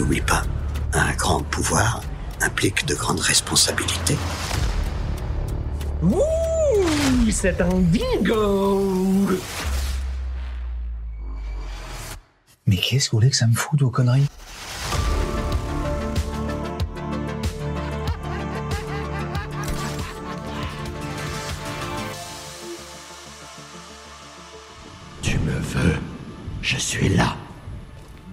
l'oublie pas. Un grand pouvoir implique de grandes responsabilités. Ouh, c'est un bingo! Mais qu'est-ce que vous voulez que ça me foute vos conneries? Tu me veux, je suis là.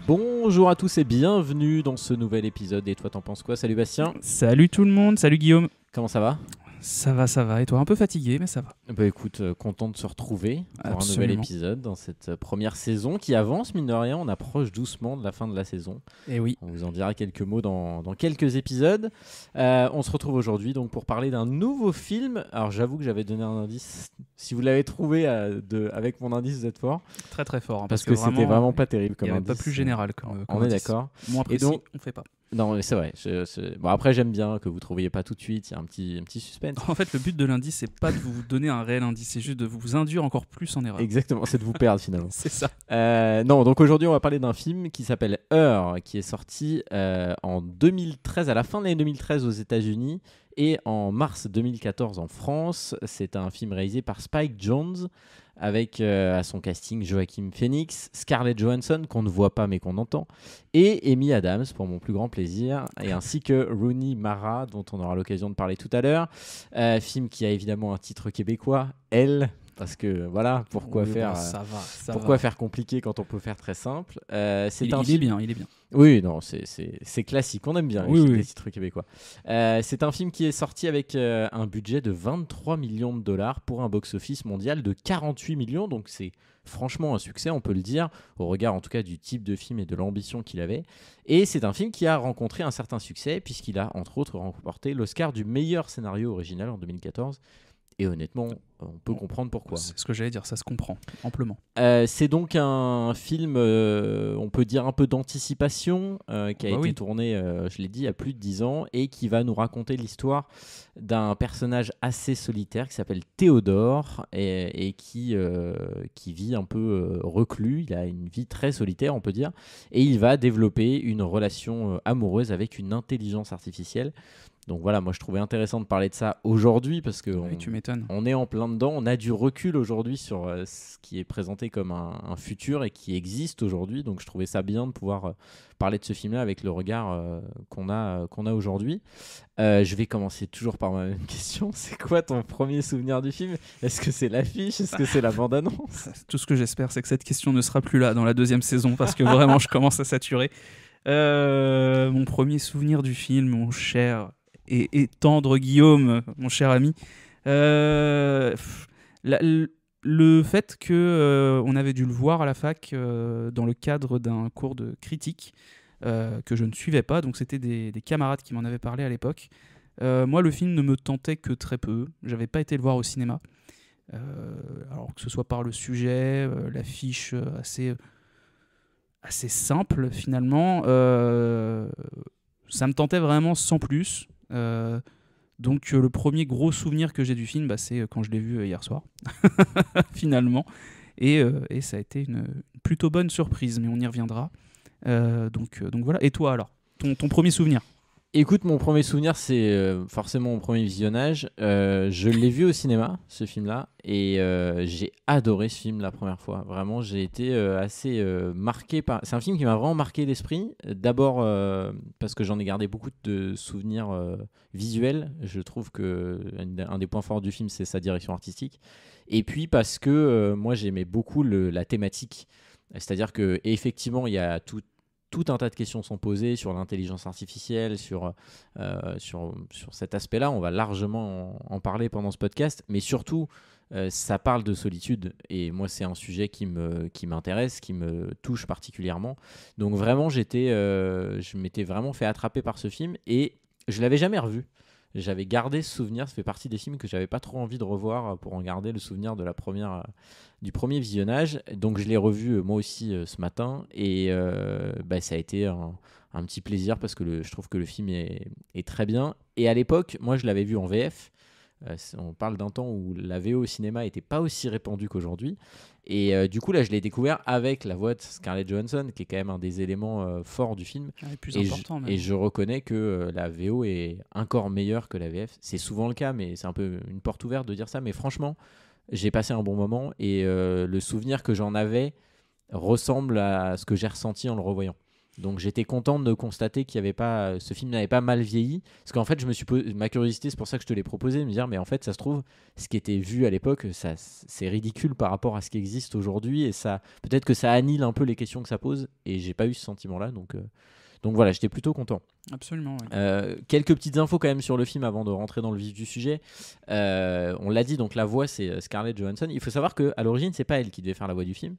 Bonjour à tous et bienvenue dans ce nouvel épisode. Et toi, t'en penses quoi? Salut Bastien. Salut tout le monde, salut Guillaume. Comment ça va? Ça va. Et toi, un peu fatigué, mais ça va. Bah écoute, content de se retrouver pour Absolument. un nouvel épisode dans cette première saison qui avance, mine de rien. On approche doucement de la fin de la saison. Et oui. On vous en dira quelques mots dans quelques épisodes. On se retrouve aujourd'hui donc pour parler d'un nouveau film. Alors j'avoue que j'avais donné un indice. Si vous l'avez trouvé avec mon indice, vous êtes fort. Très très fort. Parce que c'était vraiment pas terrible comme il n'y avait indice. pas plus général comme On est indice. d'accord. Moins précis, donc- on fait pas. Non, mais c'est vrai. Bon, après, j'aime bien que vous ne trouviez pas tout de suite. Il y a un petit suspense. En fait, le but de l'indice, c'est pas de vous donner un réel indice, c'est juste de vous induire encore plus en erreur. Exactement, c'est de vous perdre finalement. C'est ça. Non, donc aujourd'hui, on va parler d'un film qui s'appelle Her, qui est sorti en 2013, à la fin de l'année 2013 aux États-Unis et en mars 2014 en France. C'est un film réalisé par Spike Jonze avec à son casting Joaquin Phoenix, Scarlett Johansson qu'on ne voit pas mais qu'on entend, et Amy Adams pour mon plus grand plaisir, et ainsi que Rooney Mara dont on aura l'occasion de parler tout à l'heure. Film qui a évidemment un titre québécois, Elle. Parce que voilà, pourquoi Oui, faire bon, ça va. pourquoi faire compliqué quand on peut faire très simple? C'est Il un est film... bien, il est bien. Oui, non, c'est classique, on aime bien Oui, oui. les titres québécois. C'est un film qui est sorti avec un budget de 23 millions de dollars pour un box-office mondial de 48 millions, donc c'est franchement un succès, on peut le dire, au regard en tout cas du type de film et de l'ambition qu'il avait. Et c'est un film qui a rencontré un certain succès, puisqu'il a entre autres remporté l'Oscar du meilleur scénario original en 2014. Et honnêtement, on peut comprendre pourquoi. C'est ce que j'allais dire, ça se comprend amplement. C'est donc un film, on peut dire un peu d'anticipation, qui a été tourné, je l'ai dit, il y a plus de 10 ans, et qui va nous raconter l'histoire d'un personnage assez solitaire qui s'appelle Théodore et qui vit un peu reclus. Il a une vie très solitaire, on peut dire, et il va développer une relation amoureuse avec une intelligence artificielle. Donc voilà, moi je trouvais intéressant de parler de ça aujourd'hui parce que Oui, tu m'étonnes. on est en plein dedans, on a du recul aujourd'hui sur ce qui est présenté comme un futur et qui existe aujourd'hui, donc je trouvais ça bien de pouvoir parler de ce film-là avec le regard qu'on a aujourd'hui. Je vais commencer toujours par ma même question, c'est quoi ton premier souvenir du film? Est-ce que c'est l'affiche? Est-ce que c'est la bande-annonce? Tout ce que j'espère, c'est que cette question ne sera plus là dans la deuxième saison parce que vraiment, je commence à saturer. Mon premier souvenir du film, mon cher et tendre Guillaume, mon cher ami, le fait que on avait dû le voir à la fac dans le cadre d'un cours de critique que je ne suivais pas, donc c'était des camarades qui m'en avaient parlé à l'époque. Moi, le film ne me tentait que très peu, j'avais pas été le voir au cinéma, alors que ce soit par le sujet, l'affiche assez simple finalement, ça me tentait vraiment sans plus. Donc le premier gros souvenir que j'ai du film, c'est quand je l'ai vu hier soir finalement, et ça a été une plutôt bonne surprise, mais on y reviendra. Donc voilà. Et toi alors, ton premier souvenir? Écoute, mon premier souvenir, c'est forcément mon premier visionnage. Je l'ai vu au cinéma, ce film-là, et j'ai adoré ce film la première fois. Vraiment, j'ai été assez marqué par... C'est un film qui m'a vraiment marqué l'esprit. D'abord, parce que j'en ai gardé beaucoup de souvenirs visuels. Je trouve qu'un des points forts du film, c'est sa direction artistique. Et puis parce que moi, j'aimais beaucoup la thématique. C'est-à-dire qu'effectivement, il y a tout un tas de questions sont posées sur l'intelligence artificielle, sur cet aspect-là. On va largement en parler pendant ce podcast, mais surtout, ça parle de solitude. Et moi, c'est un sujet qui m'intéresse, qui me touche particulièrement. Donc vraiment, je m'étais vraiment fait attraper par ce film et je ne l'avais jamais revu. J'avais gardé ce souvenir, ça fait partie des films que j'avais pas trop envie de revoir pour en garder le souvenir du premier visionnage. Donc je l'ai revu moi aussi ce matin et ça a été un petit plaisir parce que je trouve que le film est très bien. Et à l'époque, moi je l'avais vu en VF, On parle d'un temps où la VO au cinéma n'était pas aussi répandue qu'aujourd'hui. Et du coup, là, je l'ai découvert avec la voix de Scarlett Johansson, qui est quand même un des éléments forts du film. Ouais, plus Et important, même. et je reconnais que la VO est encore meilleure que la VF. C'est souvent le cas, mais c'est un peu une porte ouverte de dire ça. Mais franchement, j'ai passé un bon moment et le souvenir que j'en avais ressemble à ce que j'ai ressenti en le revoyant. Donc j'étais content de constater qu'il y avait pas, ce film n'avait pas mal vieilli, parce qu'en fait je me suis posé ma curiosité, c'est pour ça que je te l'ai proposé, de me dire mais en fait ça se trouve ce qui était vu à l'époque, ça c'est ridicule par rapport à ce qui existe aujourd'hui, et ça peut-être que ça annule un peu les questions que ça pose, et j'ai pas eu ce sentiment-là, donc voilà, j'étais plutôt content. Absolument. Ouais. Quelques petites infos quand même sur le film avant de rentrer dans le vif du sujet. On l'a dit, donc la voix c'est Scarlett Johansson. Il faut savoir qu'à l'origine c'est pas elle qui devait faire la voix du film.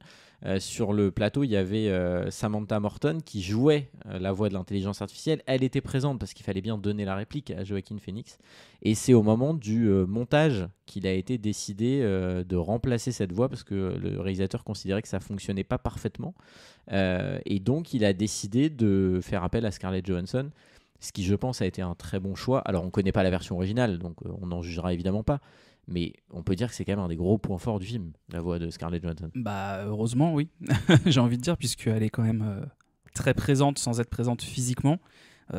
Sur le plateau il y avait Samantha Morton qui jouait la voix de l'intelligence artificielle. Elle était présente parce qu'il fallait bien donner la réplique à Joaquin Phoenix. Et c'est au moment du montage qu'il a été décidé de remplacer cette voix parce que le réalisateur considérait que ça fonctionnait pas parfaitement. Et donc il a décidé de faire appel à Scarlett Johansson, ce qui je pense a été un très bon choix. Alors on connaît pas la version originale, donc on n'en jugera évidemment pas, mais on peut dire que c'est quand même un des gros points forts du film, la voix de Scarlett Johansson. Bah heureusement oui, j'ai envie de dire, puisqu'elle est quand même très présente sans être présente physiquement.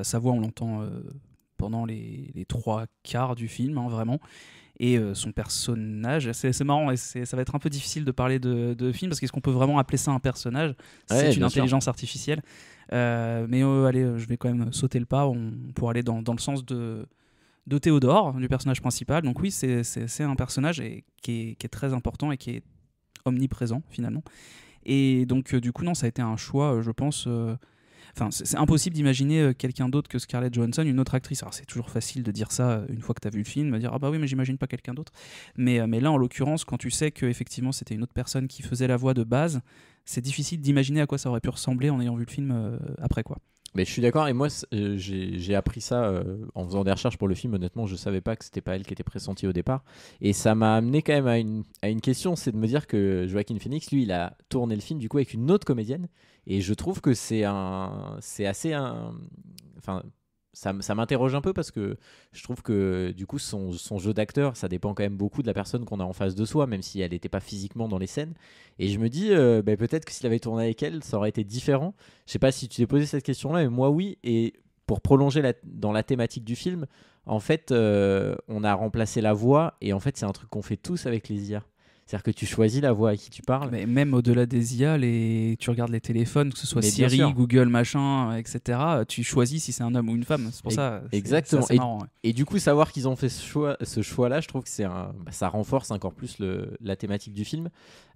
Sa voix on l'entend pendant les 3/4 du film, hein, vraiment. Et son personnage, c'est marrant, et ça va être un peu difficile de parler de film, parce qu'est-ce qu'on peut vraiment appeler ça un personnage? C'est une intelligence artificielle. Mais allez, je vais quand même sauter le pas pour aller dans le sens de Théodore, du personnage principal. Donc oui, c'est un personnage qui est très important et qui est omniprésent finalement. Et donc du coup, non, ça a été un choix, je pense... Enfin, c'est impossible d'imaginer quelqu'un d'autre que Scarlett Johansson, une autre actrice. Alors c'est toujours facile de dire ça une fois que tu as vu le film, de dire ah bah oui mais j'imagine pas quelqu'un d'autre. Mais là en l'occurrence, quand tu sais qu'effectivement c'était une autre personne qui faisait la voix de base, c'est difficile d'imaginer à quoi ça aurait pu ressembler en ayant vu le film après quoi. Mais je suis d'accord, et moi j'ai appris ça en faisant des recherches pour le film. Honnêtement, je savais pas que c'était pas elle qui était pressentie au départ, et ça m'a amené quand même à une question, c'est de me dire que Joaquin Phoenix, lui, il a tourné le film du coup avec une autre comédienne, et je trouve que c'est assez enfin ça m'interroge un peu, parce que je trouve que du coup son jeu d'acteur, ça dépend quand même beaucoup de la personne qu'on a en face de soi, même si elle n'était pas physiquement dans les scènes. Et je me dis peut-être que s'il avait tourné avec elle, ça aurait été différent. Je sais pas si tu t'es posé cette question-là, mais moi oui. Et pour prolonger dans la thématique du film, en fait on a remplacé la voix, et en fait c'est un truc qu'on fait tous avec les IA. C'est-à-dire que tu choisis la voix à qui tu parles. Mais même au-delà des IA, tu regardes les téléphones, que ce soit Siri, Google, machin, etc. Tu choisis si c'est un homme ou une femme. C'est pour ça. Exactement. C'est marrant. Ouais. Et du coup, savoir qu'ils ont fait ce choix-là, je trouve que ça renforce encore plus la thématique du film.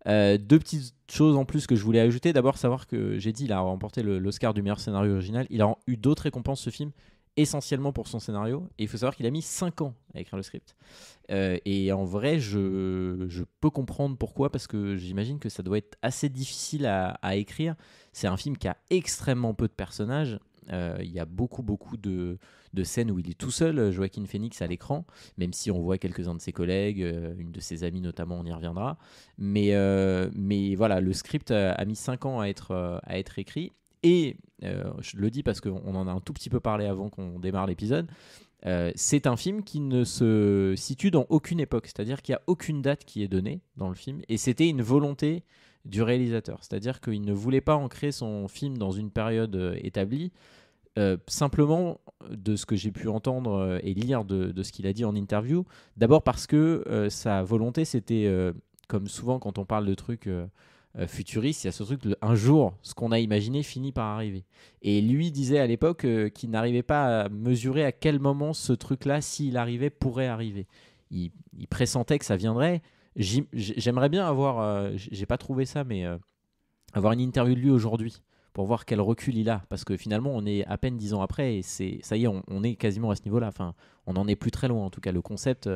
Deux petites choses en plus que je voulais ajouter. D'abord, savoir que j'ai dit, il a remporté l'Oscar du meilleur scénario original. Il a eu d'autres récompenses, ce film, essentiellement pour son scénario. Et il faut savoir qu'il a mis 5 ans à écrire le script. Et en vrai, je peux comprendre pourquoi, parce que j'imagine que ça doit être assez difficile à écrire. C'est un film qui a extrêmement peu de personnages. Il y a beaucoup de scènes où il est tout seul, Joaquin Phoenix, à l'écran, même si on voit quelques-uns de ses collègues, une de ses amies notamment, on y reviendra. Mais voilà, le script a mis 5 ans à être écrit. Et je le dis parce qu'on en a un tout petit peu parlé avant qu'on démarre l'épisode. C'est un film qui ne se situe dans aucune époque, c'est-à-dire qu'il n'y a aucune date qui est donnée dans le film, et c'était une volonté du réalisateur, c'est-à-dire qu'il ne voulait pas ancrer son film dans une période établie, simplement de ce que j'ai pu entendre et lire de ce qu'il a dit en interview. D'abord parce que sa volonté, c'était, comme souvent quand on parle de trucs futuriste, il y a ce truc un jour, ce qu'on a imaginé finit par arriver. Et lui disait à l'époque qu'il n'arrivait pas à mesurer à quel moment ce truc-là, s'il arrivait, pourrait arriver. Il pressentait que ça viendrait. J'aimerais bien avoir, j'ai pas trouvé ça, mais avoir une interview de lui aujourd'hui pour voir quel recul il a, parce que finalement on est à peine 10 ans après, et ça y est, on est quasiment à ce niveau-là. Enfin, on en est plus très loin, en tout cas le concept.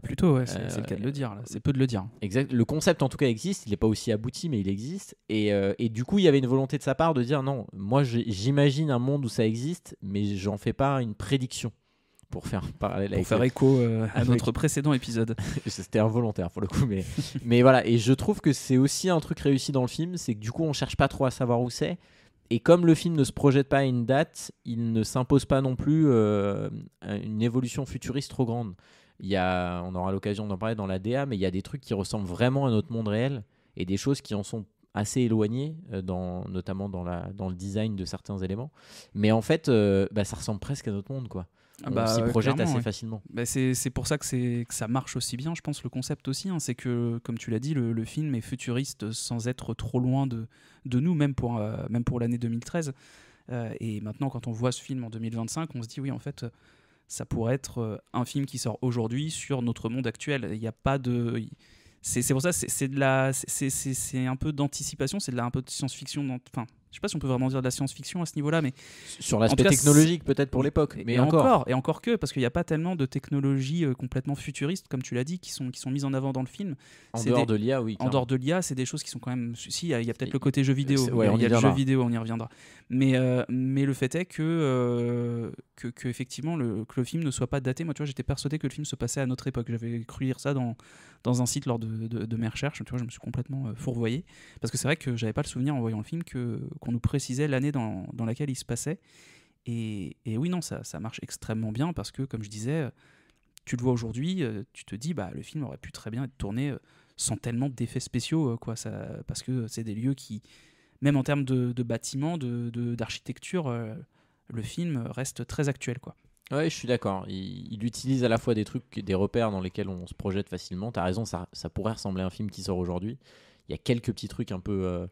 Plutôt, ouais, c'est le cas de le dire. Là. C'est peu de le dire. Exact. Le concept en tout cas existe. Il n'est pas aussi abouti, mais il existe. Et du coup, il y avait une volonté de sa part de dire non. Moi, j'imagine un monde où ça existe, mais j'en fais pas une prédiction. Pour faire parallèle avec écho à notre précédent épisode. C'était involontaire pour le coup, mais voilà. Et je trouve que c'est aussi un truc réussi dans le film, c'est que du coup on cherche pas trop à savoir où c'est. Et comme le film ne se projette pas à une date, il ne s'impose pas non plus une évolution futuriste trop grande. on aura l'occasion d'en parler dans la DA, mais il y a des trucs qui ressemblent vraiment à notre monde réel et des choses qui en sont assez éloignées, notamment dans le design de certains éléments. Mais en fait, ça ressemble presque à notre monde, quoi. On s'y projette assez facilement. C'est pour ça que ça marche aussi bien, je pense, le concept aussi. C'est que, comme tu l'as dit, le film est futuriste sans être trop loin de nous, même pour l'année 2013. Et maintenant, quand on voit ce film en 2025, on se dit, oui, en fait, ça pourrait être un film qui sort aujourd'hui sur notre monde actuel. Il n'y a pas de... C'est pour ça, c'est un peu d'anticipation, c'est un peu de science-fiction. Enfin, je sais pas si on peut vraiment dire de la science-fiction à ce niveau-là, mais sur l'aspect technologique peut-être pour l'époque. Mais et encore que, parce qu'il n'y a pas tellement de technologies complètement futuristes, comme tu l'as dit, qui sont mises en avant dans le film. En dehors de l'IA, oui. En dehors de l'IA, c'est des choses qui sont quand même... Si, il y a peut-être le côté jeu vidéo. Ouais, il y a le jeu vidéo, on y reviendra. Mais le fait est que effectivement, que le film ne soit pas daté. Moi, tu vois, j'étais persuadé que le film se passait à notre époque. J'avais cru lire ça dans un site lors de mes recherches. Tu vois, je me suis complètement fourvoyé. Parce que c'est vrai que j'avais pas le souvenir en voyant le film qu'on nous précisait l'année dans laquelle il se passait. Et oui, non, ça marche extrêmement bien parce que, comme je disais, tu le vois aujourd'hui, tu te dis, le film aurait pu très bien être tourné sans tellement d'effets spéciaux, parce que c'est des lieux qui, même en termes de bâtiments, d'architecture, le film reste très actuel, quoi. Ouais, je suis d'accord. Il utilise à la fois des trucs, des repères dans lesquels on se projette facilement. T'as raison, ça pourrait ressembler à un film qui sort aujourd'hui. Il y a quelques petits trucs un peu...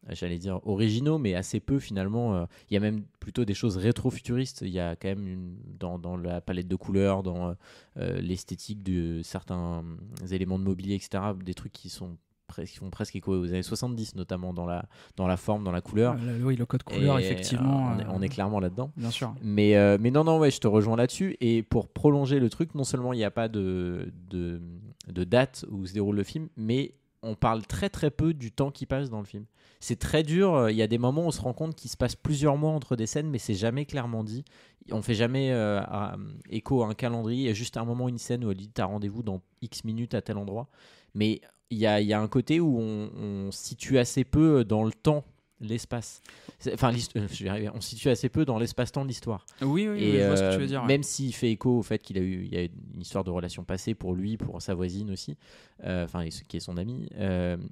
j'allais dire originaux, mais assez peu finalement. Il y a même plutôt des choses rétro-futuristes. Il y a quand même dans la palette de couleurs, dans l'esthétique de certains éléments de mobilier, etc., des trucs qui font presque écho aux années 70, notamment dans la forme, dans la couleur. Oui, le code couleur, effectivement. On est clairement là-dedans. Bien sûr. Mais non, ouais, je te rejoins là-dessus. Et pour prolonger le truc, non seulement il n'y a pas de date où se déroule le film, mais on parle très très peu du temps qui passe dans le film. C'est très dur, il y a des moments où on se rend compte qu'il se passe plusieurs mois entre des scènes, mais c'est jamais clairement dit. On fait jamais écho à un calendrier, il y a juste un moment, une scène où elle dit t'as rendez-vous dans X minutes à tel endroit. Mais il y a un côté où on situe assez peu dans le temps l'espace. Enfin, je vais arriver. On se situe assez peu dans l'espace-temps de l'histoire. Oui, je vois ce que tu veux dire. Même s'il fait écho au fait qu'il y a une histoire de relation passée pour lui, pour sa voisine aussi, qui est son ami.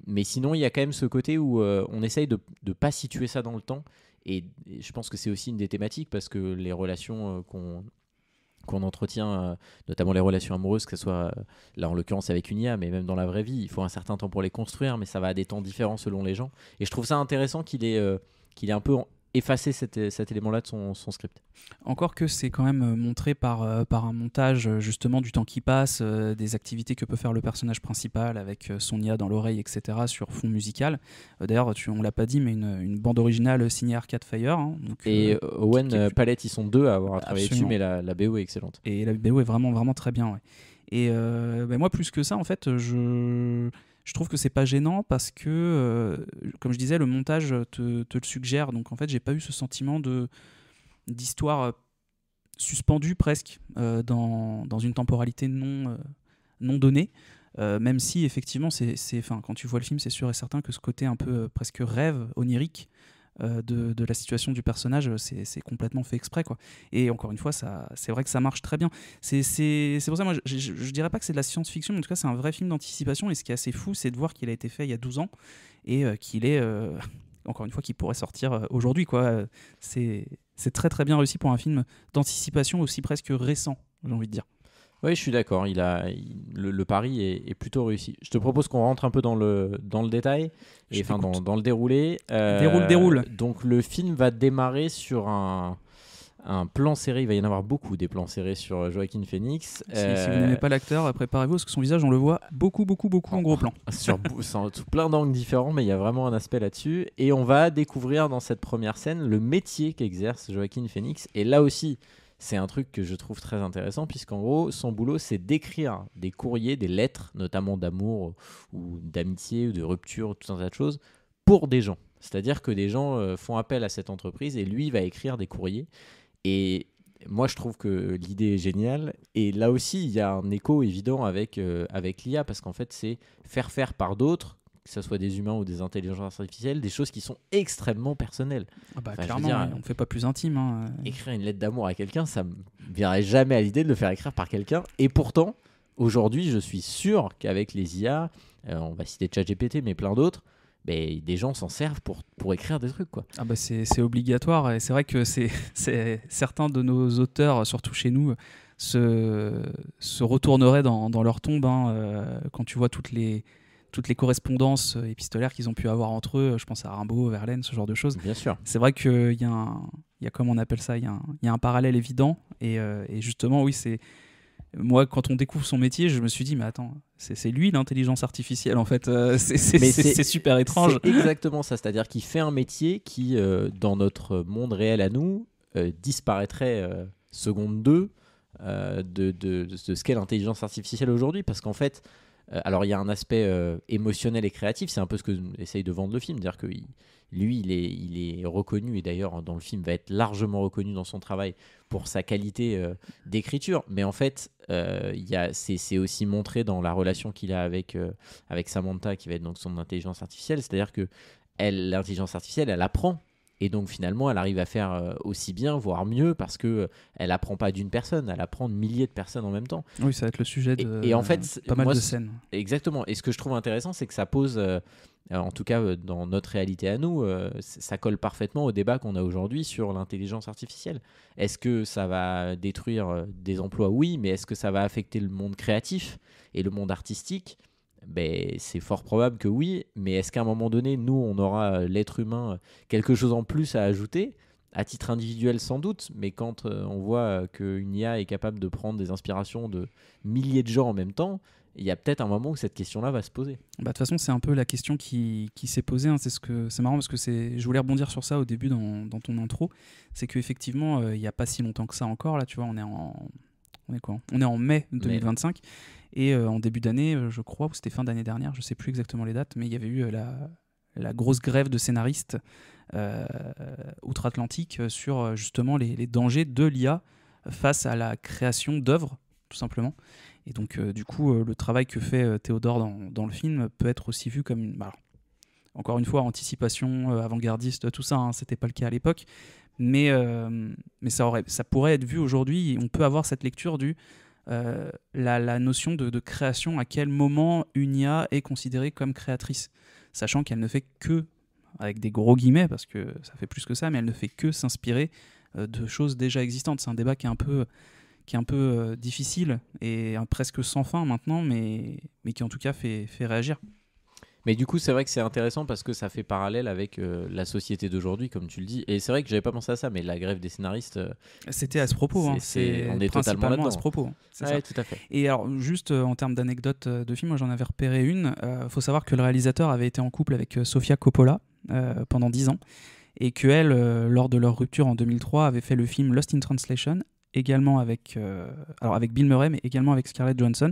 Mais sinon, il y a quand même ce côté où on essaye de ne pas situer ça dans le temps. Et je pense que c'est aussi une des thématiques parce que les relations qu'on entretient, notamment les relations amoureuses, que ce soit là en l'occurrence avec une IA, mais même dans la vraie vie, il faut un certain temps pour les construire, mais ça va à des temps différents selon les gens. Et je trouve ça intéressant qu'il ait un peu effacé cet élément-là de son script. Encore que c'est quand même montré par un montage justement du temps qui passe, des activités que peut faire le personnage principal avec son IA dans l'oreille, etc. sur fond musical. D'ailleurs, on l'a pas dit, mais une bande originale signée Arcade Fire. Et Owen Palette, ils sont deux à avoir travaillé dessus, mais la BO est excellente. Et la BO est vraiment, vraiment très bien. Ouais. Et moi, plus que ça, en fait, je trouve que c'est pas gênant parce que, comme je disais, le montage te le suggère. Donc en fait, j'ai pas eu ce sentiment d'histoire suspendue presque dans une temporalité non donnée. Même si effectivement, quand tu vois le film, c'est sûr et certain que ce côté un peu presque rêve, onirique de la situation du personnage, c'est complètement fait exprès, quoi. Et encore une fois, c'est vrai que ça marche très bien. C'est pour ça, moi, je dirais pas que c'est de la science-fiction, mais en tout cas, c'est un vrai film d'anticipation. Et ce qui est assez fou, c'est de voir qu'il a été fait il y a 12 ans et qu'il est, encore une fois, qu'il pourrait sortir aujourd'hui, quoi. C'est très très bien réussi pour un film d'anticipation aussi presque récent, j'ai envie de dire. Oui, je suis d'accord. Le pari est plutôt réussi. Je te propose qu'on rentre un peu dans le détail, et enfin dans le déroulé. Déroule. Donc le film va démarrer sur un plan serré. Il va y en avoir beaucoup des plans serrés sur Joaquin Phoenix. Si vous n'aimez pas l'acteur, préparez-vous parce que son visage, on le voit beaucoup en gros plan. Sur plein d'angles différents, mais il y a vraiment un aspect là-dessus. Et on va découvrir dans cette première scène le métier qu'exerce Joaquin Phoenix. Et là aussi, c'est un truc que je trouve très intéressant puisqu'en gros, son boulot, c'est d'écrire des courriers, des lettres, notamment d'amour ou d'amitié ou de rupture, tout un tas de choses, pour des gens. C'est-à-dire que des gens font appel à cette entreprise et lui va écrire des courriers. Et moi, je trouve que l'idée est géniale. Et là aussi, il y a un écho évident avec l'IA parce qu'en fait, c'est faire par d'autres, que ce soit des humains ou des intelligences artificielles, des choses qui sont extrêmement personnelles. Clairement, on ne fait pas plus intime. Écrire une lettre d'amour à quelqu'un, ça ne me viendrait jamais à l'idée de le faire écrire par quelqu'un. Et pourtant, aujourd'hui, je suis sûr qu'avec les IA, on va citer ChatGPT, mais plein d'autres, des gens s'en servent pour écrire des trucs, quoi. Ah bah c'est obligatoire, et c'est vrai que c'est certains de nos auteurs, surtout chez nous, se retourneraient dans leur tombe quand tu vois toutes les correspondances épistolaires qu'ils ont pu avoir entre eux. Je pense à Rimbaud, Verlaine, ce genre de choses. Bien sûr. C'est vrai qu'il y a comment on appelle ça, il y a un parallèle évident, et justement, oui, c'est... Moi, quand on découvre son métier, je me suis dit, mais attends, c'est lui l'intelligence artificielle, en fait. C'est super étrange. C'est exactement ça, c'est-à-dire qu'il fait un métier qui, dans notre monde réel à nous, disparaîtrait seconde 2 de ce qu'est l'intelligence artificielle aujourd'hui, parce qu'en fait, alors il y a un aspect émotionnel et créatif, c'est un peu ce que essaye de vendre le film, dire que lui il est reconnu, et d'ailleurs dans le film va être largement reconnu dans son travail pour sa qualité d'écriture, mais en fait c'est aussi montré dans la relation qu'il a avec Samantha, qui va être donc son intelligence artificielle, c'est-à-dire que l'intelligence artificielle elle apprend. Et donc finalement, elle arrive à faire aussi bien, voire mieux, parce que elle apprend pas d'une personne, elle apprend de milliers de personnes en même temps. Oui, ça va être le sujet de et en fait, pas mal de scènes. Exactement. Et ce que je trouve intéressant, c'est que ça pose, en tout cas dans notre réalité à nous, ça colle parfaitement au débat qu'on a aujourd'hui sur l'intelligence artificielle. Est-ce que ça va détruire des emplois? Oui, mais est-ce que ça va affecter le monde créatif et le monde artistique? C'est fort probable que oui, mais est-ce qu'à un moment donné, nous, on aura, l'être humain, quelque chose en plus à ajouter? À titre individuel, sans doute, mais quand on voit qu'une IA est capable de prendre des inspirations de milliers de gens en même temps, il y a peut-être un moment où cette question-là va se poser. De toute façon, c'est un peu la question qui s'est posée. C'est marrant parce que je voulais rebondir sur ça au début dans ton intro. C'est qu'effectivement, il n'y a pas si longtemps que ça encore. Là, tu vois, on est en mai 2025. Et en début d'année, je crois, ou c'était fin d'année dernière, je ne sais plus exactement les dates, mais il y avait eu la grosse grève de scénaristes outre-Atlantique sur justement les dangers de l'IA face à la création d'œuvres, tout simplement. Et donc, du coup, le travail que fait Théodore dans le film peut être aussi vu comme encore une fois, anticipation, avant-gardiste, tout ça, c'était pas le cas à l'époque. Mais ça pourrait être vu aujourd'hui. On peut avoir cette lecture la notion de création, à quel moment une IA est considérée comme créatrice, sachant qu'elle ne fait que, avec des gros guillemets, parce que ça fait plus que ça, mais elle ne fait que s'inspirer de choses déjà existantes. C'est un débat qui est un peu difficile et presque sans fin maintenant, mais qui en tout cas fait réagir. Mais du coup, c'est vrai que c'est intéressant parce que ça fait parallèle avec la société d'aujourd'hui, comme tu le dis. Et c'est vrai que j'avais pas pensé à ça, mais la grève des scénaristes... C'était à ce propos. on est totalement là-dedans. À ce propos. Ouais, tout à fait. Et alors, juste en termes d'anecdotes de film, moi j'en avais repéré une. Faut savoir que le réalisateur avait été en couple avec Sofia Coppola pendant 10 ans. Et qu'elle, lors de leur rupture en 2003, avait fait le film Lost in Translation, également avec Bill Murray, mais également avec Scarlett Johansson.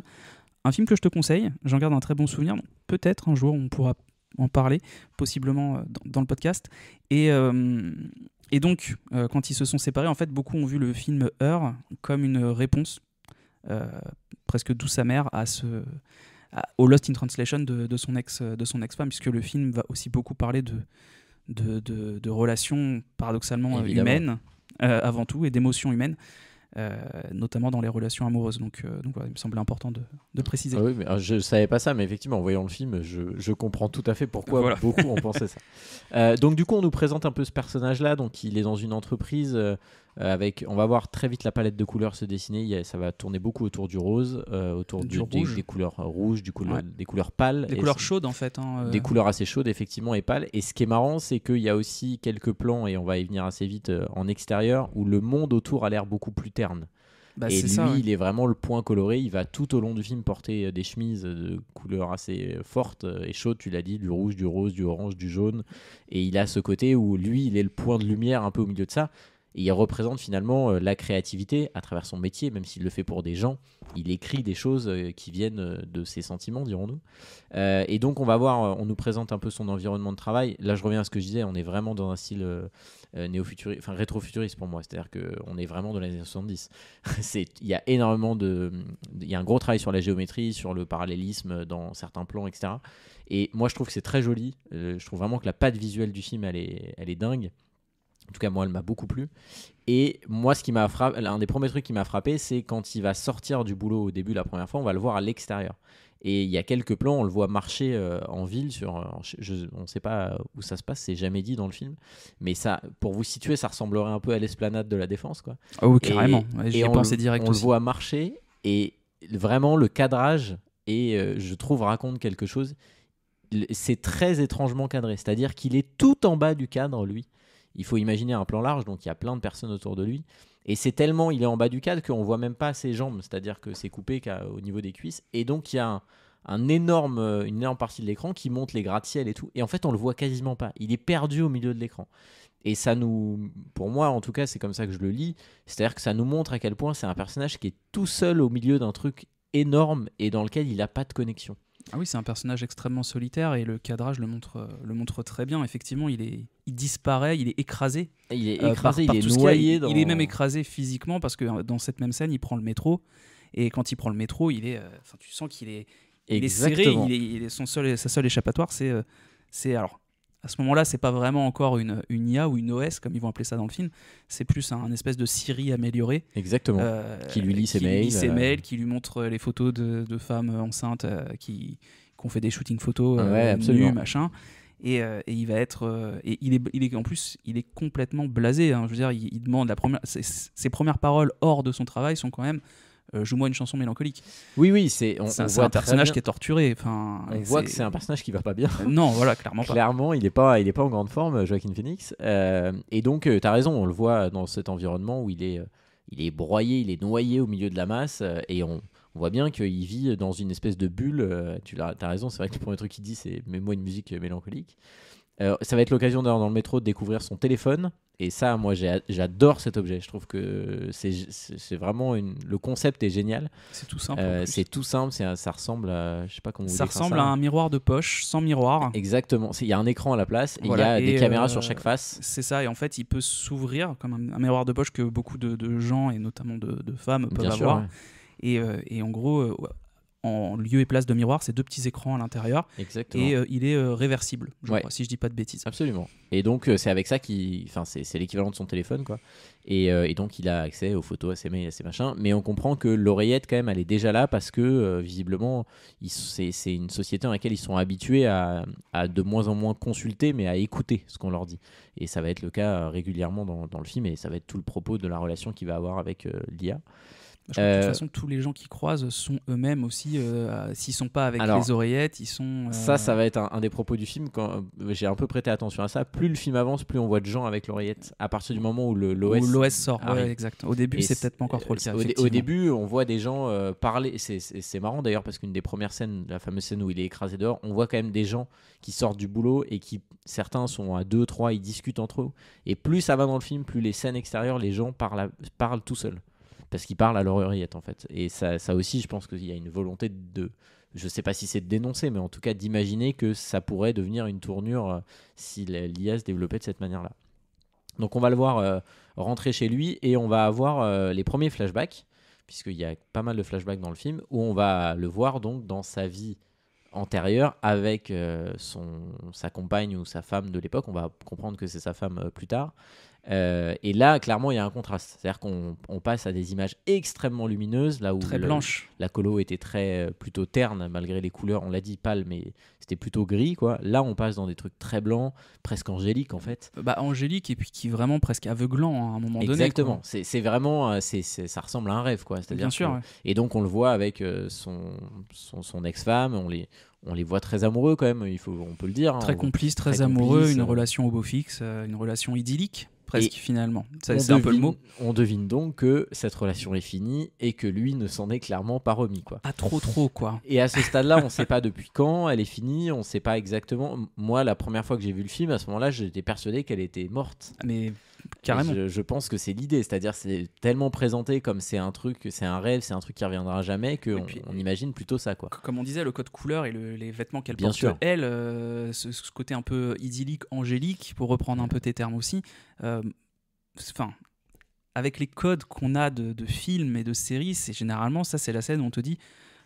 Un film que je te conseille, j'en garde un très bon souvenir. Donc peut-être un jour on pourra en parler, possiblement dans le podcast. Et donc, quand ils se sont séparés, en fait, beaucoup ont vu le film Her comme une réponse presque douce amère au Lost in Translation de son ex-femme, puisque le film va aussi beaucoup parler de relations paradoxalement humaines avant tout, et d'émotions humaines. Notamment dans les relations amoureuses. Donc voilà, il me semblait important de préciser. Oui, mais, je ne savais pas ça, mais effectivement, en voyant le film, je comprends tout à fait pourquoi beaucoup ont pensé ça. Donc du coup, on nous présente un peu ce personnage-là. Donc il est dans une entreprise on va voir très vite la palette de couleurs se dessiner. Ça va tourner beaucoup autour du rose, autour des couleurs rouges, des couleurs pâles. Des couleurs chaudes en fait. Des couleurs assez chaudes, effectivement, et pâles. Et ce qui est marrant, c'est qu'il y a aussi quelques plans, et on va y venir assez vite en extérieur, où le monde autour a l'air beaucoup plus terne. Et lui, il est vraiment le point coloré. Il va tout au long du film porter des chemises de couleurs assez fortes et chaudes, tu l'as dit, du rouge, du rose, du orange, du jaune. Et il a ce côté où lui, il est le point de lumière un peu au milieu de ça. Et il représente finalement la créativité à travers son métier, même s'il le fait pour des gens. Il écrit des choses qui viennent de ses sentiments, dirons-nous. Et donc on va voir, on nous présente un peu son environnement de travail. Là, je reviens à ce que je disais, on est vraiment dans un style néo-futuriste, enfin rétro-futuriste pour moi. C'est-à-dire qu'on est vraiment dans les années 70. Il y a énormément il y a un gros travail sur la géométrie, sur le parallélisme dans certains plans, etc. Et moi, je trouve que c'est très joli. Je trouve vraiment que la patte visuelle du film, elle est dingue. En tout cas, moi, elle m'a beaucoup plu. Et moi, ce qui m'a frappé, l'un des premiers trucs qui m'a frappé, c'est quand il va sortir du boulot au début la première fois, on va le voir à l'extérieur. Et il y a quelques plans, on le voit marcher en ville. On ne sait pas où ça se passe, c'est jamais dit dans le film. Mais ça, pour vous situer, ça ressemblerait un peu à l'esplanade de la Défense, quoi. Ah oui, carrément. J'y ai on pensé direct on aussi. le voit marcher et vraiment le cadrage, je trouve, raconte quelque chose. C'est très étrangement cadré, c'est-à-dire qu'il est tout en bas du cadre, lui. Il faut imaginer un plan large, donc il y a plein de personnes autour de lui. Et c'est tellement, il est en bas du cadre qu'on voit même pas ses jambes, c'est-à-dire que c'est coupé au niveau des cuisses. Et donc il y a une énorme partie de l'écran qui montre les gratte-ciel et tout. Et en fait, on le voit quasiment pas. Il est perdu au milieu de l'écran. Et ça pour moi en tout cas, c'est comme ça que je le lis. C'est-à-dire que ça nous montre à quel point c'est un personnage qui est tout seul au milieu d'un truc énorme et dans lequel il n'a pas de connexion. Ah oui, c'est un personnage extrêmement solitaire et le cadrage le montre très bien. Effectivement, il disparaît, il est écrasé. Il est écrasé, par il tout est ce qu'il y a. noyé. Il est même écrasé physiquement parce que dans cette même scène, il prend le métro. Et quand il prend le métro, tu sens qu'il est serré. Sa seule échappatoire, c'est alors. À ce moment-là, c'est pas vraiment encore une IA ou une OS, comme ils vont appeler ça dans le film. C'est plus un espèce de Siri amélioré. Exactement. Qui lui lit ses mails. Qui lui montre les photos de femmes enceintes qui ont fait des shootings photos absolument. nus, machin. Et il va être... et il est, en plus, il est complètement blasé. Hein. Je veux dire, il demande ses premières paroles hors de son travail sont quand même... joue-moi une chanson mélancolique. Oui, c'est un personnage qui est torturé. On voit que c'est un personnage qui va pas bien. Non, voilà, clairement pas. Clairement, il est pas en grande forme, Joaquin Phoenix. Et donc, tu as raison, on le voit dans cet environnement où il est broyé, il est noyé au milieu de la masse, et on voit bien qu'il vit dans une espèce de bulle. Tu as raison, c'est vrai que le premier truc qu'il dit, c'est « mets-moi une musique mélancolique ». Ça va être l'occasion d'ailleurs dans le métro de découvrir son téléphone, et ça, moi, j'adore cet objet. Je trouve que c'est vraiment le concept est génial. C'est tout simple. C'est tout simple, ça ressemble à, je sais pas comment vous ça décrire ressemble à un miroir de poche sans miroir. Exactement. Il y a un écran à la place, et voilà, il y a des caméras sur chaque face. C'est ça, et en fait, il peut s'ouvrir comme un miroir de poche que beaucoup de gens et notamment de femmes peuvent avoir. Ouais. Et en gros. En lieu et place de miroir, c'est 2 petits écrans à l'intérieur. Exactement. Et il est réversible, je crois, si je dis pas de bêtises. Absolument. Et donc c'est avec ça c'est l'équivalent de son téléphone, quoi. Et donc il a accès aux photos, à ses mails, à ses machins. Mais on comprend que l'oreillette, quand même, elle est déjà là parce que visiblement, c'est une société dans laquelle ils sont habitués à de moins en moins consulter, mais à écouter ce qu'on leur dit. Et ça va être le cas régulièrement dans le film, et ça va être tout le propos de la relation qu'il va avoir avec l'IA. Je crois que de toute façon, tous les gens qui croisent sont eux-mêmes aussi, s'ils sont pas avec les oreillettes, ils sont... Ça va être un des propos du film. Quand j'ai un peu prêté attention à ça, plus le film avance, plus on voit de gens avec l'oreillette. À partir du moment où l'OS sort, ouais, exact. Au début, c'est peut-être pas encore trop le cas. Au début, on voit des gens parler. C'est marrant d'ailleurs, parce qu'une des premières scènes, la fameuse scène où il est écrasé dehors, on voit quand même des gens qui sortent du boulot et certains sont à 2, 3, ils discutent entre eux. Et plus ça va dans le film, plus les scènes extérieures, les gens parlent tout seuls. Parce qu'ils parlent à leur oreillette, en fait. Et ça aussi, je pense qu'il y a une volonté je sais pas si c'est de dénoncer, mais en tout cas d'imaginer que ça pourrait devenir une tournure si l'IA se développait de cette manière-là. Donc on va le voir rentrer chez lui, et on va avoir les premiers flashbacks, puisqu'il y a pas mal de flashbacks dans le film, où on va le voir donc dans sa vie antérieure avec sa compagne ou sa femme de l'époque. On va comprendre que c'est sa femme plus tard. Et là, clairement, il y a un contraste. C'est-à-dire qu'on passe à des images extrêmement lumineuses, là où très blanches. La colo était plutôt terne, malgré les couleurs, on l'a dit, pâle, mais c'était plutôt gris, quoi. Là, on passe dans des trucs très blancs, presque angéliques, en fait. Angélique, et puis qui est vraiment presque aveuglant à un moment donné. Exactement. C'est vraiment, ça ressemble à un rêve, quoi. C'est-à-dire bien sûr. Ouais. Et donc, on le voit avec son ex-femme, on les voit très amoureux, quand même, on peut le dire. Très complices, très amoureux, une relation au beau fixe, une relation idyllique. Presque, finalement. C'est un peu le mot. On devine donc que cette relation est finie et que lui ne s'en est clairement pas remis, quoi. Pas trop, quoi. Et à ce stade-là, on ne sait pas depuis quand elle est finie, on ne sait pas exactement. Moi, la première fois que j'ai vu le film, à ce moment-là, j'étais persuadé qu'elle était morte. Mais carrément. Je pense que c'est l'idée, c'est-à-dire c'est tellement présenté comme c'est un truc, c'est un rêve, c'est un truc qui reviendra jamais, qu'on imagine plutôt ça, quoi. Comme on disait, le code couleur et les vêtements qu'elle porte, elle, ce côté un peu idyllique, angélique, pour reprendre un peu tes termes aussi. Avec les codes qu'on a de films et de séries, c'est généralement ça, c'est la scène où on te dit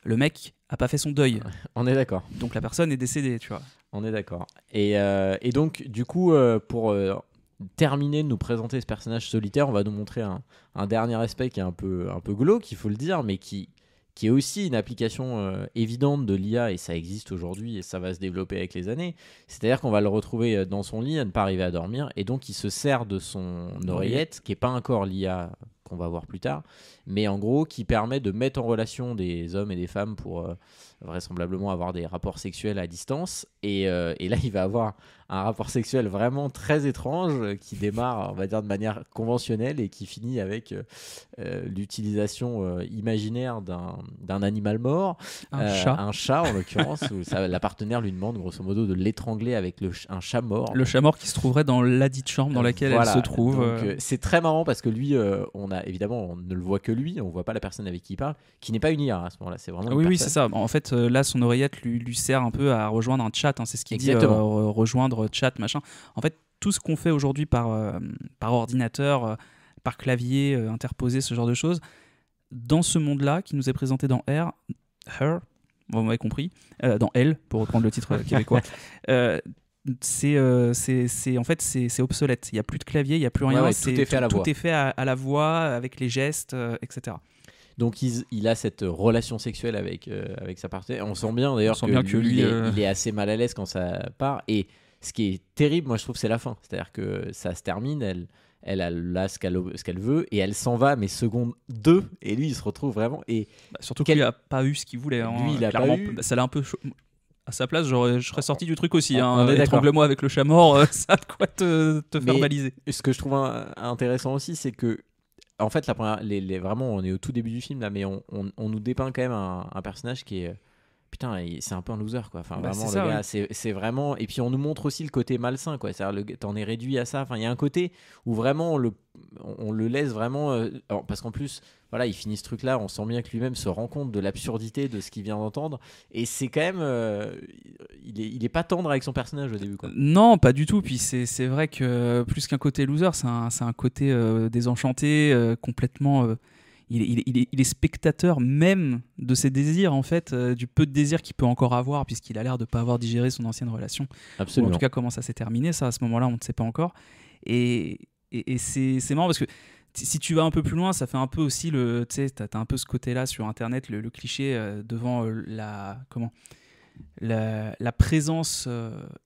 le mec a pas fait son deuil. On est d'accord. Donc la personne est décédée, tu vois. On est d'accord. Et donc du coup, pour terminer de nous présenter ce personnage solitaire, on va nous montrer un dernier aspect qui est un peu glauque, il faut le dire, mais qui est aussi une application évidente de l'IA, et ça existe aujourd'hui et ça va se développer avec les années. C'est-à-dire qu'on va le retrouver dans son lit à ne pas arriver à dormir, et donc il se sert de son oreillette, qui n'est pas encore l'IA qu'on va voir plus tard, mais en gros qui permet de mettre en relation des hommes et des femmes pour vraisemblablement avoir des rapports sexuels à distance, et là il va avoir un rapport sexuel vraiment très étrange qui démarre, on va dire, de manière conventionnelle et qui finit avec l'utilisation imaginaire d'un animal mort, un chat en l'occurrence, où la partenaire lui demande grosso modo de l'étrangler avec un chat mort. Le chat mort qui se trouverait dans ladite chambre dans laquelle elle se trouve. Donc, c'est très marrant parce que lui, on ne le voit que lui, on voit pas la personne avec qui il parle, qui n'est pas une IA à ce moment-là, c'est vraiment oui, c'est ça. En fait, là, son oreillette lui sert un peu à rejoindre un chat, hein, c'est ce qu'il dit, rejoindre chat, machin. En fait, tout ce qu'on fait aujourd'hui par ordinateur, par clavier interposé, ce genre de choses, dans ce monde-là qui nous est présenté dans Her, vous m'avez compris, dans Elle, pour reprendre le titre québécois, c'est obsolète. Il n'y a plus de clavier, il n'y a plus rien. Tout est fait à la voix. Tout est fait à la voix, avec les gestes, etc. Donc il a cette relation sexuelle avec sa partenaire. On sent bien d'ailleurs que lui il est assez mal à l'aise quand ça part. Et ce qui est terrible, moi je trouve, c'est la fin. C'est-à-dire que ça se termine, elle a là ce qu'elle veut et elle s'en va, mais seconde 2, et lui il se retrouve vraiment. Et surtout qu'il n'a pas eu ce qu'il voulait. Hein, lui il a clairement, pas eu. Ça l'a un peu. À sa place, je serais sorti du truc aussi. Étrangle-moi avec le chat mort, ça a de quoi te faire baliser. Ce que je trouve intéressant aussi, c'est que en fait, vraiment, on est au tout début du film là, mais on nous dépeint quand même un personnage qui est putain, c'est un peu un loser quoi. Enfin, vraiment, le gars, c'est vraiment. Et puis on nous montre aussi le côté malsain quoi. C'est-à-dire, t'en es réduit à ça. Enfin, il y a un côté où vraiment on le laisse vraiment. Parce qu'en plus, voilà, il finit ce truc-là. On sent bien que lui-même se rend compte de l'absurdité de ce qu'il vient d'entendre. Et c'est quand même, il est pas tendre avec son personnage au début quoi. Non, pas du tout. Puis c'est vrai que plus qu'un côté loser, c'est un côté désenchanté, complètement. Il est spectateur même de ses désirs, en fait, du peu de désirs qu'il peut encore avoir, puisqu'il a l'air de ne pas avoir digéré son ancienne relation. Absolument. Ou en tout cas, comment ça s'est terminé, ça, à ce moment-là, on ne sait pas encore. Et c'est marrant parce que si tu vas un peu plus loin, ça fait un peu aussi tu sais, t'as un peu ce côté-là sur Internet, le cliché devant la présence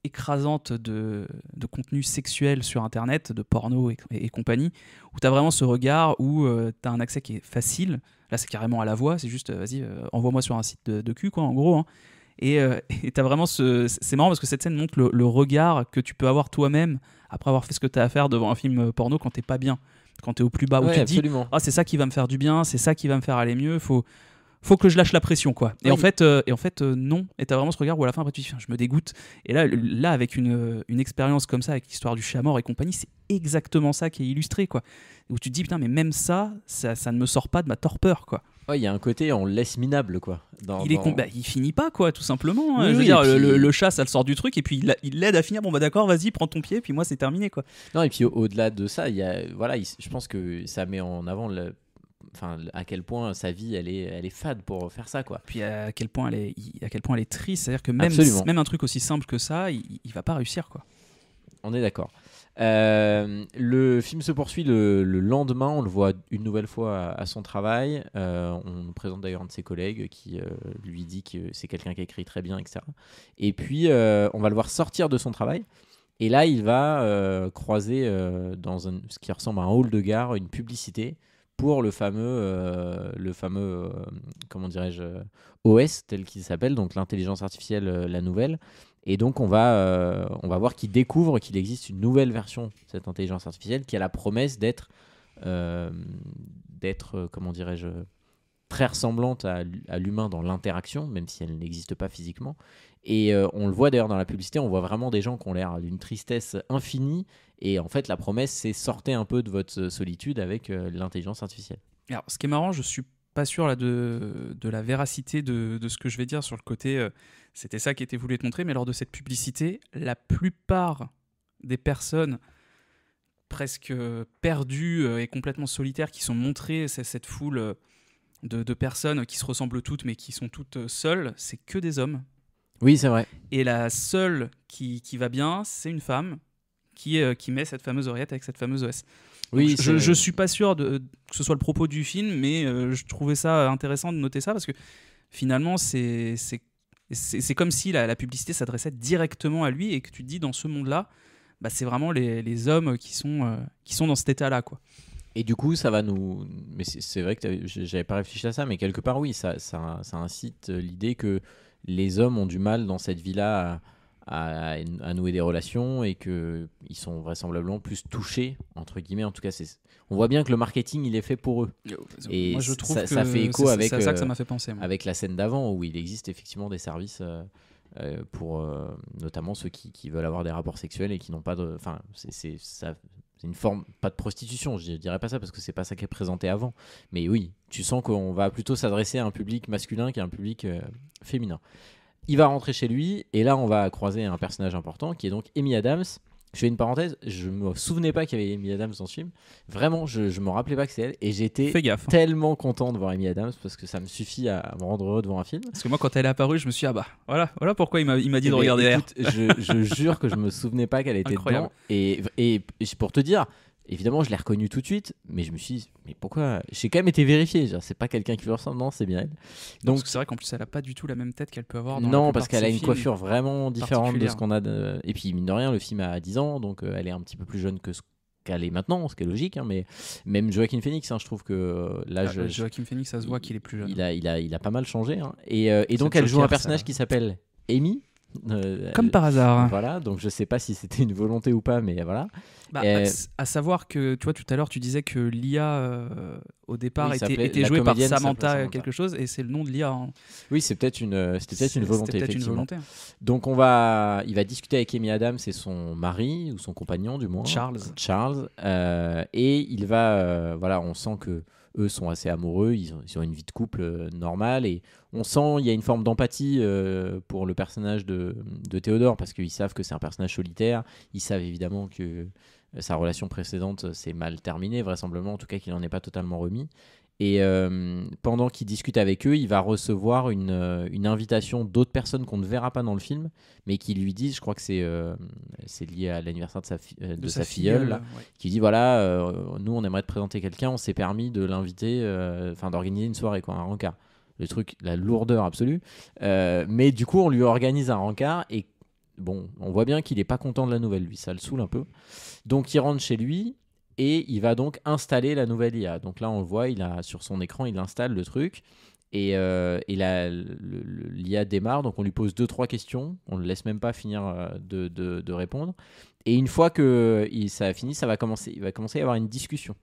écrasante de contenu sexuel sur Internet, de porno et compagnie, où tu as vraiment ce regard où tu as un accès qui est facile. Là, c'est carrément à la voix, c'est juste, vas-y, envoie-moi sur un site de cul, quoi, en gros. Hein. Et tu as vraiment c'est marrant parce que cette scène montre le regard que tu peux avoir toi-même après avoir fait ce que tu as à faire devant un film porno quand t'es pas bien, quand t'es au plus bas, où tu te dis, c'est ça qui va me faire du bien, c'est ça qui va me faire aller mieux, faut que je lâche la pression quoi. Et en fait non, et t'as vraiment ce regard où à la fin après tu te dis je me dégoûte, et là avec une expérience comme ça avec l'histoire du chat mort et compagnie, c'est exactement ça qui est illustré quoi, où tu te dis putain mais même ça ne me sort pas de ma torpeur quoi. Ouais, il y a un côté on le laisse minable quoi. Il finit pas quoi, tout simplement hein. Oui, je veux dire puis... le chat ça le sort du truc et puis il l'aide à finir, bon bah d'accord vas-y prends ton pied puis moi c'est terminé quoi. Non, et puis au-delà de ça il y a je pense que ça met en avant à quel point sa vie elle est fade pour faire ça quoi. Puis à quel point elle est triste, c'est-à-dire que même un truc aussi simple que ça il va pas réussir quoi. On est d'accord. Le film se poursuit le lendemain, on le voit une nouvelle fois à son travail. On nous présente d'ailleurs un de ses collègues qui lui dit que c'est quelqu'un qui écrit très bien, etc. Et puis on va le voir sortir de son travail. Et là, il va croiser dans ce qui ressemble à un hall de gare une publicité pour le fameux comment dirais-je, OS tel qu'il s'appelle, donc l'intelligence artificielle, la nouvelle. Et donc on va voir qu'il découvre qu'il existe une nouvelle version de cette intelligence artificielle qui a la promesse d'être comment dirais-je, très ressemblante à l'humain dans l'interaction, même si elle n'existe pas physiquement. Et on le voit d'ailleurs dans la publicité, on voit vraiment des gens qui ont l'air d'une tristesse infinie. Et en fait, la promesse, c'est sortez un peu de votre solitude avec l'intelligence artificielle. Alors, ce qui est marrant, je suis pas sûr là, de la véracité de ce que je vais dire sur le côté. C'était ça qui était voulu être montré, mais lors de cette publicité, la plupart des personnes presque perdues et complètement solitaires qui sont montrées, c'est cette foule de personnes qui se ressemblent toutes, mais qui sont toutes seules, c'est que des hommes. Oui, c'est vrai. Et la seule qui va bien, c'est une femme qui met cette fameuse oreillette avec cette fameuse OS. Oui, Donc, je suis pas sûr que ce soit le propos du film, mais je trouvais ça intéressant de noter ça parce que finalement c'est comme si la publicité s'adressait directement à lui et que tu te dis dans ce monde-là, bah, c'est vraiment les hommes qui sont dans cet état-là, quoi. Et du coup, ça va nous. Mais c'est vrai que j'avais pas réfléchi à ça, mais quelque part, oui, ça incite l'idée que les hommes ont du mal dans cette vie-là à nouer des relations et qu'ils sont vraisemblablement plus touchés, entre guillemets. En tout cas, on voit bien que le marketing, il est fait pour eux. Et moi, je trouve que ça fait écho avec, c'est à ça que ça m'a fait penser. Moi. Avec la scène d'avant, où il existe effectivement des services pour notamment ceux qui veulent avoir des rapports sexuels et qui n'ont pas de. Enfin, c'est une forme, pas de prostitution, je dirais pas ça parce que c'est pas ça qui est présenté avant. Mais oui, tu sens qu'on va plutôt s'adresser à un public masculin qu'à un public féminin. Il va rentrer chez lui et là on va croiser un personnage important qui est donc Amy Adams. Je fais une parenthèse, je me souvenais pas qu'il y avait Amy Adams dans ce film. Vraiment, je me rappelais pas que c'est elle et j'étais tellement content de voir Amy Adams parce que ça me suffit à me rendre heureux devant un film. Parce que moi quand elle est apparue, je me suis dit voilà pourquoi il m'a dit de regarder écoute, je jure que je me souvenais pas qu'elle était Incroyable. dedans et pour te dire, évidemment je l'ai reconnue tout de suite, mais je me suis dit mais pourquoi, j'ai quand même été vérifié, c'est pas quelqu'un qui lui ressemble, non c'est bien elle. Donc parce que c'est vrai qu'en plus elle a pas du tout la même tête qu'elle peut avoir dans non parce qu'elle a une coiffure vraiment différente de ce qu'on a et puis mine de rien le film a 10 ans donc elle est un petit peu plus jeune que ce qu'elle est maintenant, ce qui est logique hein, mais même Joaquin Phoenix je trouve que l'âge Joaquin Phoenix ça se voit qu'il est plus jeune. Il a pas mal changé hein. Et donc elle joue un personnage qui s'appelle Amy. Comme par hasard. Voilà, donc je sais pas si c'était une volonté ou pas, mais voilà. À savoir que tu vois, tout à l'heure tu disais que l'IA au départ était la jouée par comédienne Samantha quelque chose et c'est le nom de l'IA. Hein. Oui, c'était peut-être une volonté. C'était peut-être une volonté. Donc il va discuter avec Amy Adams et son mari ou son compagnon du moins. Charles. Et il va on sent que eux sont assez amoureux, ils ont une vie de couple normale et on sent il y a une forme d'empathie pour le personnage de Théodore parce qu'ils savent que c'est un personnage solitaire, ils savent évidemment que sa relation précédente s'est mal terminée, vraisemblablement en tout cas qu'il n'en est pas totalement remis. Et pendant qu'il discute avec eux, il va recevoir une invitation d'autres personnes qu'on ne verra pas dans le film, mais qui lui disent, je crois que c'est lié à l'anniversaire de sa filleule, là, ouais. Qui dit voilà, nous on aimerait te présenter quelqu'un, on s'est permis de l'inviter, d'organiser une soirée, quoi, un rencard. Le truc, la lourdeur absolue. Mais du coup, on lui organise un rencard et bon, on voit bien qu'il n'est pas content de la nouvelle, lui, ça le saoule un peu. Donc il rentre chez lui. Et il va donc installer la nouvelle IA. Donc là, on le voit, sur son écran, il installe le truc. Et l'IA démarre. Donc on lui pose 2-3 questions. On ne le laisse même pas finir de répondre. Et une fois que ça a fini, il va commencer à y avoir une discussion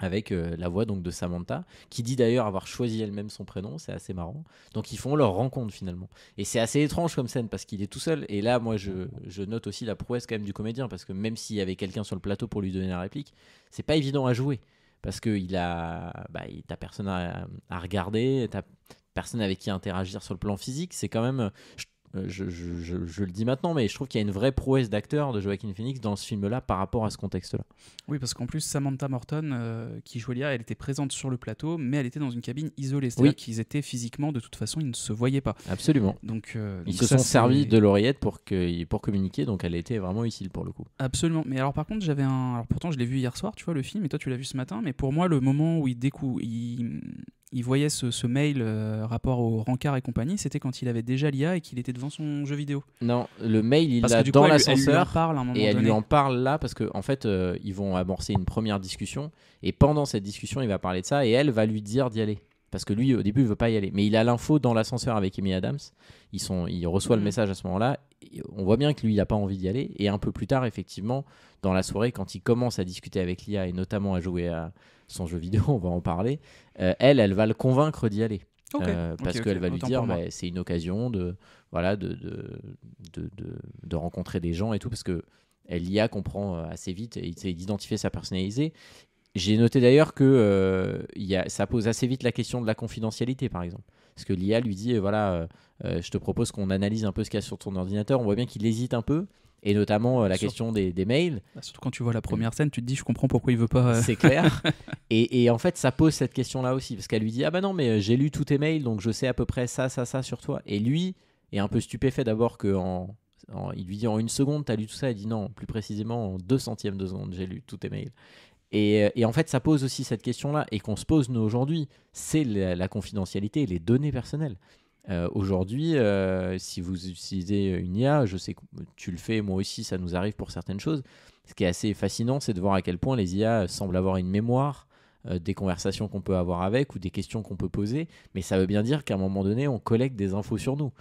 avec la voix donc, de Samantha, qui dit d'ailleurs avoir choisi elle-même son prénom, c'est assez marrant. Donc ils font leur rencontre finalement. Et c'est assez étrange comme scène parce qu'il est tout seul. Et là, moi, je note aussi la prouesse quand même du comédien, parce que même s'il y avait quelqu'un sur le plateau pour lui donner la réplique, c'est pas évident à jouer. Parce que t'as personne à regarder, t'as personne avec qui interagir sur le plan physique. C'est quand même... Je le dis maintenant, mais je trouve qu'il y a une vraie prouesse d'acteur de Joaquin Phoenix dans ce film-là par rapport à ce contexte-là. Oui, parce qu'en plus, Samantha Morton, qui jouait l'IA, elle était présente sur le plateau, mais elle était dans une cabine isolée. C'est-à-dire qu'ils étaient physiquement, de toute façon, ils ne se voyaient pas. Absolument. Donc ils se sont servis de l'oreillette pour communiquer, donc elle était vraiment utile pour le coup. Absolument. Mais alors, par contre, alors pourtant, je l'ai vu hier soir, tu vois, le film, et toi, tu l'as vu ce matin, mais pour moi, le moment où il voyait ce mail rapport au rencard et compagnie, c'était quand il avait déjà l'IA et qu'il était devant son jeu vidéo. Non, le mail, il l'a dans l'ascenseur et elle lui en parle là parce qu'en fait, ils vont amorcer une première discussion et pendant cette discussion, il va parler de ça et elle va lui dire d'y aller. Parce que lui, au début, il veut pas y aller. Mais il a l'info dans l'ascenseur avec Amy Adams. Il reçoit le message à ce moment-là. On voit bien que lui, il n'a pas envie d'y aller. Et un peu plus tard, effectivement, dans la soirée, quand il commence à discuter avec l'IA et notamment à jouer à son jeu vidéo, on va en parler, elle va le convaincre d'y aller. Parce qu'elle va lui dire c'est une occasion de rencontrer des gens et tout. Parce que l'IA comprend assez vite et essaie d'identifier sa personnalité. J'ai noté d'ailleurs que ça pose assez vite la question de la confidentialité, par exemple. Parce que l'IA lui dit, je te propose qu'on analyse un peu ce qu'il y a sur ton ordinateur. On voit bien qu'il hésite un peu, et notamment la question des mails. Surtout quand tu vois la première scène, tu te dis, je comprends pourquoi il veut pas... C'est clair. et en fait, ça pose cette question-là aussi. Parce qu'elle lui dit, ah bah non, mais j'ai lu tous tes mails, donc je sais à peu près ça sur toi. Et lui est un peu stupéfait d'abord qu'en Il lui dit en 1 seconde, t'as lu tout ça? Il dit non, plus précisément en 2/100 de seconde, j'ai lu tous tes mails. Et en fait, ça pose aussi cette question-là, et qu'on se pose nous aujourd'hui, c'est la confidentialité et les données personnelles. Aujourd'hui, si vous utilisez une IA, je sais que tu le fais, moi aussi, ça nous arrive pour certaines choses. Ce qui est assez fascinant, c'est de voir à quel point les IA semblent avoir une mémoire des conversations qu'on peut avoir avec ou des questions qu'on peut poser, mais ça veut bien dire qu'à un moment donné, on collecte des infos sur nous.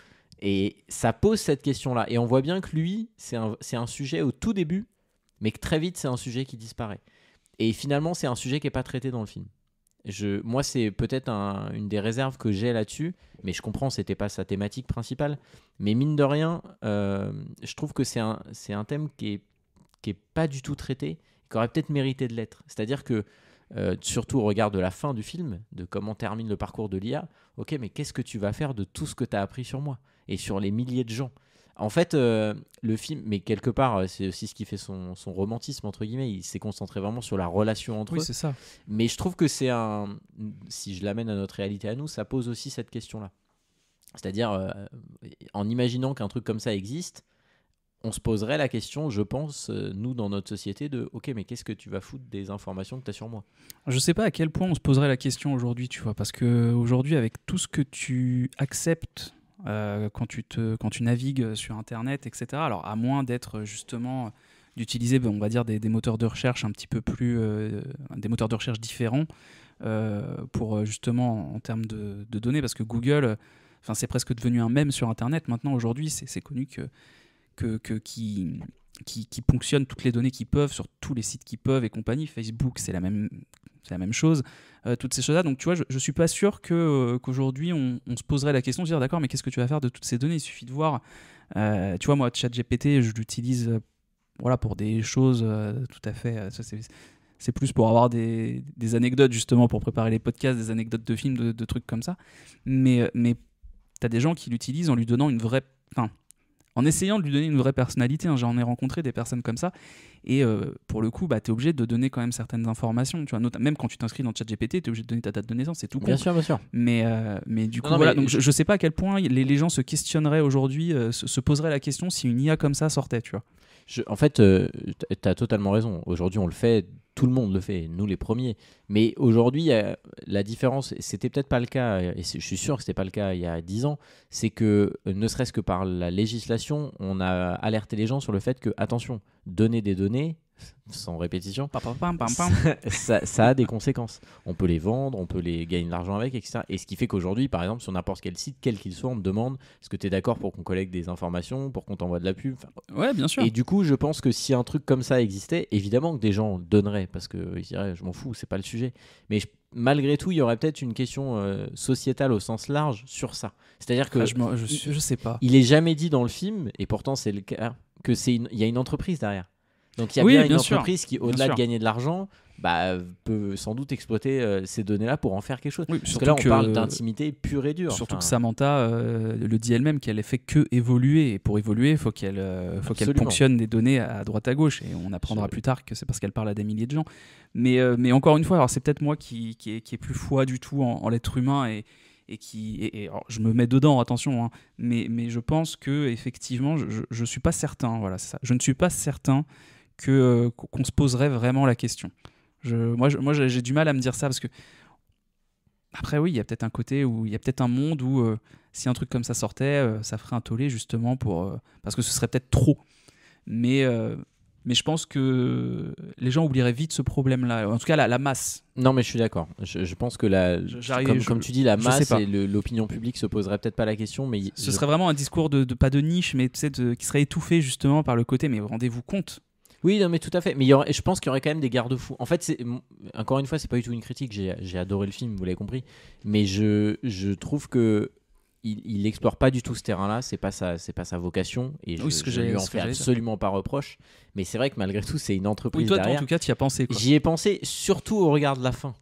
Et ça pose cette question-là. Et on voit bien que lui, c'est un sujet au tout début, mais que très vite, c'est un sujet qui disparaît. Et finalement, c'est un sujet qui n'est pas traité dans le film. Moi, c'est peut-être une des réserves que j'ai là-dessus, mais je comprends, c'était pas sa thématique principale. Mais mine de rien, je trouve que c'est un thème qui est pas du tout traité, qui aurait peut-être mérité de l'être. C'est-à-dire que, surtout au regard de la fin du film, de comment termine le parcours de l'IA, ok, mais qu'est-ce que tu vas faire de tout ce que tu as appris sur moi et sur les milliers de gens? En fait, le film, mais quelque part, c'est aussi ce qui fait son romantisme, entre guillemets. Il s'est concentré vraiment sur la relation entre eux. Oui, c'est ça. Mais je trouve que si je l'amène à notre réalité à nous, ça pose aussi cette question-là. C'est-à-dire, en imaginant qu'un truc comme ça existe, on se poserait la question, je pense, nous, dans notre société, de « Ok, mais qu'est-ce que tu vas foutre des informations que tu as sur moi ?» Je sais pas à quel point on se poserait la question aujourd'hui, tu vois, parce qu'aujourd'hui, avec tout ce que tu acceptes quand tu navigues sur Internet, etc., alors à moins d'être justement d'utiliser, on va dire, des moteurs de recherche un petit peu plus... des moteurs de recherche différents pour justement en termes de données, parce que Google, c'est presque devenu un mème sur Internet. Maintenant, aujourd'hui, c'est connu qui ponctionnent toutes les données qu'ils peuvent sur tous les sites qu'ils peuvent et compagnie. Facebook, c'est la même chose. Toutes ces choses-là. Donc, tu vois, je suis pas sûr qu'aujourd'hui, on se poserait la question de dire, d'accord, mais qu'est-ce que tu vas faire de toutes ces données? Il suffit de voir. Tu vois, moi, ChatGPT, je l'utilise pour des choses tout à fait... c'est plus pour avoir des anecdotes, justement, pour préparer les podcasts, des anecdotes de films, de trucs comme ça. Mais tu as des gens qui l'utilisent en lui donnant une vraie... en essayant de lui donner une vraie personnalité, hein. J'en ai rencontré des personnes comme ça, et pour le coup, tu es obligé de donner quand même certaines informations, tu vois, même quand tu t'inscris dans ChatGPT, tu es obligé de donner ta date de naissance, c'est tout con. Bien sûr. Mais du coup, voilà, donc je sais pas à quel point les gens se questionneraient aujourd'hui, se poseraient la question si une IA comme ça sortait, tu vois. En fait, tu as totalement raison. Aujourd'hui, on le fait, tout le monde le fait, nous les premiers. Mais aujourd'hui, la différence, c'était peut-être pas le cas, et je suis sûr que c'était pas le cas il y a 10 ans, c'est que ne serait-ce que par la législation, on a alerté les gens sur le fait que, attention, donner des données, sans répétition, ça a des conséquences. On peut les vendre, on peut les gagner de l'argent avec, etc. Et ce qui fait qu'aujourd'hui, par exemple, sur n'importe quel site, quel qu'il soit, on te demande est-ce que tu es d'accord pour qu'on collecte des informations, pour qu'on t'envoie de la pub. Ouais, bien sûr. Et du coup, je pense que si un truc comme ça existait, évidemment que des gens donneraient, parce qu'ils diraient je m'en fous, c'est pas le sujet. Mais malgré tout, il y aurait peut-être une question sociétale au sens large sur ça. C'est-à-dire que je sais pas. Il est jamais dit dans le film, et pourtant c'est le cas, que il y a une entreprise derrière. Donc il y a bien une entreprise qui, au-delà de gagner de l'argent, peut sans doute exploiter ces données-là pour en faire quelque chose. Oui, parce que là, on parle d'intimité pure et dure. Surtout que Samantha le dit elle-même qu'elle ne fait que évoluer. Et pour évoluer, il faut qu'elle ponctionne des données à droite à gauche. Et on apprendra plus tard que c'est parce qu'elle parle à des milliers de gens. Mais encore une fois, alors c'est peut-être moi qui est plus foi du tout en l'être humain et alors, je me mets dedans, attention, hein, mais je pense que effectivement, je suis pas certain. Voilà, c'est ça. Je ne suis pas certain qu'on se poserait vraiment la question. Moi, j'ai du mal à me dire ça parce que après, oui, il y a peut-être un côté où il y a peut-être un monde où si un truc comme ça sortait, ça ferait un tollé justement parce que ce serait peut-être trop. Mais je pense que les gens oublieraient vite ce problème-là. En tout cas, la masse. Non, mais je suis d'accord. Je pense que comme tu dis, la masse et l'opinion publique se poserait peut-être pas la question. Mais ce serait vraiment un discours pas de niche, mais qui serait étouffé justement par le côté. Mais rendez-vous compte. Oui, non, mais tout à fait. Mais je pense qu'il y aurait quand même des garde-fous. En fait, encore une fois, c'est pas du tout une critique. J'ai adoré le film, vous l'avez compris. Mais je trouve que il explore pas du tout ce terrain-là. C'est pas sa vocation. Et je lui en fais absolument pas reproche. Mais c'est vrai que malgré tout, c'est une entreprise toi, derrière. En tout cas, tu y as pensé, quoi. J'y ai pensé, surtout au regard de la fin.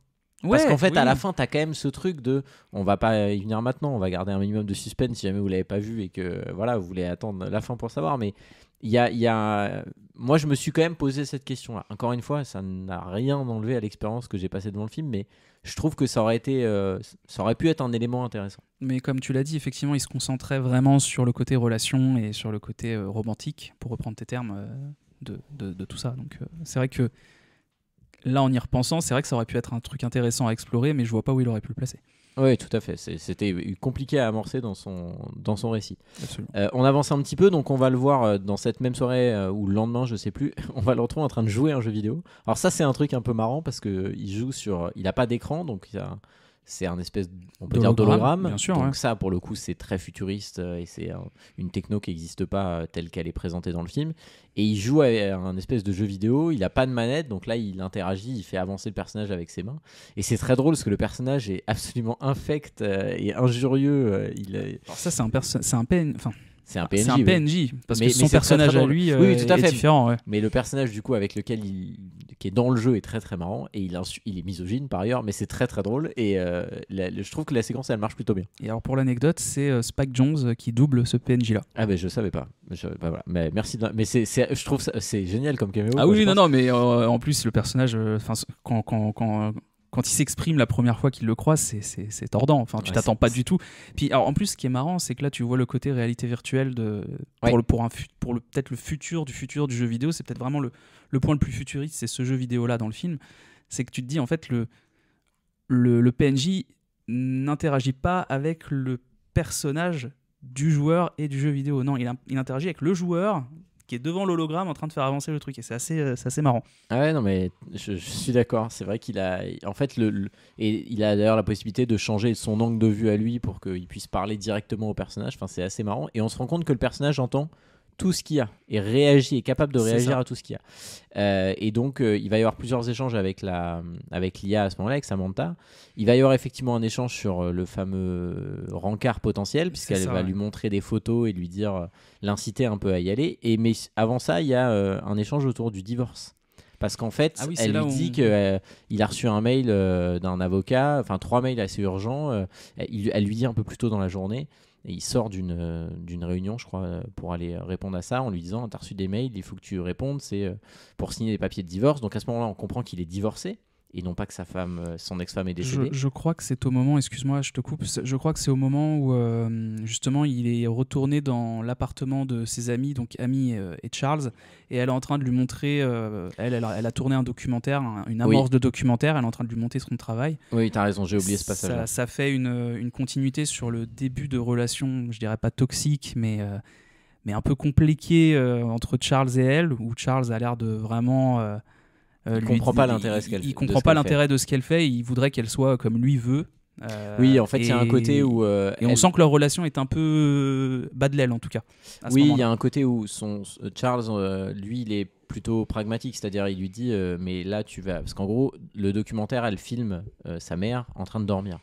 Parce qu'en fait, à la fin, tu as quand même ce truc de on va pas y venir maintenant, on va garder un minimum de suspense si jamais vous l'avez pas vu et que voilà, vous voulez attendre la fin pour savoir. Mais il y a moi, je me suis quand même posé cette question-là. Encore une fois, ça n'a rien enlevé à l'expérience que j'ai passée devant le film, mais je trouve que ça aurait pu être un élément intéressant. Mais comme tu l'as dit, effectivement, il se concentrait vraiment sur le côté relation et sur le côté romantique, pour reprendre tes termes de tout ça. Donc c'est vrai que là, en y repensant, c'est vrai que ça aurait pu être un truc intéressant à explorer, mais je vois pas où il aurait pu le placer. Oui, tout à fait. C'était compliqué à amorcer dans son récit. Absolument. On avance un petit peu, donc on va le voir dans cette même soirée ou le lendemain, je sais plus. On va le retrouver en train de jouer à un jeu vidéo. Alors ça, c'est un truc un peu marrant parce que il a pas d'écran, donc c'est un espèce, on peut dire, d'hologramme. Bien sûr, donc ouais. ça, pour le coup, c'est très futuriste et c'est une techno qui n'existe pas telle qu'elle est présentée dans le film. Et il joue à un espèce de jeu vidéo. Il a pas de manette, donc là, il interagit, il fait avancer le personnage avec ses mains. Et c'est très drôle parce que le personnage est absolument infect et injurieux. Alors ça, c'est un PNJ. Enfin, c'est un PNJ. C'est un oui. PNJ parce Mais que son c'est très, personnage très à drôle. lui Oui, tout à est fait. différent. Ouais. Mais le personnage du coup avec lequel qui est dans le jeu est très très marrant et il est misogyne par ailleurs, mais c'est très très drôle et je trouve que la séquence elle marche plutôt bien. Et alors pour l'anecdote, c'est Spike Jonze qui double ce PNJ là. Ah ben je savais pas. Voilà. Mais merci. Mais je trouve c'est génial comme caméo. Ah oui, non, mais en plus le personnage, quand il s'exprime la première fois qu'il le croise, c'est tordant. Enfin, tu t'attends pas du tout. Puis, alors, en plus, ce qui est marrant, c'est que là, tu vois le côté réalité virtuelle pour peut-être le futur du jeu vidéo. C'est peut-être vraiment le point le plus futuriste, c'est ce jeu vidéo-là dans le film. C'est que tu te dis, en fait, le PNJ n'interagit pas avec le personnage du joueur et du jeu vidéo. Non, il interagit avec le joueur qui est devant l'hologramme en train de faire avancer le truc, et c'est assez marrant. Ah ouais, non mais je suis d'accord, c'est vrai qu'il a en fait et il a d'ailleurs la possibilité de changer son angle de vue à lui pour qu'il puisse parler directement au personnage, enfin c'est assez marrant, et on se rend compte que le personnage entend tout ce qu'il y a et est capable de réagir à tout ce qu'il y a. Et donc il va y avoir plusieurs échanges avec l'IA à ce moment-là, avec Samantha. Il va y avoir effectivement un échange sur le fameux rencard potentiel, puisqu'elle va lui montrer des photos et lui dire, l'inciter un peu à y aller. Mais avant ça, il y a un échange autour du divorce. Parce qu'en fait, elle lui dit qu'il a reçu un mail d'un avocat, enfin 3 mails assez urgents. Elle lui dit un peu plus tôt dans la journée. Et il sort d'une réunion, je crois, pour aller répondre à ça en lui disant « T'as reçu des mails, il faut que tu répondes, c'est pour signer les papiers de divorce. » Donc à ce moment-là, on comprend qu'il est divorcé et non pas que son ex-femme est décédée. Je crois que c'est au moment, excuse-moi, je te coupe, je crois que c'est au moment où justement il est retourné dans l'appartement de ses amis, donc Amy et Charles, et elle est en train de lui montrer, elle a tourné un documentaire, une amorce de documentaire, elle est en train de lui montrer son travail. Oui, t'as raison, j'ai oublié ce passage-là. Ça fait une continuité sur le début de relation, je dirais pas toxique, mais un peu compliqué entre Charles et elle, où Charles a l'air de vraiment... il comprend pas l'intérêt il comprend pas l'intérêt de ce qu'elle fait, il voudrait qu'elle soit comme lui veut. Oui, en fait, il y a un côté où... et on sent que leur relation est un peu bas de l'aile, en tout cas. Oui, il y a un côté où Charles, lui, il est plutôt pragmatique, c'est-à-dire il lui dit mais là, tu vas... Parce qu'en gros, le documentaire, elle filme sa mère en train de dormir.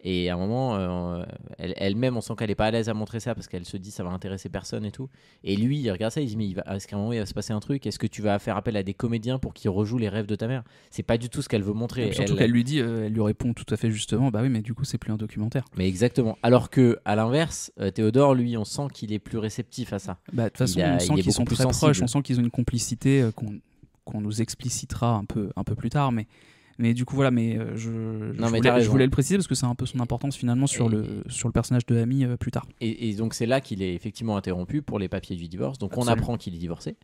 Et à un moment, elle-même, on sent qu'elle est pas à l'aise à montrer ça parce qu'elle se dit ça va intéresser personne et tout. Et lui, il regarde ça, il dit mais est-ce qu'à un moment il va se passer un truc ? Est-ce que tu vas faire appel à des comédiens pour qu'ils rejouent les rêves de ta mère ? C'est pas du tout ce qu'elle veut montrer. Surtout qu'elle lui dit, elle lui répond tout à fait justement, bah oui, mais du coup c'est plus un documentaire. Mais exactement. Alors que à l'inverse, Théodore, lui, on sent qu'il est plus réceptif à ça. Bah de toute façon, on sent qu'ils sont très proches, on sent qu'ils ont une complicité qu'on nous explicitera un peu plus tard, mais du coup voilà, je voulais le préciser parce que c'est un peu son importance finalement sur le personnage de Amy plus tard. Et donc c'est là qu'il est effectivement interrompu pour les papiers du divorce. Donc Absolument. On apprend qu'il est divorcé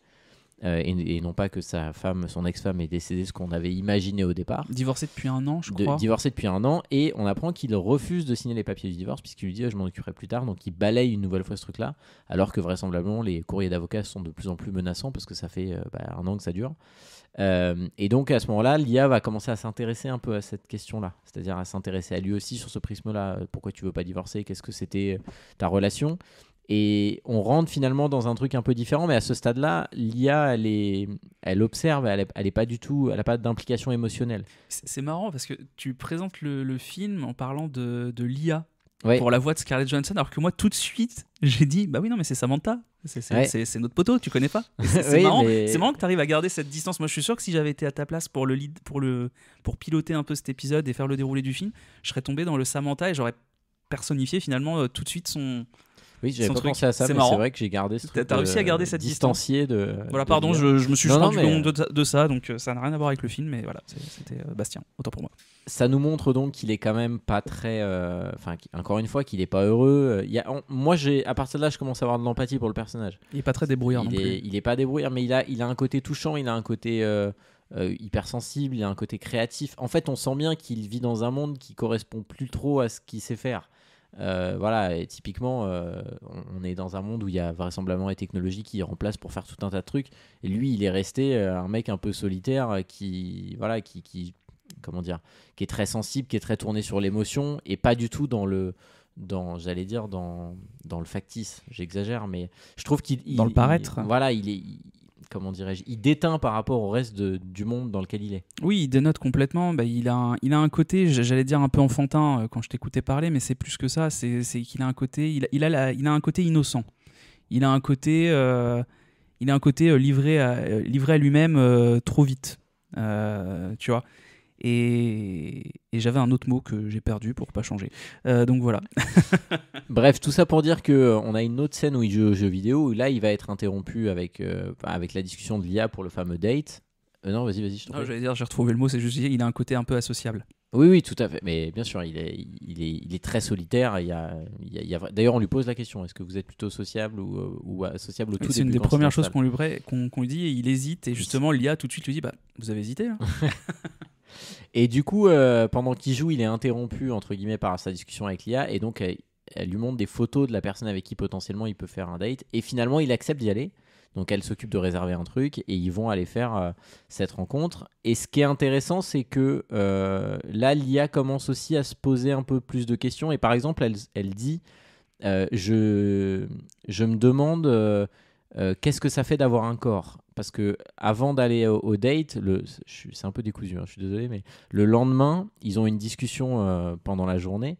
et non pas que sa femme, son ex-femme est décédée, ce qu'on avait imaginé au départ. Divorcé depuis 1 an, je crois. Divorcé depuis 1 an, et on apprend qu'il refuse de signer les papiers du divorce puisqu'il lui dit je m'en occuperai plus tard. Donc il balaye une nouvelle fois ce truc-là, alors que vraisemblablement les courriers d'avocats sont de plus en plus menaçants parce que ça fait 1 an que ça dure. Et donc à ce moment-là, l'IA va commencer à s'intéresser un peu à cette question-là, c'est-à-dire à s'intéresser à lui aussi sur ce prisme-là. Pourquoi tu veux pas divorcer ? Qu'est-ce que c'était ta relation ? Et on rentre finalement dans un truc un peu différent, mais à ce stade-là, l'IA, elle observe, elle est pas du tout, elle n'a pas d'implication émotionnelle. C'est marrant parce que tu présentes le film en parlant de l'IA. Ouais. Pour la voix de Scarlett Johansson, alors que moi tout de suite j'ai dit bah oui non mais c'est Samantha, c'est notre poteau, tu connais pas. C'est marrant, c'est marrant que tu arrives à garder cette distance. Moi je suis sûr que si j'avais été à ta place pour pour piloter un peu cet épisode et faire le déroulé du film, je serais tombé dans le Samantha et j'aurais personnifié finalement tout de suite son Oui, j'avais son pas truc. pensé à ça, C'est mais marrant. c'est vrai que j'ai gardé ce truc. T'as réussi à garder cette distancié de. Voilà, de pardon, l'IA. je me suis Non, juste non, rendu mais- compte de ça, donc ça n'a rien à voir avec le film, mais voilà, c'était Bastien, autant pour moi. Ça nous montre donc qu'il est quand même pas très. Enfin, encore une fois, qu'il est pas heureux. Moi, à partir de là, je commence à avoir de l'empathie pour le personnage. Il est pas très débrouillard non plus. Il est pas débrouillard, mais il a un côté touchant, il a un côté hypersensible, il a un côté créatif. En fait, on sent bien qu'il vit dans un monde qui correspond plus trop à ce qu'il sait faire. Voilà, et typiquement, on est dans un monde où il y a vraisemblablement des technologies qui remplacent pour faire tout un tas de trucs. Et lui, il est resté un mec un peu solitaire comment dire, qui est très sensible, qui est très tourné sur l'émotion et pas du tout dans le factice. J'exagère, mais je trouve Dans le paraître. Voilà, comment dirais-je, il déteint par rapport au reste du monde dans lequel il est. Oui, il dénote complètement. Bah, il a un côté, j'allais dire un peu enfantin quand je t'écoutais parler, mais c'est plus que ça. C'est qu'il a un côté, il a un côté innocent. Il a un côté livré à lui-même trop vite. Tu vois. Et j'avais un autre mot que j'ai perdu pour pas changer. Donc voilà. Bref, tout ça pour dire qu'on a une autre scène où il joue aux jeux vidéo, où là il va être interrompu avec la discussion de l'IA pour le fameux date. Non, vas-y, je t'en prie. J'allais dire, j'ai retrouvé le mot, c'est juste il a un côté un peu associable. Oui, tout à fait. Mais bien sûr, il est très solitaire. D'ailleurs, on lui pose la question, est-ce que vous êtes plutôt sociable ou associable au tout début? C'est une des premières choses qu'on lui dit, et il hésite, et justement l'IA tout de suite lui dit, vous avez hésité là. Et du coup, pendant qu'il joue, il est interrompu entre guillemets par sa discussion avec l'IA, et donc elle lui montre des photos de la personne avec qui potentiellement il peut faire un date, et finalement il accepte d'y aller. Donc elle s'occupe de réserver un truc et ils vont aller faire cette rencontre. Et ce qui est intéressant, c'est que là l'IA commence aussi à se poser un peu plus de questions, et par exemple elle dit je me demande qu'est-ce que ça fait d'avoir un corps. Parce que avant d'aller au date, c'est un peu décousu, je suis désolé, mais le lendemain, ils ont une discussion pendant la journée.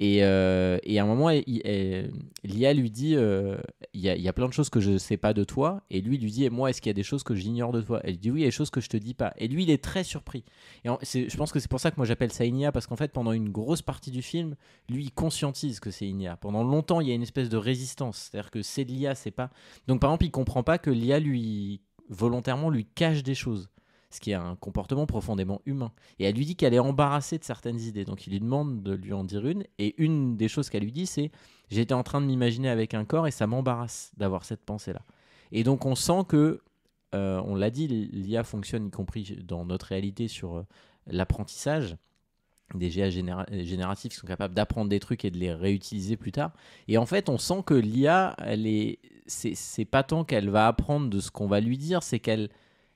Et à un moment, l'IA lui dit il y a plein de choses que je ne sais pas de toi. Et lui dit, et moi, est-ce qu'il y a des choses que j'ignore de toi? Elle dit oui, il y a des choses que je ne te dis pas. Et lui, il est très surpris. Et je pense que c'est pour ça que moi j'appelle ça une IA, parce qu'en fait, pendant une grosse partie du film, lui, il conscientise que c'est une IA. Pendant longtemps, il y a une espèce de résistance. C'est-à-dire que c'est de l'IA, c'est pas. Donc par exemple, il ne comprend pas que l'IA volontairement lui cache des choses, ce qui est un comportement profondément humain. Et elle lui dit qu'elle est embarrassée de certaines idées, donc il lui demande de lui en dire une, et une des choses qu'elle lui dit, c'est « j'étais en train de m'imaginer avec un corps et ça m'embarrasse d'avoir cette pensée-là ». Et donc on sent que, on l'a dit, l'IA fonctionne y compris dans notre réalité sur l'apprentissage, des GA génératifs qui sont capables d'apprendre des trucs et de les réutiliser plus tard. Et en fait, on sent que l'IA, c'est pas tant qu'elle va apprendre de ce qu'on va lui dire, c'est qu'elle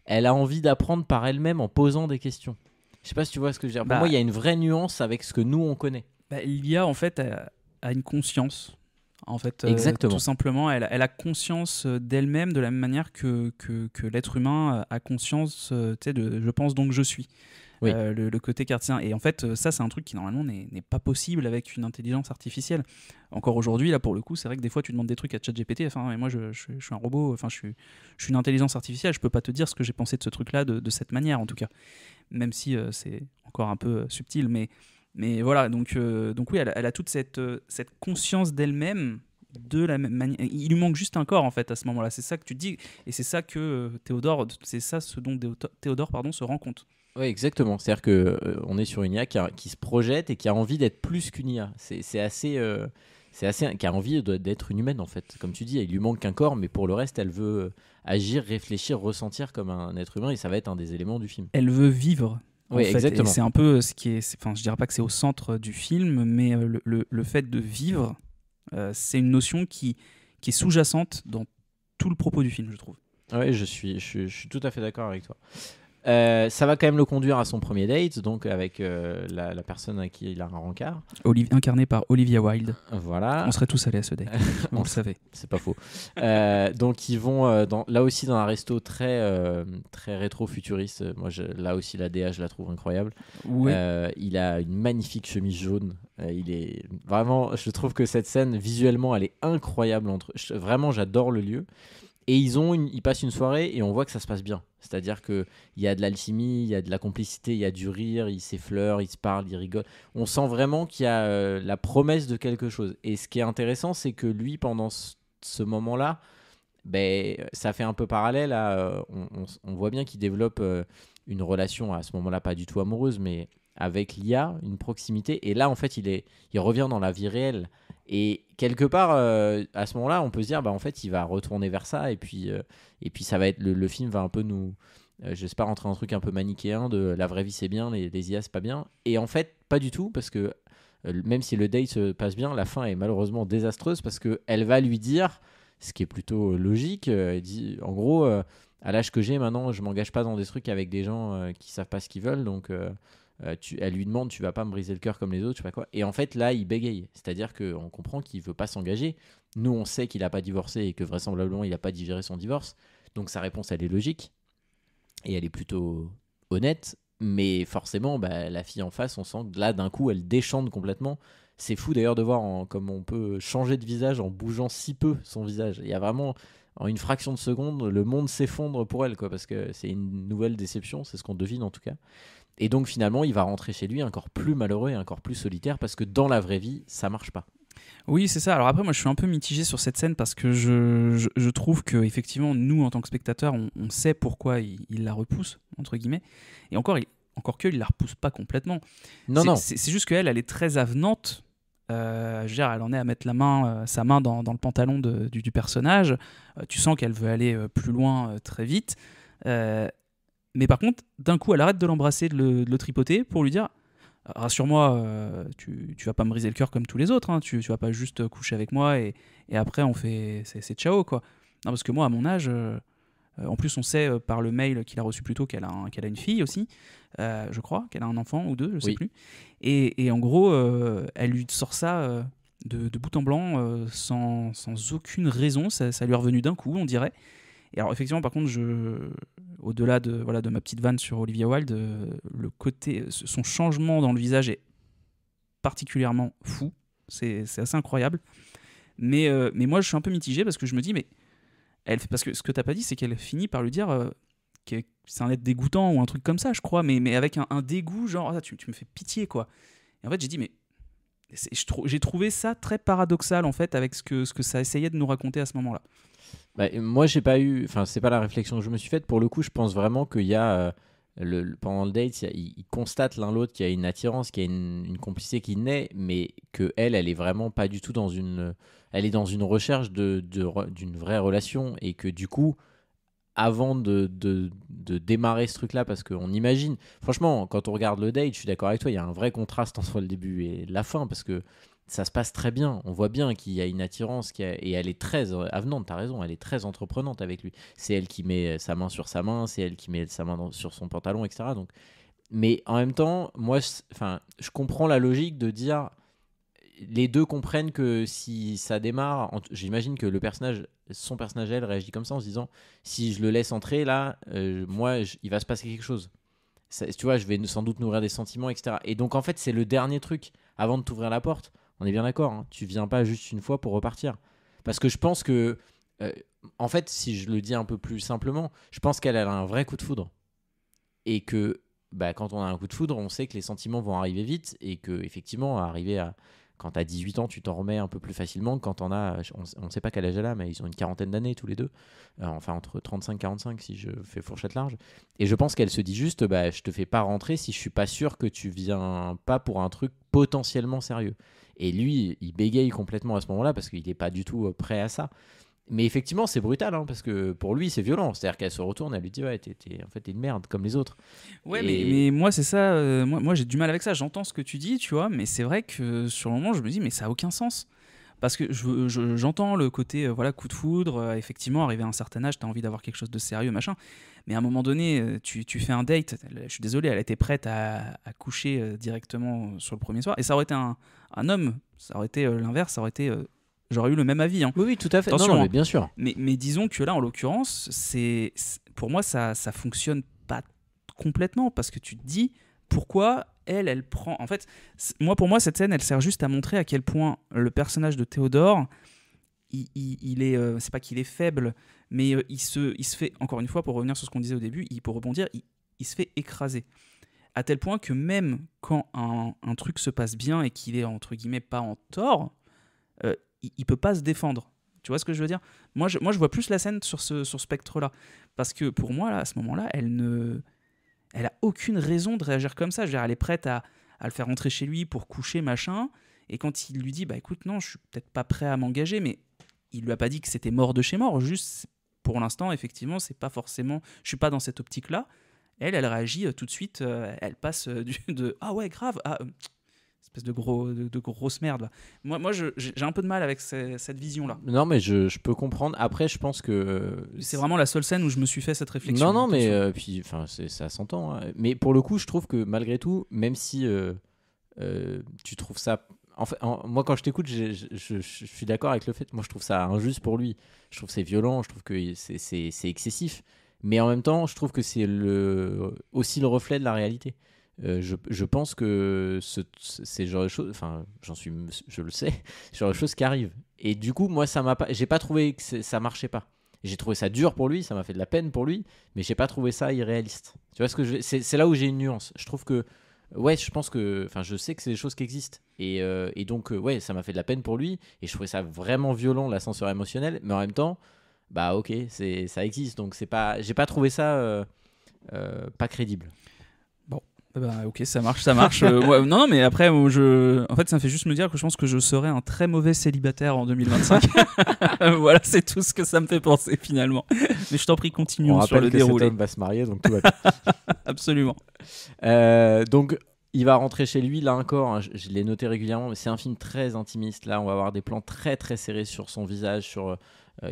a envie d'apprendre par elle-même en posant des questions. Je sais pas si tu vois ce que je veux dire. Pour moi, il y a une vraie nuance avec ce que nous, on connaît. L'IA, en fait, a une conscience. En fait, exactement. Tout simplement, elle a conscience d'elle-même de la même manière que l'être humain a conscience, je pense donc je suis. Oui. Le côté cartésien. Et en fait, ça, c'est un truc qui normalement n'est pas possible avec une intelligence artificielle. Encore aujourd'hui, là, pour le coup, c'est vrai que des fois, tu demandes des trucs à ChatGPT. Enfin, et moi, je suis un robot. Enfin, je suis une intelligence artificielle. Je peux pas te dire ce que j'ai pensé de ce truc-là de cette manière, en tout cas. Même si c'est encore un peu subtil, mais voilà. Donc oui, elle a toute cette conscience d'elle-même. De la même manière, il lui manque juste un corps en fait à ce moment-là. C'est ça que tu dis, et c'est ça que c'est ça ce dont Théodore se rend compte. Oui, exactement. C'est-à-dire qu'on est sur une IA qui se projette et qui a envie d'être plus qu'une IA. C'est assez, qui a envie d'être une humaine en fait. Comme tu dis, il lui manque qu'un corps, mais pour le reste, elle veut agir, réfléchir, ressentir comme un être humain, et ça va être un des éléments du film. Elle veut vivre. Oui, exactement. Et c'est un peu ce qui est. Enfin, je dirais pas que c'est au centre du film, mais le fait de vivre, c'est une notion qui est sous-jacente dans tout le propos du film, je trouve. Oui, je suis tout à fait d'accord avec toi. Ça va quand même le conduire à son premier date, donc avec la personne à qui il a un rencard. Incarné par Olivia Wilde. Voilà. On serait tous allés à ce date, vous le savez. C'est pas faux. Donc ils vont là aussi dans un resto très rétro-futuriste. Moi, là aussi, la DA, je la trouve incroyable. Ouais. Il a une magnifique chemise jaune. Il est vraiment, je trouve que cette scène, visuellement, elle est incroyable. Vraiment, j'adore le lieu. Et ils passent une soirée et on voit que ça se passe bien. C'est-à-dire qu'il y a de l'alchimie, il y a de la complicité, il y a du rire, ils s'effleurent, ils se parlent, ils rigolent. On sent vraiment qu'il y a la promesse de quelque chose. Et ce qui est intéressant, c'est que lui, pendant ce moment-là, ça fait un peu parallèle à... on voit bien qu'il développe une relation, à ce moment-là, pas du tout amoureuse, mais avec l'IA, une proximité. Et là, en fait, il revient dans la vie réelle. Et quelque part, à ce moment-là, on peut se dire, en fait, il va retourner vers ça. Et puis ça va être le film va un peu nous... j'espère rentrer dans un truc un peu manichéen de la vraie vie, c'est bien, les IA, c'est pas bien. Et en fait, pas du tout, parce que même si le date se passe bien, la fin est malheureusement désastreuse, parce qu'elle va lui dire, ce qui est plutôt logique, elle dit, en gros, à l'âge que j'ai maintenant, je m'engage pas dans des trucs avec des gens qui savent pas ce qu'ils veulent, donc... elle lui demande, tu vas pas me briser le cœur comme les autres, je sais pas quoi. Et en fait, là, il bégaye. C'est-à-dire qu'on comprend qu'il veut pas s'engager. Nous, on sait qu'il a pas divorcé et que vraisemblablement, il a pas digéré son divorce. Donc, sa réponse, elle est logique. Et elle est plutôt honnête. Mais forcément, la fille en face, on sent que là, d'un coup, elle déchante complètement. C'est fou d'ailleurs de voir comme on peut changer de visage en bougeant si peu son visage. Il y a vraiment, en une fraction de seconde, le monde s'effondre pour elle, quoi, parce que c'est une nouvelle déception, c'est ce qu'on devine en tout cas. Et donc finalement, il va rentrer chez lui encore plus malheureux et encore plus solitaire parce que dans la vraie vie, ça marche pas. Oui, c'est ça. Alors après, moi, je suis un peu mitigé sur cette scène parce que je trouve que effectivement, nous, en tant que spectateurs, on sait pourquoi il la repousse, entre guillemets. Et encore qu'il la repousse pas complètement. Non. C'est juste qu'elle, elle est très avenante. Je veux dire, elle en est à mettre sa main dans le pantalon du personnage. Tu sens qu'elle veut aller plus loin très vite. Mais par contre, d'un coup, elle arrête de l'embrasser, de le tripoter pour lui dire rassure-moi, tu vas pas me briser le cœur comme tous les autres, hein, tu vas pas juste coucher avec moi et après c'est ciao, quoi. Non, parce que moi, à mon âge, en plus, on sait par le mail qu'il a reçu plus tôt qu'elle a une fille aussi, je crois, qu'elle a un enfant ou deux, je sais plus. Et en gros, elle lui sort ça de bout en blanc, sans aucune raison, ça lui est revenu d'un coup, on dirait. Et alors effectivement, par contre, au-delà de ma petite vanne sur Olivia Wilde, son changement dans le visage est particulièrement fou. C'est assez incroyable. Mais moi, je suis un peu mitigé parce que je me dis, parce que ce que t'as pas dit, c'est qu'elle finit par lui dire que c'est un être dégoûtant ou un truc comme ça, je crois, mais avec un dégoût, genre, tu me fais pitié, quoi. Et en fait, j'ai dit, j'ai trouvé ça très paradoxal, en fait, avec ce que ça essayait de nous raconter à ce moment-là. Moi, j'ai pas eu. Enfin, c'est pas la réflexion que je me suis faite. Pour le coup, je pense vraiment qu'il y a. Pendant le date, ils constatent l'un l'autre qu'il y a une attirance, qu'il y a une complicité qui naît, mais qu'elle est vraiment pas du tout dans une. Elle est dans une recherche d'une vraie relation et que du coup, avant de démarrer ce truc-là, parce qu'on imagine. Franchement, quand on regarde le date, je suis d'accord avec toi, il y a un vrai contraste entre le début et la fin parce que. Ça se passe très bien, on voit bien qu'il y a une attirance et elle est très avenante, t'as raison, elle est très entreprenante avec lui. C'est elle qui met sa main sur sa main, c'est elle qui met sa main sur son pantalon, etc. Donc... Mais en même temps, moi, je comprends la logique de dire, les deux comprennent que si ça démarre, j'imagine que son personnage, elle, réagit comme ça en se disant, si je le laisse entrer là, il va se passer quelque chose. Tu vois, je vais sans doute nourrir des sentiments, etc. Et donc en fait, c'est le dernier truc avant de t'ouvrir la porte. On est bien d'accord, hein. Tu viens pas juste une fois pour repartir. Parce que je pense que, en fait, si je le dis un peu plus simplement, je pense qu'elle a un vrai coup de foudre. Et que quand on a un coup de foudre, on sait que les sentiments vont arriver vite et que, effectivement, quand t'as 18 ans, tu t'en remets un peu plus facilement que quand t'en as. On ne sait pas quel âge elle a, mais ils ont une quarantaine d'années tous les deux. Enfin, entre 35 et 45, si je fais fourchette large. Et je pense qu'elle se dit juste, je te fais pas rentrer si je suis pas sûr que tu viens pas pour un truc potentiellement sérieux. Et lui, il bégaye complètement à ce moment-là parce qu'il n'est pas du tout prêt à ça. Mais effectivement, c'est brutal, hein, parce que pour lui, c'est violent. C'est-à-dire qu'elle se retourne, elle lui dit, ouais, t'es une merde, comme les autres. Ouais, mais moi, c'est ça. Moi, j'ai du mal avec ça. J'entends ce que tu dis, tu vois, mais c'est vrai que sur le moment, je me dis, mais ça n'a aucun sens. Parce que j'entends le côté coup de foudre, effectivement, arrivé à un certain âge, tu as envie d'avoir quelque chose de sérieux, machin. Mais à un moment donné, tu fais un date, je suis désolé, elle était prête à coucher directement sur le premier soir. Et ça aurait été un homme, ça aurait été l'inverse, ça aurait été... J'aurais eu le même avis. Hein. Oui, tout à fait. Attention, non, mais bien sûr. Mais disons que là, en l'occurrence, pour moi, ça fonctionne pas complètement parce que tu te dis pourquoi elle prend. En fait, pour moi, cette scène, elle sert juste à montrer à quel point le personnage de Théodore il est, c'est pas qu'il est faible, mais il se fait, encore une fois, pour revenir sur ce qu'on disait au début, pour rebondir, il se fait écraser. À tel point que même quand un truc se passe bien et qu'il est, entre guillemets, pas en tort, il peut pas se défendre. Tu vois ce que je veux dire ? Moi, je vois plus la scène sur ce spectre-là. Parce que pour moi, là, à ce moment-là, elle a aucune raison de réagir comme ça. Je veux dire, elle est prête à le faire rentrer chez lui pour coucher, machin. Et quand il lui dit, bah écoute, non, je suis peut-être pas prêt à m'engager, mais il lui a pas dit que c'était mort de chez mort. Juste, pour l'instant, effectivement, c'est pas forcément. Je suis pas dans cette optique-là. Elle réagit tout de suite. Elle passe de ah ouais, grave, à espèce de grosse merde. Là. Moi, j'ai un peu de mal avec cette vision-là. Non, mais je peux comprendre. Après, je pense que c'est vraiment la seule scène où je me suis fait cette réflexion. Non, mais puis, ça s'entend. Hein. Mais pour le coup, je trouve que malgré tout, même si tu trouves ça. Moi, quand je t'écoute, je suis d'accord avec le fait. Moi, je trouve ça injuste pour lui. Je trouve que c'est violent. Je trouve que c'est excessif. Mais en même temps, je trouve que c'est aussi le reflet de la réalité. Je pense que c'est le genre de choses, enfin, je le sais, c'est le genre de choses qui arrivent. Et du coup, moi, j'ai pas trouvé que ça marchait pas. J'ai trouvé ça dur pour lui, ça m'a fait de la peine pour lui, mais j'ai pas trouvé ça irréaliste. Tu vois ce que c'est là où j'ai une nuance. Je trouve que, ouais, je pense que, enfin, je sais que c'est des choses qui existent. Et donc, ouais, ça m'a fait de la peine pour lui, et je trouvais ça vraiment violent, l'ascenseur émotionnel, mais en même temps, bah ok, ça existe, donc j'ai pas trouvé ça pas crédible. Bon, bah ok, ça marche. Ouais, non, mais après, en fait, ça me fait juste me dire que je pense que je serai un très mauvais célibataire en 2025. Voilà, c'est tout ce que ça me fait penser finalement. Mais je t'en prie, continuons sur le déroulé. Cet homme va se marier, donc tout va bien. Absolument. Donc, il va rentrer chez lui, là encore, hein, je l'ai noté régulièrement, mais c'est un film très intimiste. Là, on va avoir des plans très très serrés sur son visage,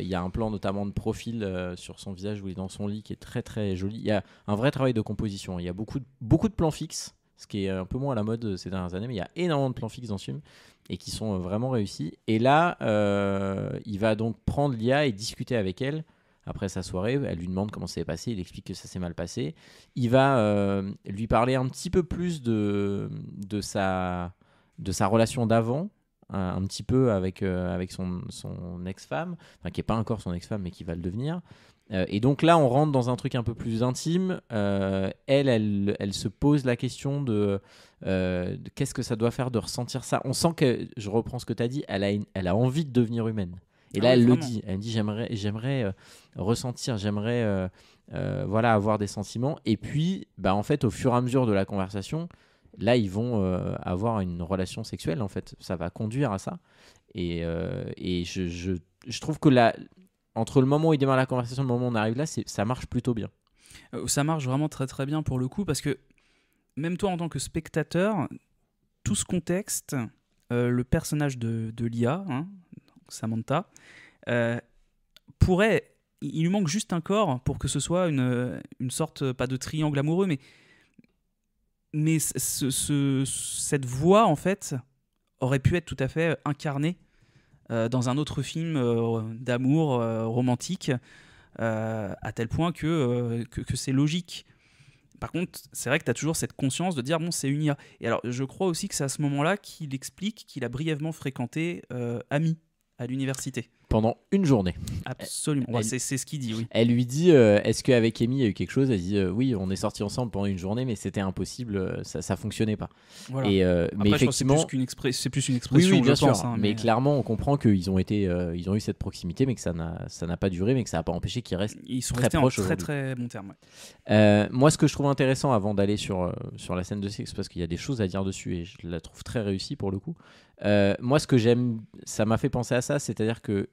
il y a un plan notamment de profil sur son visage où il est dans son lit qui est très très joli. Il y a un vrai travail de composition. Il y a beaucoup de plans fixes, ce qui est un peu moins à la mode ces dernières années, mais il y a énormément de plans fixes dans ce film et qui sont vraiment réussis. Et là, il va donc prendre Lia et discuter avec elle après sa soirée. Elle lui demande comment ça s'est passé. Il explique que ça s'est mal passé. Il va lui parler un petit peu plus de sa relation d'avant. Un petit peu avec son ex-femme, enfin qui n'est pas encore son ex-femme mais qui va le devenir. Et donc là, on rentre dans un truc un peu plus intime. Elle se pose la question de qu'est-ce que ça doit faire de ressentir ça. On sent que, je reprends ce que tu as dit, elle a envie de devenir humaine. Et là, elle le dit. Elle dit j'aimerais ressentir, j'aimerais voilà, avoir des sentiments. Et puis, bah, en fait, au fur et à mesure de la conversation, là, ils vont avoir une relation sexuelle, en fait. Ça va conduire à ça. Et je trouve que entre le moment où il démarre la conversation et le moment où on arrive là, ça marche plutôt bien. Ça marche vraiment très très bien pour le coup, parce que même toi, en tant que spectateur, tout ce contexte, le personnage de Lia, hein, Samantha, il lui manque juste un corps pour que ce soit une sorte, pas de triangle amoureux, mais cette voix, en fait, aurait pu être tout à fait incarnée dans un autre film d'amour romantique, à tel point que c'est logique. Par contre, c'est vrai que tu as toujours cette conscience de dire, bon, c'est une IA. Et alors, je crois aussi que c'est à ce moment-là qu'il explique qu'il a brièvement fréquenté Amy à l'université. Pendant une journée. Absolument. C'est ce qu'il dit, oui. Elle lui dit est-ce qu'avec Amy il y a eu quelque chose ? Elle dit oui, on est sortis ensemble pendant une journée, mais c'était impossible, ça fonctionnait pas. Voilà. Et, après, mais effectivement, c'est plus une expression. Oui, bien sûr. Pense, hein, mais clairement, on comprend qu'ils ont eu cette proximité, mais que ça n'a pas duré, mais que ça n'a pas empêché qu'ils restent ils sont très restés proches en très très bon terme. Ouais. Moi, ce que je trouve intéressant avant d'aller sur la scène de sexe, parce qu'il y a des choses à dire dessus et je la trouve très réussie pour le coup. Moi, ce que j'aime, ça m'a fait penser à ça, c'est-à-dire que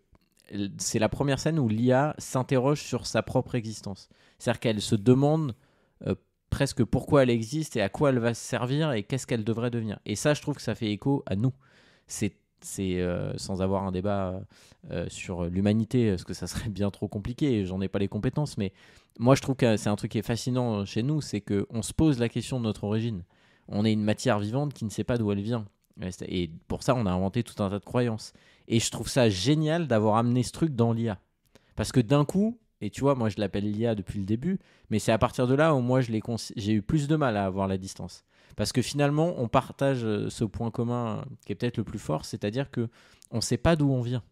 c'est la première scène où Lia s'interroge sur sa propre existence. C'est-à-dire qu'elle se demande presque pourquoi elle existe et à quoi elle va se servir et qu'est-ce qu'elle devrait devenir. Et ça, je trouve que ça fait écho à nous. C'est sans avoir un débat sur l'humanité, parce que ça serait bien trop compliqué et j'en ai pas les compétences, mais moi je trouve que c'est un truc qui est fascinant chez nous, c'est qu'on se pose la question de notre origine. On est une matière vivante qui ne sait pas d'où elle vient. Et pour ça, on a inventé tout un tas de croyances. Et je trouve ça génial d'avoir amené ce truc dans l'IA. Parce que d'un coup, et tu vois, moi je l'appelle l'IA depuis le début, mais c'est à partir de là où moi j'ai eu plus de mal à avoir la distance. Parce que finalement, on partage ce point commun qui est peut-être le plus fort, c'est-à-dire qu'on ne sait pas d'où on vient.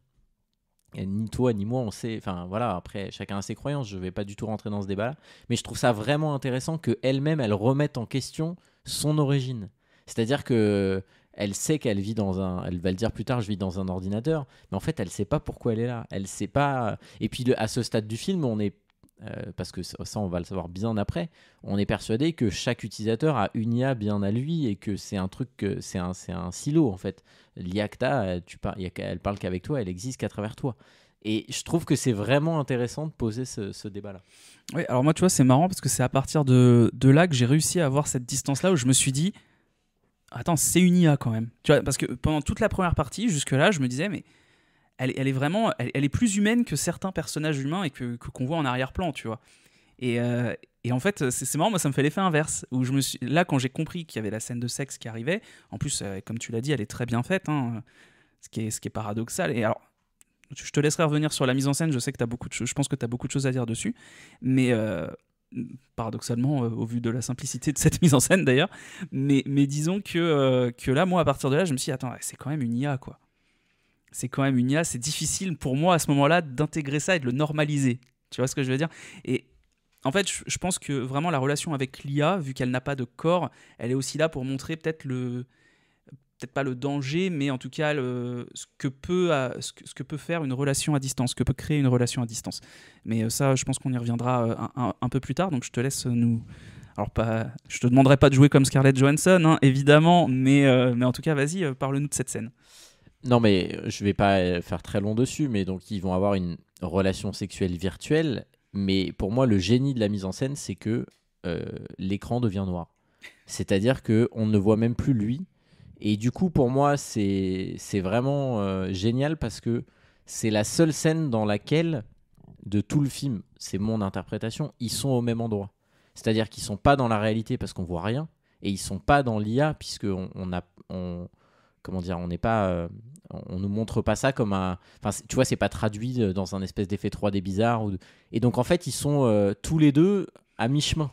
Et ni toi ni moi on sait, enfin voilà, après chacun a ses croyances, je vais pas du tout rentrer dans ce débat là, mais je trouve ça vraiment intéressant que elle-même elle remette en question son origine. C'est-à-dire que elle sait qu'elle vit dans un, elle va le dire plus tard, je vis dans un ordinateur, mais en fait elle sait pas pourquoi elle est là, elle sait pas. Et puis à ce stade du film on est parce que ça on va le savoir bien après, on est persuadé que chaque utilisateur a une IA bien à lui et que c'est un truc, c'est un silo en fait. L'IA que t'as, elle parle qu'avec toi, elle existe qu'à travers toi. Et je trouve que c'est vraiment intéressant de poser ce débat-là. Oui, alors moi, tu vois, c'est marrant parce que c'est à partir de là que j'ai réussi à avoir cette distance-là où je me suis dit, attends, c'est une IA quand même. Tu vois, parce que pendant toute la première partie, jusque-là, je me disais, mais elle est vraiment, elle est plus humaine que certains personnages humains et qu'on voit en arrière-plan, tu vois. Et en fait, c'est marrant, moi ça me fait l'effet inverse. Où là, quand j'ai compris qu'il y avait la scène de sexe qui arrivait, en plus, comme tu l'as dit, elle est très bien faite, hein, ce qui est paradoxal. Et alors, je te laisserai revenir sur la mise en scène, je sais que je pense que tu as beaucoup de choses à dire dessus, mais paradoxalement, au vu de la simplicité de cette mise en scène d'ailleurs, mais disons que là, moi, à partir de là, je me suis dit, attends, c'est quand même une IA, quoi. C'est quand même une IA, c'est difficile pour moi à ce moment-là d'intégrer ça et de le normaliser. Tu vois ce que je veux dire ? Et en fait, je pense que vraiment la relation avec l'IA, vu qu'elle n'a pas de corps, elle est aussi là pour montrer peut-être pas le danger, mais en tout cas ce que peut faire une relation à distance, ce que peut créer une relation à distance. Mais ça, je pense qu'on y reviendra un peu plus tard, donc je te laisse nous... Alors, je te demanderai pas de jouer comme Scarlett Johansson, hein, évidemment, mais en tout cas, vas-y, parle-nous de cette scène. Non, mais je vais pas faire très long dessus, mais donc ils vont avoir une relation sexuelle virtuelle, mais pour moi, le génie de la mise en scène, c'est que l'écran devient noir. C'est-à-dire qu'on ne voit même plus lui, et du coup, pour moi, c'est vraiment génial parce que c'est la seule scène dans laquelle, de tout le film, c'est mon interprétation, ils sont au même endroit. C'est-à-dire qu'ils sont pas dans la réalité parce qu'on voit rien, et ils sont pas dans l'IA puisqu'on comment dire, on n'est pas, on nous montre pas ça comme un, enfin tu vois, c'est pas traduit dans un espèce d'effet 3D bizarre et donc en fait ils sont tous les deux à mi-chemin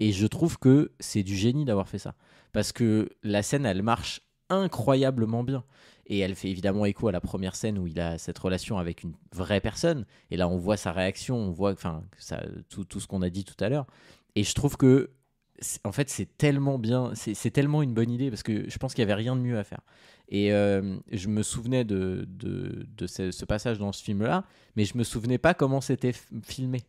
et je trouve que c'est du génie d'avoir fait ça parce que la scène elle marche incroyablement bien et elle fait évidemment écho à la première scène où il a cette relation avec une vraie personne et là on voit sa réaction, on voit enfin tout ce qu'on a dit tout à l'heure et je trouve que en fait, c'est tellement bien, c'est tellement une bonne idée parce que je pense qu'il n'y avait rien de mieux à faire. Et je me souvenais de ce passage dans ce film-là, mais je me souvenais pas comment c'était filmé.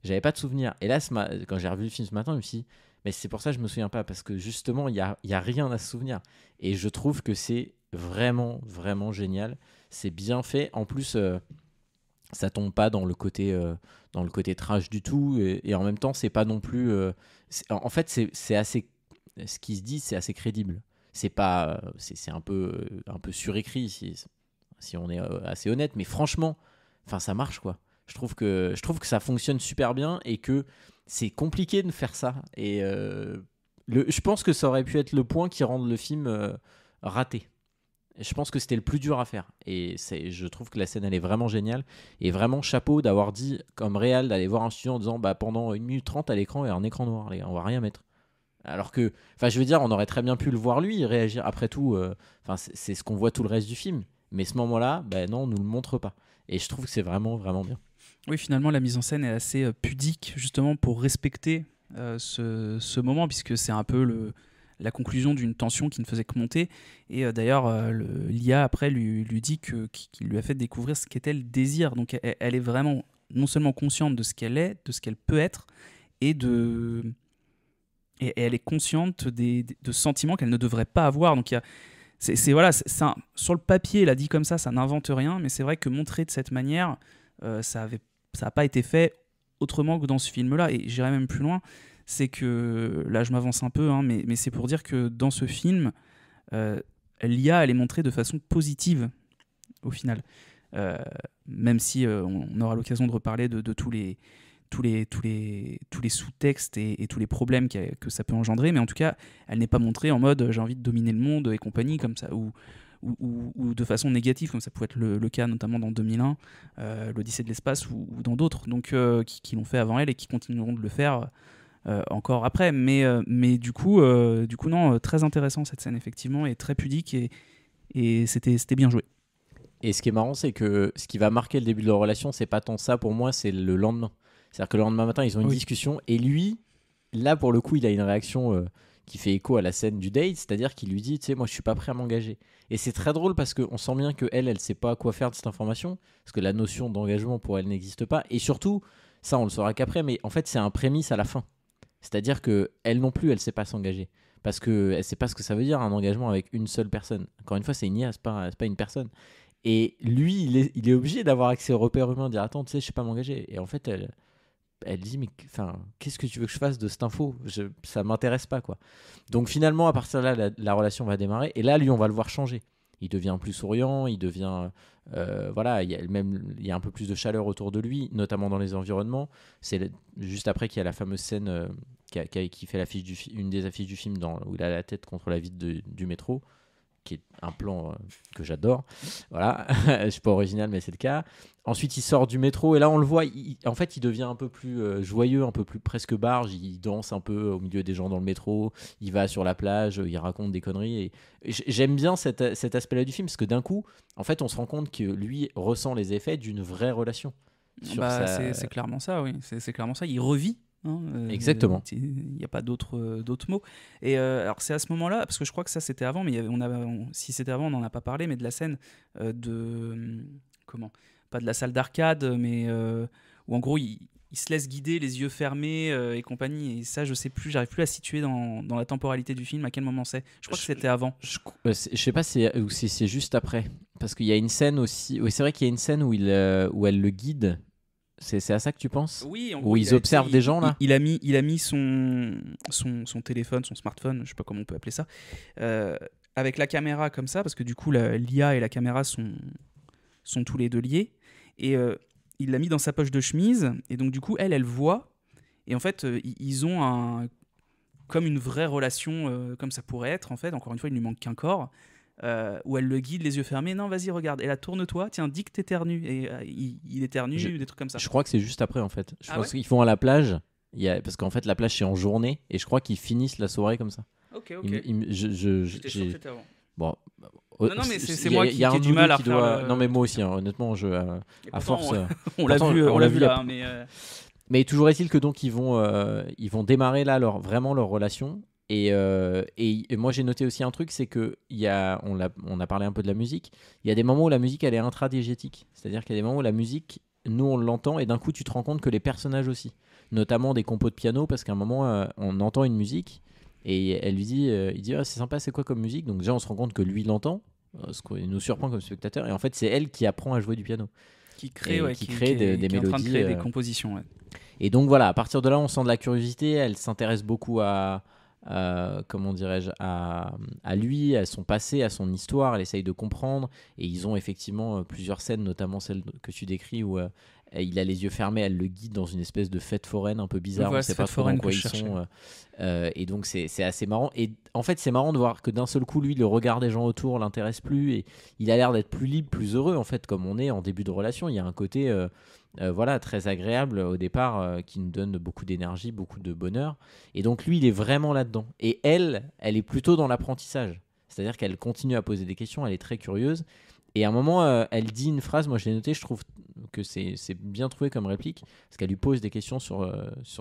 J'avais pas de souvenir. Et là, quand j'ai revu le film ce matin, je me suis dit, mais c'est pour ça que je me souviens pas parce que justement, il y a rien à se souvenir. Et je trouve que c'est vraiment, vraiment génial. C'est bien fait. En plus, ça tombe pas dans le côté trash du tout et en même temps c'est pas non plus en fait c'est assez, ce qui se dit c'est assez crédible, c'est pas c'est un peu surécrit si on est assez honnête, mais franchement enfin ça marche quoi. Je trouve que ça fonctionne super bien et que c'est compliqué de faire ça et je pense que ça aurait pu être le point qui rende le film raté. Je pense que c'était le plus dur à faire et je trouve que la scène elle est vraiment géniale et vraiment chapeau d'avoir dit comme réal d'aller voir un studio en disant bah pendant 1 minute 30 à l'écran il y a un écran noir les gars, on va rien mettre alors que enfin je veux dire on aurait très bien pu le voir lui réagir après tout enfin c'est ce qu'on voit tout le reste du film mais ce moment là bah non on nous le montre pas et je trouve que c'est vraiment vraiment bien. Oui, finalement la mise en scène est assez pudique justement pour respecter ce moment puisque c'est un peu la conclusion d'une tension qui ne faisait que monter. Et d'ailleurs, l'IA, après, lui dit qu'il lui a fait découvrir ce qu'était le désir. Donc, elle est vraiment non seulement consciente de ce qu'elle est, de ce qu'elle peut être, et elle est consciente de sentiments qu'elle ne devrait pas avoir. Donc, sur le papier, elle a dit comme ça n'invente rien, mais c'est vrai que montrer de cette manière, ça n'a pas été fait autrement que dans ce film-là. Et j'irai même plus loin. C'est que, là je m'avance un peu, hein, mais c'est pour dire que dans ce film, l'IA elle est montrée de façon positive au final. Même si on aura l'occasion de reparler de tous les sous-textes et tous les problèmes que ça peut engendrer, mais en tout cas, elle n'est pas montrée en mode j'ai envie de dominer le monde et compagnie, comme ça, ou de façon négative, comme ça pouvait être le cas notamment dans 2001, l'Odyssée de l'espace, ou dans d'autres donc, qui l'ont fait avant elle et qui continueront de le faire encore après, mais du coup non, très intéressant cette scène effectivement, et très pudique et c'était bien joué. Et ce qui est marrant, c'est que ce qui va marquer le début de leur relation, c'est pas tant ça pour moi, c'est le lendemain. C'est-à-dire que le lendemain matin, ils ont une discussion et lui, là pour le coup, il a une réaction qui fait écho à la scène du date, c'est-à-dire qu'il lui dit, tu sais, moi je suis pas prêt à m'engager. Et c'est très drôle parce qu'on sent bien qu'elle sait pas quoi faire de cette information, parce que la notion d'engagement pour elle n'existe pas. Et surtout, ça on le saura qu'après, mais en fait c'est un prémisse à la fin. C'est-à-dire qu'elle non plus, elle sait pas s'engager. Parce qu'elle sait pas ce que ça veut dire un engagement avec une seule personne. Encore une fois, c'est une IA, c'est pas une personne. Et lui, il est obligé d'avoir accès aux repères humains, de dire attends, tu sais, je sais pas m'engager. Et en fait, elle dit mais qu'est-ce que tu veux que je fasse de cette info? Ça m'intéresse pas, quoi. Donc finalement, à partir de là, la relation va démarrer. Et là, lui, on va le voir changer. Il devient plus souriant, il devient voilà, il y a un peu plus de chaleur autour de lui, notamment dans les environnements. C'est juste après qu'il y a la fameuse scène qui fait une des affiches du film où il a la tête contre la vitre du métro, qui est un plan que j'adore. Voilà, je suis pas original, mais c'est le cas. Ensuite, il sort du métro et là, on le voit. En fait, il devient un peu plus joyeux, un peu plus presque barge. Il danse un peu au milieu des gens dans le métro. Il va sur la plage, il raconte des conneries. Et j'aime bien cet aspect-là du film parce que d'un coup, en fait, on se rend compte que lui ressent les effets d'une vraie relation. C'est clairement ça, oui. C'est clairement ça. Il revit. Exactement. Il n'y a pas d'autres mots. Et alors c'est à ce moment-là, parce que je crois que ça c'était avant, mais si c'était avant on n'en a pas parlé, mais de la scène pas de la salle d'arcade, mais où en gros il se laisse guider les yeux fermés et compagnie. Et ça je sais plus, j'arrive plus à situer dans la temporalité du film à quel moment c'est. Je crois que c'était avant. Je sais pas si c'est juste après, parce qu'il y a une scène aussi. Oui, c'est vrai qu'il y a une scène où elle le guide. C'est à ça que tu penses? Oui, en où gros, ils observent des gens là. Il a mis son téléphone, son smartphone, je sais pas comment on peut appeler ça, avec la caméra comme ça, parce que du coup l'IA et la caméra sont tous les deux liés, et il l'a mis dans sa poche de chemise, et donc du coup elle voit, et en fait ils ont comme une vraie relation comme ça pourrait être en fait. Encore une fois, il ne lui manque qu'un corps. Où elle le guide les yeux fermés, non vas-y regarde, et là tourne-toi, tiens dis que t'éternues, et il éternue, des trucs comme ça. Je crois que c'est juste après en fait. Je pense ouais qu'ils font à la plage, parce qu'en fait la plage c'est en journée, et je crois qu'ils finissent la soirée comme ça. Ok. J'étais sûr que c'était avant. Bon, non mais c'est moi qui ai du mal à faire non mais moi aussi honnêtement à force on l'a vu là, mais toujours est-il que donc ils vont démarrer là vraiment leur relation. Et moi j'ai noté aussi un truc, c'est que on a parlé un peu de la musique. Il y a des moments où la musique elle est intradiégétique, c'est-à-dire qu'il y a des moments où la musique, nous on l'entend et d'un coup tu te rends compte que les personnages aussi, notamment des compos de piano, parce qu'à un moment on entend une musique et elle lui dit, il dit c'est sympa, c'est quoi comme musique? Donc déjà on se rend compte que lui l'entend, ce qui nous surprend comme spectateur, et en fait c'est elle qui apprend à jouer du piano, qui crée des mélodies, en train de créer des compositions. Ouais. Et donc voilà, à partir de là on sent de la curiosité, elle s'intéresse beaucoup comment dirais-je, à lui, à son passé, à son histoire. Elle essaye de comprendre, et ils ont effectivement plusieurs scènes, notamment celle que tu décris où il a les yeux fermés, elle le guide dans une espèce de fête foraine un peu bizarre, on ne sait pas trop dans quoi ils sont, et donc c'est assez marrant. Et en fait c'est marrant de voir que d'un seul coup lui, le regard des gens autour l'intéresse plus, et il a l'air d'être plus libre, plus heureux en fait, comme on est en début de relation. Il y a un côté voilà, très agréable au départ, qui nous donne beaucoup d'énergie, beaucoup de bonheur, et donc lui il est vraiment là-dedans, et elle est plutôt dans l'apprentissage, c'est-à-dire qu'elle continue à poser des questions, elle est très curieuse, et à un moment elle dit une phrase, moi je l'ai noté, je trouve que c'est bien trouvé comme réplique, parce qu'elle lui pose des questions sur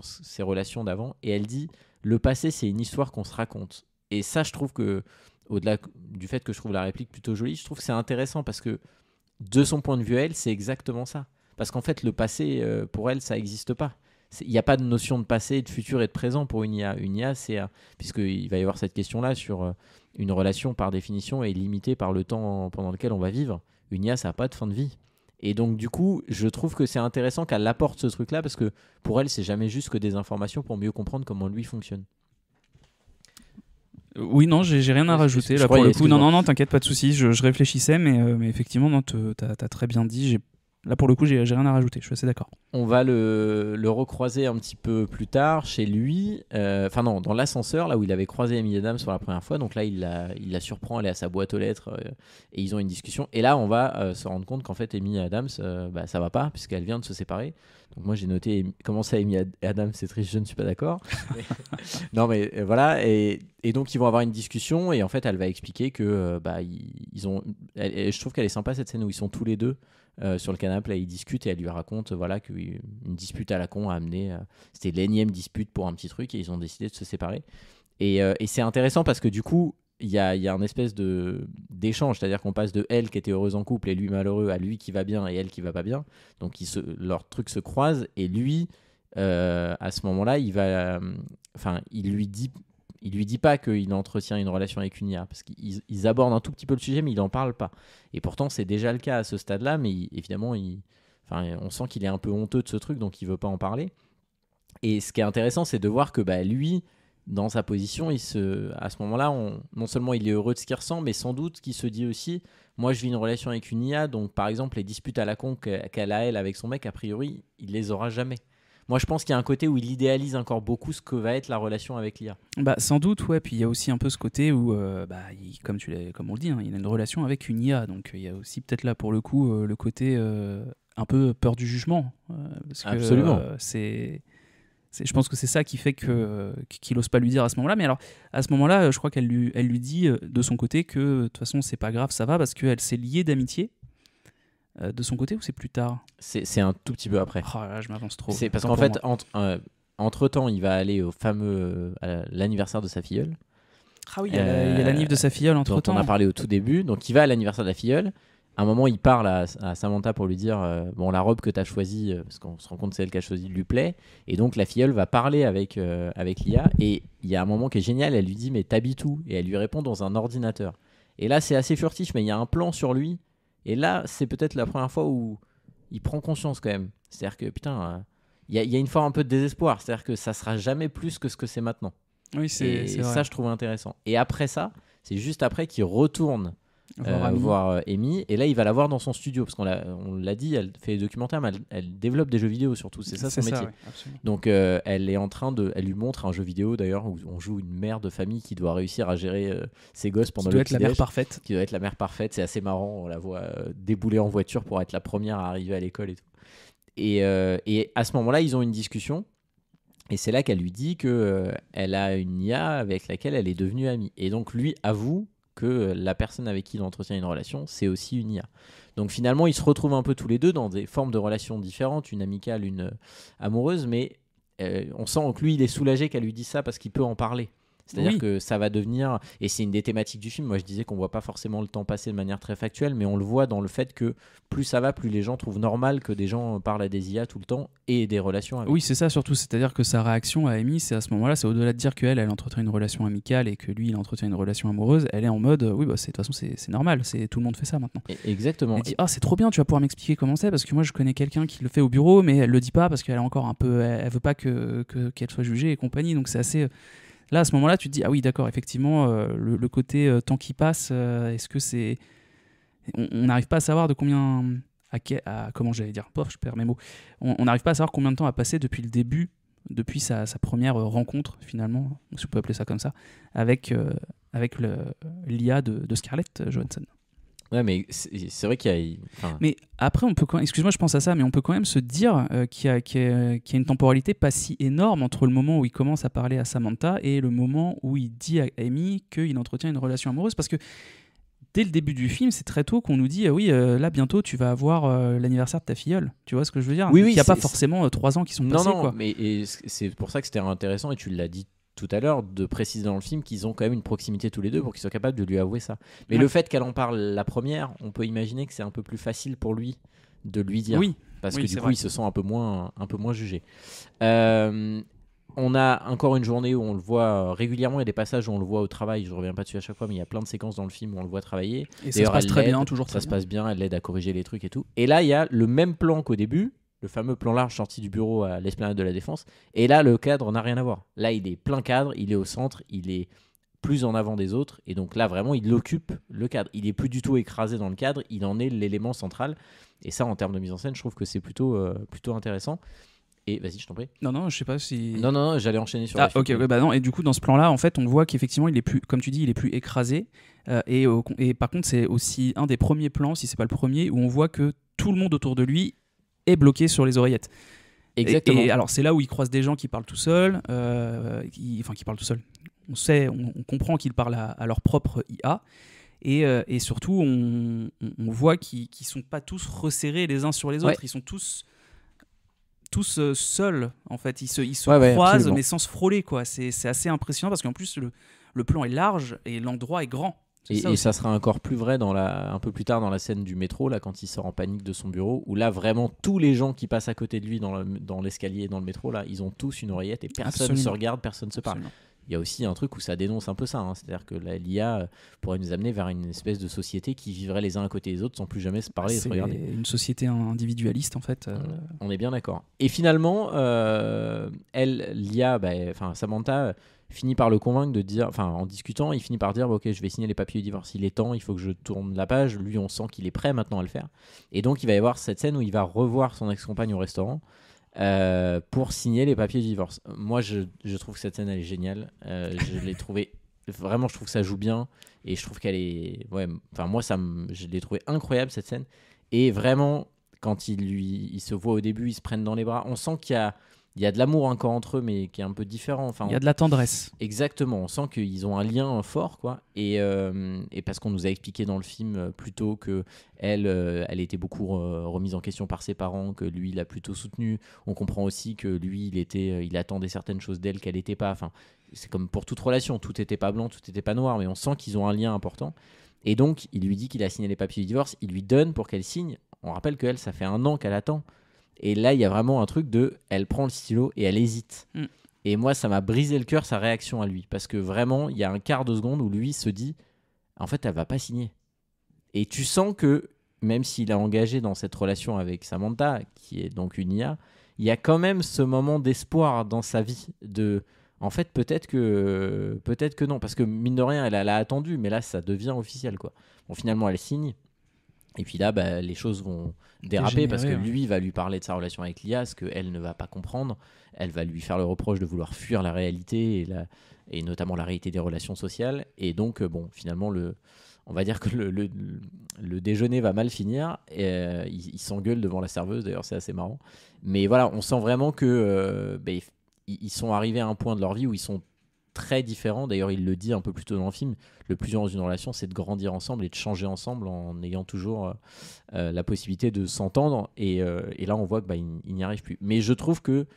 ses relations d'avant, et elle dit le passé c'est une histoire qu'on se raconte. Et ça je trouve que, au-delà du fait que je trouve la réplique plutôt jolie, je trouve que c'est intéressant parce que de son point de vue elle, c'est exactement ça. Parce qu'en fait, le passé, pour elle, ça n'existe pas. Il n'y a pas de notion de passé, de futur et de présent pour une IA. Une IA, puisqu'il va y avoir cette question-là sur une relation, par définition, est limitée par le temps pendant lequel on va vivre. Une IA, ça n'a pas de fin de vie. Et donc, du coup, je trouve que c'est intéressant qu'elle apporte ce truc-là, parce que pour elle, c'est jamais juste que des informations pour mieux comprendre comment lui fonctionne. Oui, non, j'ai rien à rajouter là pour le coup. Non, t'inquiète, pas de soucis. Je réfléchissais, mais effectivement, t'as très bien dit. Là, pour le coup, j'ai rien à rajouter. Je suis assez d'accord. On va le recroiser un petit peu plus tard chez lui. Enfin non, dans l'ascenseur, là où il avait croisé Amy Adams pour la première fois. Donc là, il la surprend, elle est à sa boîte aux lettres et ils ont une discussion. Et là, on va se rendre compte qu'en fait, Amy Adams, ça va pas puisqu'elle vient de se séparer. Donc moi, j'ai noté comment ça, Amy Adams, c'est triste, je ne suis pas d'accord. Non, mais voilà. Et donc, ils vont avoir une discussion et en fait, elle va expliquer que ils ont. Je trouve qu'elle est sympa cette scène où ils sont tous les deux. Sur le canapé, là, ils discutent et elle lui raconte qu'une dispute à la con a amené. C'était l'énième dispute pour un petit truc et ils ont décidé de se séparer. Et c'est intéressant parce que du coup, il y a un espèce d'échange, c'est-à-dire qu'on passe de elle qui était heureuse en couple et lui malheureux à lui qui va bien et elle qui va pas bien. Donc leurs trucs se croisent et lui, à ce moment-là, il lui dit pas qu'il entretient une relation avec une IA parce qu'ils abordent un tout petit peu le sujet mais il en parle pas. Et pourtant c'est déjà le cas à ce stade-là, mais évidemment on sent qu'il est un peu honteux de ce truc donc il veut pas en parler. Et ce qui est intéressant c'est de voir que lui dans sa position à ce moment-là non seulement il est heureux de ce qu'il ressent mais sans doute qu'il se dit aussi moi je vis une relation avec une IA donc par exemple les disputes à la con qu'elle a elle avec son mec a priori il les aura jamais. Moi, je pense qu'il y a un côté où il idéalise encore beaucoup ce que va être la relation avec l'IA. Sans doute, ouais. Puis il y a aussi un peu ce côté où, comme on le dit, hein, il a une relation avec une IA. Donc il y a aussi peut-être là, pour le coup, le côté un peu peur du jugement. Parce que, absolument. Je pense que c'est ça qui fait qu'il n'ose pas lui dire à ce moment-là. Mais alors, à ce moment-là, je crois qu'elle lui dit de son côté que de toute façon, c'est pas grave, ça va, parce qu'elle s'est liée d'amitié. De son côté ou c'est plus tard ? C'est un tout petit peu après. Oh là, je m'avance trop. C'est parce qu'en fait, entre-temps, il va aller au fameux à l'anniversaire de sa filleule. Ah oui, il y a l'anniv de sa filleule entre-temps. Dont on a parlé au tout début. Donc il va à l'anniversaire de la filleule. À un moment, il parle à Samantha pour lui dire la robe que tu as choisie, parce qu'on se rend compte que c'est elle qui a choisi, lui plaît. Et donc la filleule va parler avec l'IA. Et il y a un moment qui est génial, elle lui dit mais t'habites où ? Et elle lui répond dans un ordinateur. Et là, c'est assez furtif, mais il y a un plan sur lui. Et là, c'est peut-être la première fois où il prend conscience quand même. C'est-à-dire que putain, il y a une forme un peu de désespoir. C'est-à-dire que ça sera jamais plus que ce que c'est maintenant. Oui, c'est vrai. Ça, je trouve intéressant. Et après ça, c'est juste après qu'il retourne voir Amy. Et là, il va la voir dans son studio. Parce qu'on l'a dit, elle fait des documentaires, mais elle développe des jeux vidéo surtout. C'est ça son métier. Ouais, donc, elle est en train elle lui montre un jeu vidéo d'ailleurs où on joue une mère de famille qui doit réussir à gérer ses gosses pendant le petit-déj. Qui doit être la mère parfaite. Qui doit être la mère parfaite. C'est assez marrant. On la voit débouler en voiture pour être la première à arriver à l'école et tout. Et à ce moment-là, ils ont une discussion. Et c'est là qu'elle lui dit qu'elle a une IA avec laquelle elle est devenue amie. Et donc, lui avoue que la personne avec qui il entretient une relation, c'est aussi une IA. Donc finalement, ils se retrouvent un peu tous les deux dans des formes de relations différentes, une amicale, une amoureuse, mais on sent que lui, il est soulagé qu'elle lui dise ça parce qu'il peut en parler. C'est-à-dire que ça va devenir, et c'est une des thématiques du film, moi je disais qu'on voit pas forcément le temps passer de manière très factuelle, mais on le voit dans le fait que plus ça va, plus les gens trouvent normal que des gens parlent à des IA tout le temps et des relations avec. Oui, c'est ça surtout, c'est-à-dire que sa réaction à Amy, c'est à ce moment-là, c'est au-delà de dire qu'elle entretient une relation amicale et que lui, il entretient une relation amoureuse, elle est en mode, de toute façon c'est normal, tout le monde fait ça maintenant. Exactement. Elle dit, c'est trop bien, tu vas pouvoir m'expliquer comment c'est, parce que moi je connais quelqu'un qui le fait au bureau, mais elle le dit pas parce qu'elle est encore un peu, elle veut pas qu'elle soit jugée et compagnie, donc c'est assez... Là, à ce moment-là, tu te dis, ah oui, d'accord, effectivement, le côté temps qui passe, est-ce que c'est... On n'arrive pas à savoir de combien... comment j'allais dire ? Je perds mes mots. On n'arrive pas à savoir combien de temps a passé depuis le début, depuis sa première rencontre, finalement, si on peut appeler ça comme ça, avec l'IA de Scarlett Johansson. Ouais, mais c'est vrai qu'il y a... Mais après, on peut excuse-moi, je pense à ça, mais on peut quand même se dire qu'il y a une temporalité pas si énorme entre le moment où il commence à parler à Samantha et le moment où il dit à Amy qu'il entretient une relation amoureuse, parce que dès le début du film, c'est très tôt qu'on nous dit là bientôt tu vas avoir l'anniversaire de ta filleule. Tu vois ce que je veux dire ? Oui, il n'y a pas forcément 3 ans qui sont passés. Non, mais c'est pour ça que c'était intéressant, et tu l'as dit tout à l'heure, de préciser dans le film qu'ils ont quand même une proximité tous les deux pour qu'ils soient capables de lui avouer ça. Mais le fait qu'elle en parle la première, on peut imaginer que c'est un peu plus facile pour lui de lui dire. Oui. Parce que du coup, il se sent un peu moins jugé. On a encore une journée où on le voit régulièrement. Il y a des passages où on le voit au travail. Je ne reviens pas dessus à chaque fois, mais il y a plein de séquences dans le film où on le voit travailler. Et ça se passe très bien, toujours ça se passe bien. Elle l'aide à corriger les trucs et tout. Et là, il y a le même plan qu'au début. Le fameux plan large sorti du bureau à l'esplanade de la Défense. Et là, le cadre n'a rien à voir. Là, il est plein cadre, il est au centre, il est plus en avant des autres, et donc là vraiment il occupe le cadre, il est plus du tout écrasé dans le cadre, il en est l'élément central, et ça en termes de mise en scène je trouve que c'est plutôt intéressant. Et vas-y, je t'en prie. Non, je sais pas si. Non, j'allais enchaîner sur. Ok, bah non. Et du coup, dans ce plan-là, en fait, on voit qu'effectivement, il est plus, comme tu dis, il est plus écrasé. Et par contre, c'est aussi un des premiers plans, si c'est pas le premier, où on voit que tout le monde autour de lui est bloqué sur les oreillettes. Exactement. Et alors, c'est là où il croise des gens qui parlent tout seuls, qui parlent tout seuls. On comprend qu'ils parlent à leur propre IA. Et surtout, on voit qu'ils sont pas tous resserrés les uns sur les autres. Ils sont tous seuls, en fait. Ils se croisent, mais sans se frôler, quoi. C'est assez impressionnant parce qu'en plus, le plan est large et l'endroit est grand. Et ça sera encore plus vrai un peu plus tard dans la scène du métro, là, quand il sort en panique de son bureau, où là, vraiment, tous les gens qui passent à côté de lui dans l'escalier, dans le métro, là, ils ont tous une oreillette et personne ne se regarde, personne ne se parle. Absolument. Il y a aussi un truc où ça dénonce un peu ça, hein. C'est-à-dire que l'IA pourrait nous amener vers une espèce de société qui vivrait les uns à côté des autres sans plus jamais se parler et se regarder. C'est une société individualiste en fait. On est bien d'accord. Et finalement, l'IA, Samantha finit par le convaincre de dire, en discutant, il finit par dire ok, je vais signer les papiers du divorce, il est temps, il faut que je tourne la page. Lui, on sent qu'il est prêt maintenant à le faire. Et donc, il va y avoir cette scène où il va revoir son ex-compagne au restaurant. Pour signer les papiers du divorce. Moi, je trouve que cette scène elle est géniale. Je l'ai trouvée vraiment, je trouve que ça joue bien et je trouve qu'elle est, moi je l'ai trouvé incroyable cette scène. Et vraiment, quand il se voit au début, ils se prennent dans les bras. On sent qu'il y a de l'amour encore entre eux, mais qui est un peu différent. Il y a de la tendresse. Exactement. On sent qu'ils ont un lien fort, quoi. Et parce qu'on nous a expliqué dans le film plus tôt que elle était beaucoup remise en question par ses parents, que lui il a plutôt soutenu. On comprend aussi que lui il attendait certaines choses d'elle qu'elle n'était pas. Enfin, c'est comme pour toute relation, tout n'était pas blanc, tout n'était pas noir, mais on sent qu'ils ont un lien important. Et donc il lui dit qu'il a signé les papiers du divorce, il lui donne pour qu'elle signe. On rappelle qu'elle, ça fait 1 an qu'elle attend. Et là, il y a vraiment un truc elle prend le stylo et elle hésite. Et moi, ça m'a brisé le cœur, sa réaction à lui. Parce que vraiment, il y a un quart de seconde où lui se dit, en fait, elle va pas signer. Et tu sens que, même s'il est engagé dans cette relation avec Samantha, qui est donc une IA, il y a quand même ce moment d'espoir dans sa vie. En fait, peut-être que non. Parce que, mine de rien, elle a attendu, mais là, ça devient officiel, quoi. Bon, finalement, elle signe. Et puis là, les choses vont déraper parce que lui va lui parler de sa relation avec l'IA, ce qu'elle ne va pas comprendre. Elle va lui faire le reproche de vouloir fuir la réalité et notamment la réalité des relations sociales. Et donc, finalement, on va dire que le déjeuner va mal finir. Et, il s'engueule devant la serveuse, d'ailleurs, c'est assez marrant. Mais voilà, on sent vraiment que ils sont arrivés à un point de leur vie où ils sont très différents. D'ailleurs, il le dit un peu plus tôt dans le film. Le plus dur dans une relation, c'est de grandir ensemble et de changer ensemble en ayant toujours la possibilité de s'entendre. Et là, on voit que il n'y arrive plus. Mais je trouve que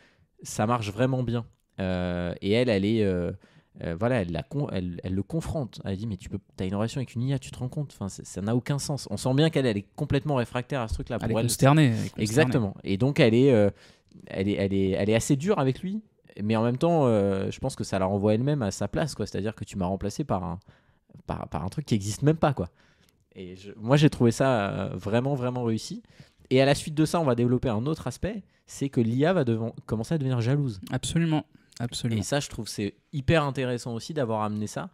ça marche vraiment bien. Et elle est, elle le confronte. Elle dit mais t'as une relation avec une IA, tu te rends compte ? Enfin, ça n'a aucun sens. On sent bien qu'elle est complètement réfractaire à ce truc-là. Elle est consternée. Exactement. Et donc elle est assez dure avec lui. Mais en même temps, je pense que ça la renvoie elle-même à sa place, quoi. C'est-à-dire que tu m'as remplacé par un truc qui n'existe même pas, quoi. Et moi, j'ai trouvé ça vraiment, vraiment réussi. Et à la suite de ça, on va développer un autre aspect, c'est que l'IA va commencer à devenir jalouse. Absolument. Et ça, je trouve que c'est hyper intéressant aussi d'avoir amené ça.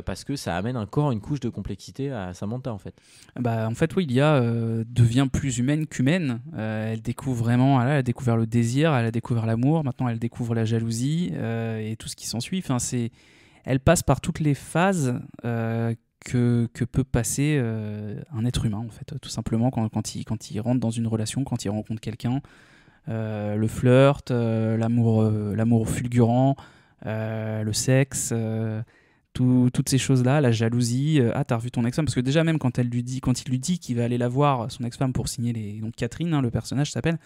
Parce que ça amène encore une couche de complexité à Samantha, en fait. En fait, oui, l'IA devient plus humaine qu'humaine. Elle découvre vraiment, elle a découvert le désir, elle a découvert l'amour, maintenant elle découvre la jalousie et tout ce qui s'ensuit. Enfin, elle passe par toutes les phases que peut passer un être humain, en fait, tout simplement, quand il rentre dans une relation, quand il rencontre quelqu'un. Le flirt, l'amour fulgurant, le sexe... toutes ces choses-là, la jalousie, t'as revu ton ex-femme, parce que déjà même quand il lui dit qu'il va aller la voir, son ex-femme, pour signer donc Catherine, le personnage s'appelle,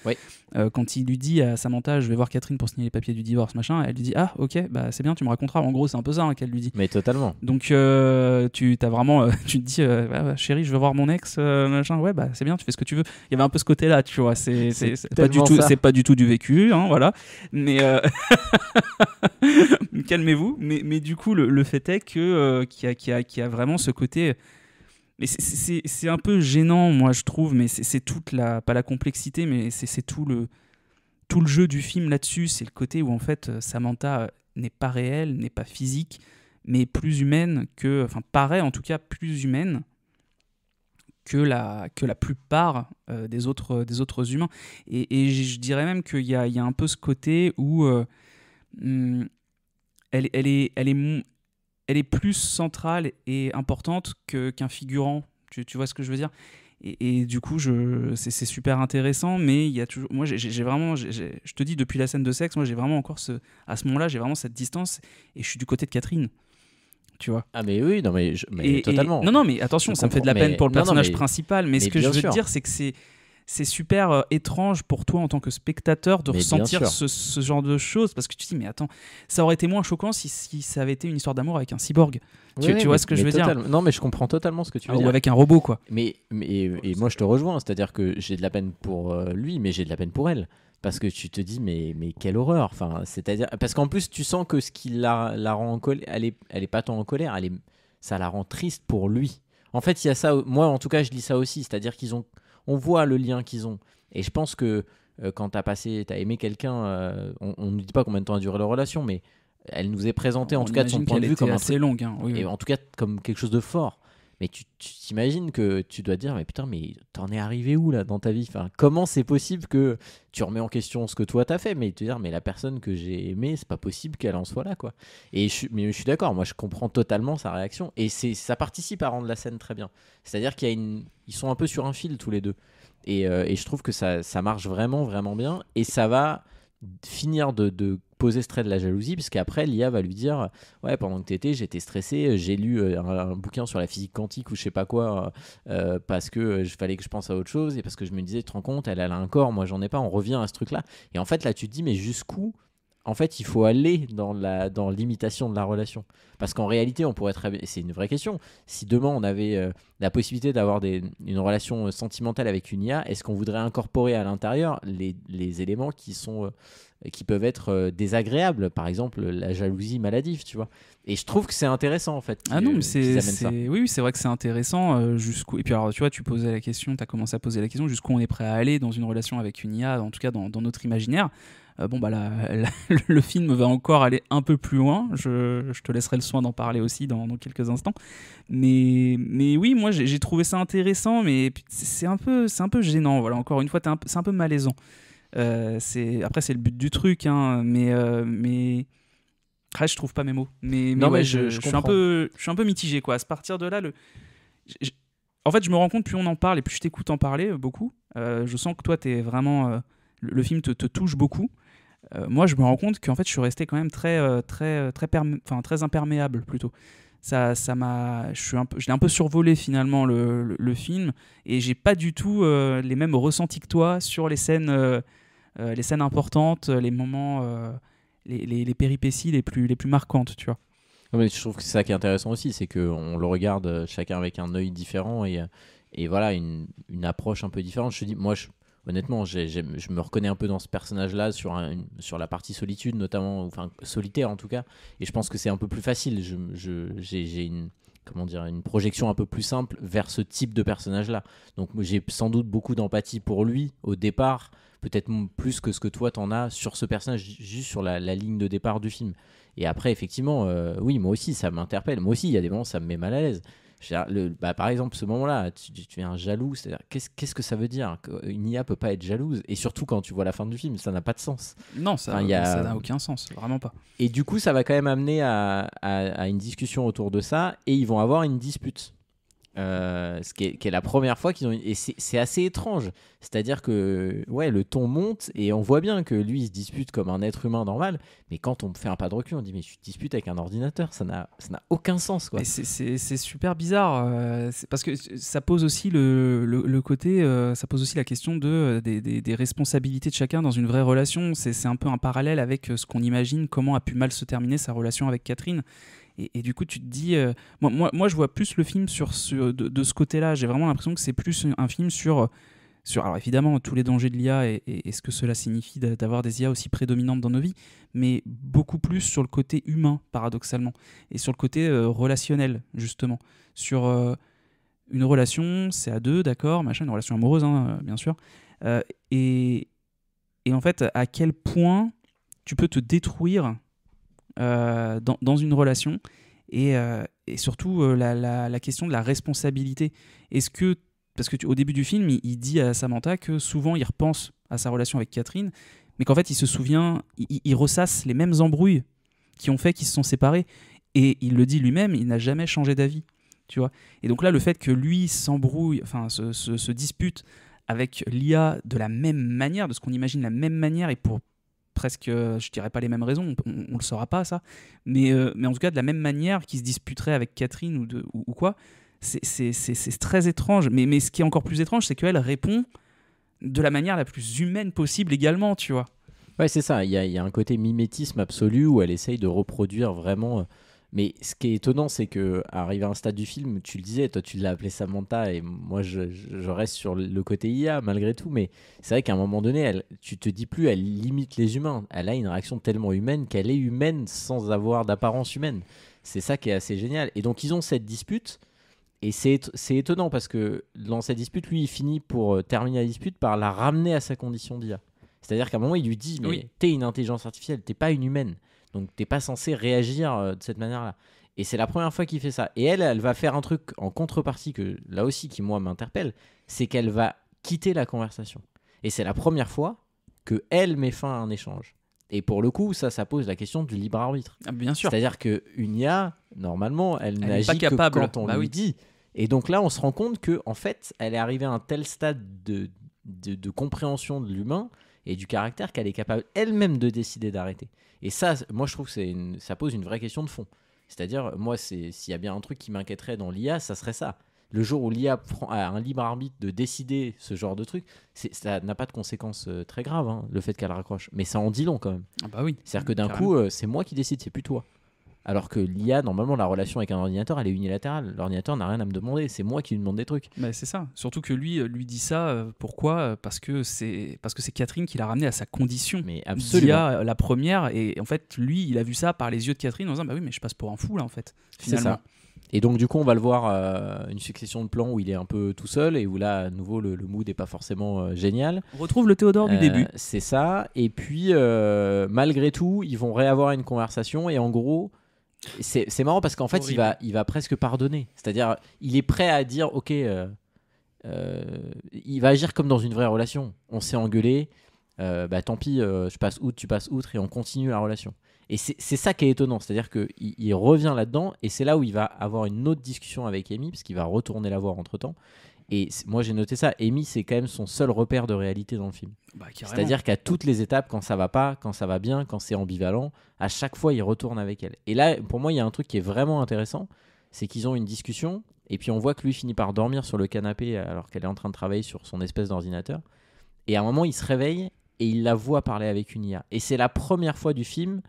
quand il lui dit à Samantha, je vais voir Catherine pour signer les papiers du divorce, machin, elle lui dit, ah ok, c'est bien, tu me raconteras, en gros c'est un peu ça qu'elle lui dit. Mais totalement. Donc tu te dis, chérie, je veux voir mon ex, machin, ouais, c'est bien, tu fais ce que tu veux. Il y avait un peu ce côté-là, tu vois, c'est pas du tout du vécu, hein, voilà, mais calmez-vous, mais du coup le fait est que qu'il y a vraiment ce côté, mais c'est un peu gênant, moi je trouve, mais c'est toute pas la complexité, mais c'est tout le jeu du film là-dessus. C'est le côté où en fait Samantha n'est pas réelle, n'est pas physique, mais plus humaine que, enfin paraît en tout cas plus humaine que la plupart des autres humains. Et je dirais même qu'il y a un peu ce côté où elle est plus centrale et importante qu'un figurant. Tu vois ce que je veux dire ? Et du coup, c'est super intéressant, mais il y a toujours. Moi, j'ai vraiment. Je te dis, depuis la scène de sexe, moi, j'ai vraiment encore à ce moment-là, j'ai vraiment cette distance, et je suis du côté de Catherine. Tu vois. Ah mais oui, non mais, totalement. Non, mais attention, ça me fait de la peine pour le personnage principal, mais ce que je veux te dire, c'est que c'est super étrange pour toi en tant que spectateur de ressentir ce genre de choses, parce que tu te dis, mais attends, ça aurait été moins choquant si ça avait été une histoire d'amour avec un cyborg. Tu vois ce que je veux dire ? Non, mais je comprends totalement ce que tu veux dire. Ou avec un robot, quoi. Et moi, je te rejoins, c'est-à-dire que j'ai de la peine pour lui, mais j'ai de la peine pour elle. Parce que tu te dis, mais quelle horreur. Enfin, c'est-à-dire, parce qu'en plus, tu sens que ce qui la rend en colère, elle est pas tant en colère, ça la rend triste pour lui. En fait, il y a ça. Moi, en tout cas, je lis ça aussi. C'est-à-dire on voit le lien qu'ils ont. Et je pense que quand t'as aimé quelqu'un, on ne dit pas combien de temps a duré leur relation, mais elle nous est présentée, en tout cas de son point de vue, comme assez longue. Hein. Oui. Et en tout cas, comme quelque chose de fort. Mais tu t'imagines que tu dois te dire, mais putain, mais t'en es arrivé où là dans ta vie ? Enfin, comment c'est possible que tu remets en question ce que toi t'as fait, mais te dire, mais la personne que j'ai aimée, c'est pas possible qu'elle en soit là, quoi. Mais je suis d'accord, moi je comprends totalement sa réaction, et ça participe à rendre la scène très bien. C'est-à-dire ils sont un peu sur un fil tous les deux, et je trouve que ça marche vraiment, vraiment bien, et ça va finir de poser ce trait de la jalousie, puisqu'après l'IA va lui dire, ouais, pendant que t'étais, j'étais stressé, j'ai lu un bouquin sur la physique quantique ou je sais pas quoi, parce que fallait que je pense à autre chose, et parce que je me disais, tu te rends compte, elle a un corps, moi j'en ai pas, on revient à ce truc là, et en fait là tu te dis, mais jusqu'où en fait il faut aller dans l'imitation de la relation, parce qu'en réalité on pourrait c'est une vraie question, si demain on avait la possibilité d'avoir une relation sentimentale avec une IA, est-ce qu'on voudrait incorporer à l'intérieur les éléments qui peuvent être désagréables, par exemple la jalousie maladive, tu vois. Et je trouve que c'est intéressant en fait. Non, mais oui, c'est vrai que c'est intéressant jusqu'où. Et puis alors, tu vois, t'as commencé à poser la question jusqu'où on est prêt à aller dans une relation avec une IA, en tout cas dans notre imaginaire. Le film va encore aller un peu plus loin. Je te laisserai le soin d'en parler aussi dans quelques instants. Mais oui, moi j'ai trouvé ça intéressant, mais c'est un peu gênant. Voilà, encore une fois, c'est un peu malaisant. Après c'est le but du truc, hein, mais je trouve pas mes mots. Mais je suis un peu mitigé, quoi. À partir de là, en fait, je me rends compte, plus on en parle et plus je t'écoute en parler beaucoup. Je sens que toi, t'es vraiment le film te touche beaucoup. Moi, je me rends compte qu'en fait, je suis resté quand même très imperméable plutôt. Je l'ai un peu survolé finalement le film, et j'ai pas du tout les mêmes ressentis que toi sur les scènes importantes, les moments, les péripéties les plus marquantes, tu vois. Mais je trouve que c'est ça qui est intéressant aussi, c'est qu'on le regarde chacun avec un œil différent, et voilà, une approche un peu différente. Je te dis, moi, honnêtement, je me reconnais un peu dans ce personnage-là sur la partie solitude, notamment, enfin solitaire en tout cas, et je pense que c'est un peu plus facile. J'ai une projection un peu plus simple vers ce type de personnage-là. Donc j'ai sans doute beaucoup d'empathie pour lui au départ, peut-être plus que ce que toi t'en as sur ce personnage, juste sur la ligne de départ du film. Et après, effectivement, oui, moi aussi, ça m'interpelle. Moi aussi, il y a des moments, ça me met mal à l'aise. Par exemple, ce moment-là, tu es un jaloux, c'est-à-dire, qu'est-ce que ça veut dire qu'une IA peut pas être jalouse? Et surtout, quand tu vois la fin du film, ça n'a pas de sens. Non, ça n'a aucun sens, vraiment pas. Et du coup, ça va quand même amener à une discussion autour de ça, et ils vont avoir une dispute. Ce qui est la première fois qu'ils ont et c'est assez étrange, c'est-à-dire que le ton monte et on voit bien que lui il se dispute comme un être humain normal, mais quand on fait un pas de recul on dit mais tu te disputes avec un ordinateur, ça n'a aucun sens, quoi. Et c'est super bizarre, parce que ça pose aussi le côté, ça pose aussi la question des responsabilités de chacun dans une vraie relation. C'est un peu un parallèle avec ce qu'on imagine comment a pu mal se terminer sa relation avec Catherine. Et du coup, tu te dis... moi, je vois plus le film de ce côté-là. J'ai vraiment l'impression que c'est plus un film sur alors évidemment, tous les dangers de l'IA et ce que cela signifie d'avoir des IA aussi prédominantes dans nos vies, mais beaucoup plus sur le côté humain, paradoxalement, et sur le côté relationnel, justement. Sur une relation, c'est à deux, d'accord, machin, une relation amoureuse, hein, bien sûr. Et en fait, à quel point tu peux te détruire dans une relation, Et surtout la question de la responsabilité. Parce que au début du film, il dit à Samantha que souvent il repense à sa relation avec Catherine, mais qu'en fait il se souvient, il ressasse les mêmes embrouilles qui ont fait qu'ils se sont séparés. Et il le dit lui-même, il n'a jamais changé d'avis. Tu vois. Et donc là, le fait que lui s'embrouille, enfin se dispute avec Lia de la même manière, de ce qu'on imagine la même manière, et pour presque, je dirais pas les mêmes raisons, on le saura pas ça, mais en tout cas de la même manière qu'il se disputerait avec Catherine ou quoi, c'est très étrange. Mais ce qui est encore plus étrange, c'est qu'elle répond de la manière la plus humaine possible également, tu vois. Ouais, c'est ça. Il y a un côté mimétisme absolu où elle essaye de reproduire vraiment. Mais ce qui est étonnant, c'est que arrivé à un stade du film, tu le disais, toi tu l'as appelé Samantha, et moi je reste sur le côté IA malgré tout. Mais c'est vrai qu'à un moment donné, tu te dis plus, elle limite les humains. Elle a une réaction tellement humaine qu'elle est humaine sans avoir d'apparence humaine. C'est ça qui est assez génial. Et donc ils ont cette dispute. Et c'est étonnant parce que dans cette dispute, lui, il finit pour terminer la dispute par la ramener à sa condition d'IA. C'est-à-dire qu'à un moment, il lui dit, mais Oui. t'es une intelligence artificielle, t'es pas une humaine. Donc t'es pas censé réagir de cette manière-là. Et c'est la première fois qu'il fait ça. Et elle va faire un truc en contrepartie que, là aussi, qui moi m'interpelle, c'est qu'elle va quitter la conversation. Et c'est la première fois qu'elle met fin à un échange. Et pour le coup, ça pose la question du libre arbitre. Ah, bien sûr. C'est-à-dire qu'une IA, normalement, elle n'est n'agit pas capable. que quand on Bah lui oui. dit. Et donc là, on se rend compte que en fait, elle est arrivée à un tel stade de compréhension de l'humain et du caractère qu'elle est capable elle-même de décider d'arrêter. Et ça, moi, je trouve que ça pose une vraie question de fond. C'est-à-dire, moi, s'il y a bien un truc qui m'inquiéterait dans l'IA, ça serait ça. Le jour où l'IA a un libre arbitre de décider ce genre de truc, ça n'a pas de conséquences très graves, hein, le fait qu'elle raccroche. Mais ça en dit long quand même. Ah bah oui. C'est-à-dire que d'un Carrément. coup, c'est moi qui décide, c'est plus toi. Alors que l'IA, normalement, la relation avec un ordinateur, elle est unilatérale. L'ordinateur n'a rien à me demander, c'est moi qui lui demande des trucs. Bah, c'est ça. Surtout que lui dit ça. Pourquoi ? Parce que c'est Catherine qui l'a ramené à sa condition. Mais absolument. D'IA, la première. Et en fait, lui, il a vu ça par les yeux de Catherine en disant bah oui, mais je passe pour un fou là en fait. C'est Finalement. ça. Et donc, du coup, on va le voir une succession de plans où il est un peu tout seul et où là, à nouveau, le mood n'est pas forcément génial. On retrouve le Théodore du début. C'est ça. Et puis, malgré tout, ils vont réavoir une conversation et en gros. C'est marrant parce qu'en fait, il va presque pardonner. C'est-à-dire, il est prêt à dire, ok, il va agir comme dans une vraie relation. On s'est engueulé, bah tant pis, je passe outre, tu passes outre, et on continue la relation. Et c'est ça qui est étonnant, c'est-à-dire qu'il revient là-dedans, et c'est là où il va avoir une autre discussion avec Amy, parce qu'il va retourner la voir entre-temps. Et moi j'ai noté ça, Amy c'est quand même son seul repère de réalité dans le film. Bah, carrément. C'est-à-dire qu'à toutes les étapes, quand ça va pas, quand ça va bien, quand c'est ambivalent, à chaque fois il retourne avec elle. Et là pour moi il y a un truc qui est vraiment intéressant, c'est qu'ils ont une discussion et puis on voit que lui finit par dormir sur le canapé alors qu'elle est en train de travailler sur son espèce d'ordinateur. Et à un moment il se réveille et il la voit parler avec une IA. Et c'est la première fois du film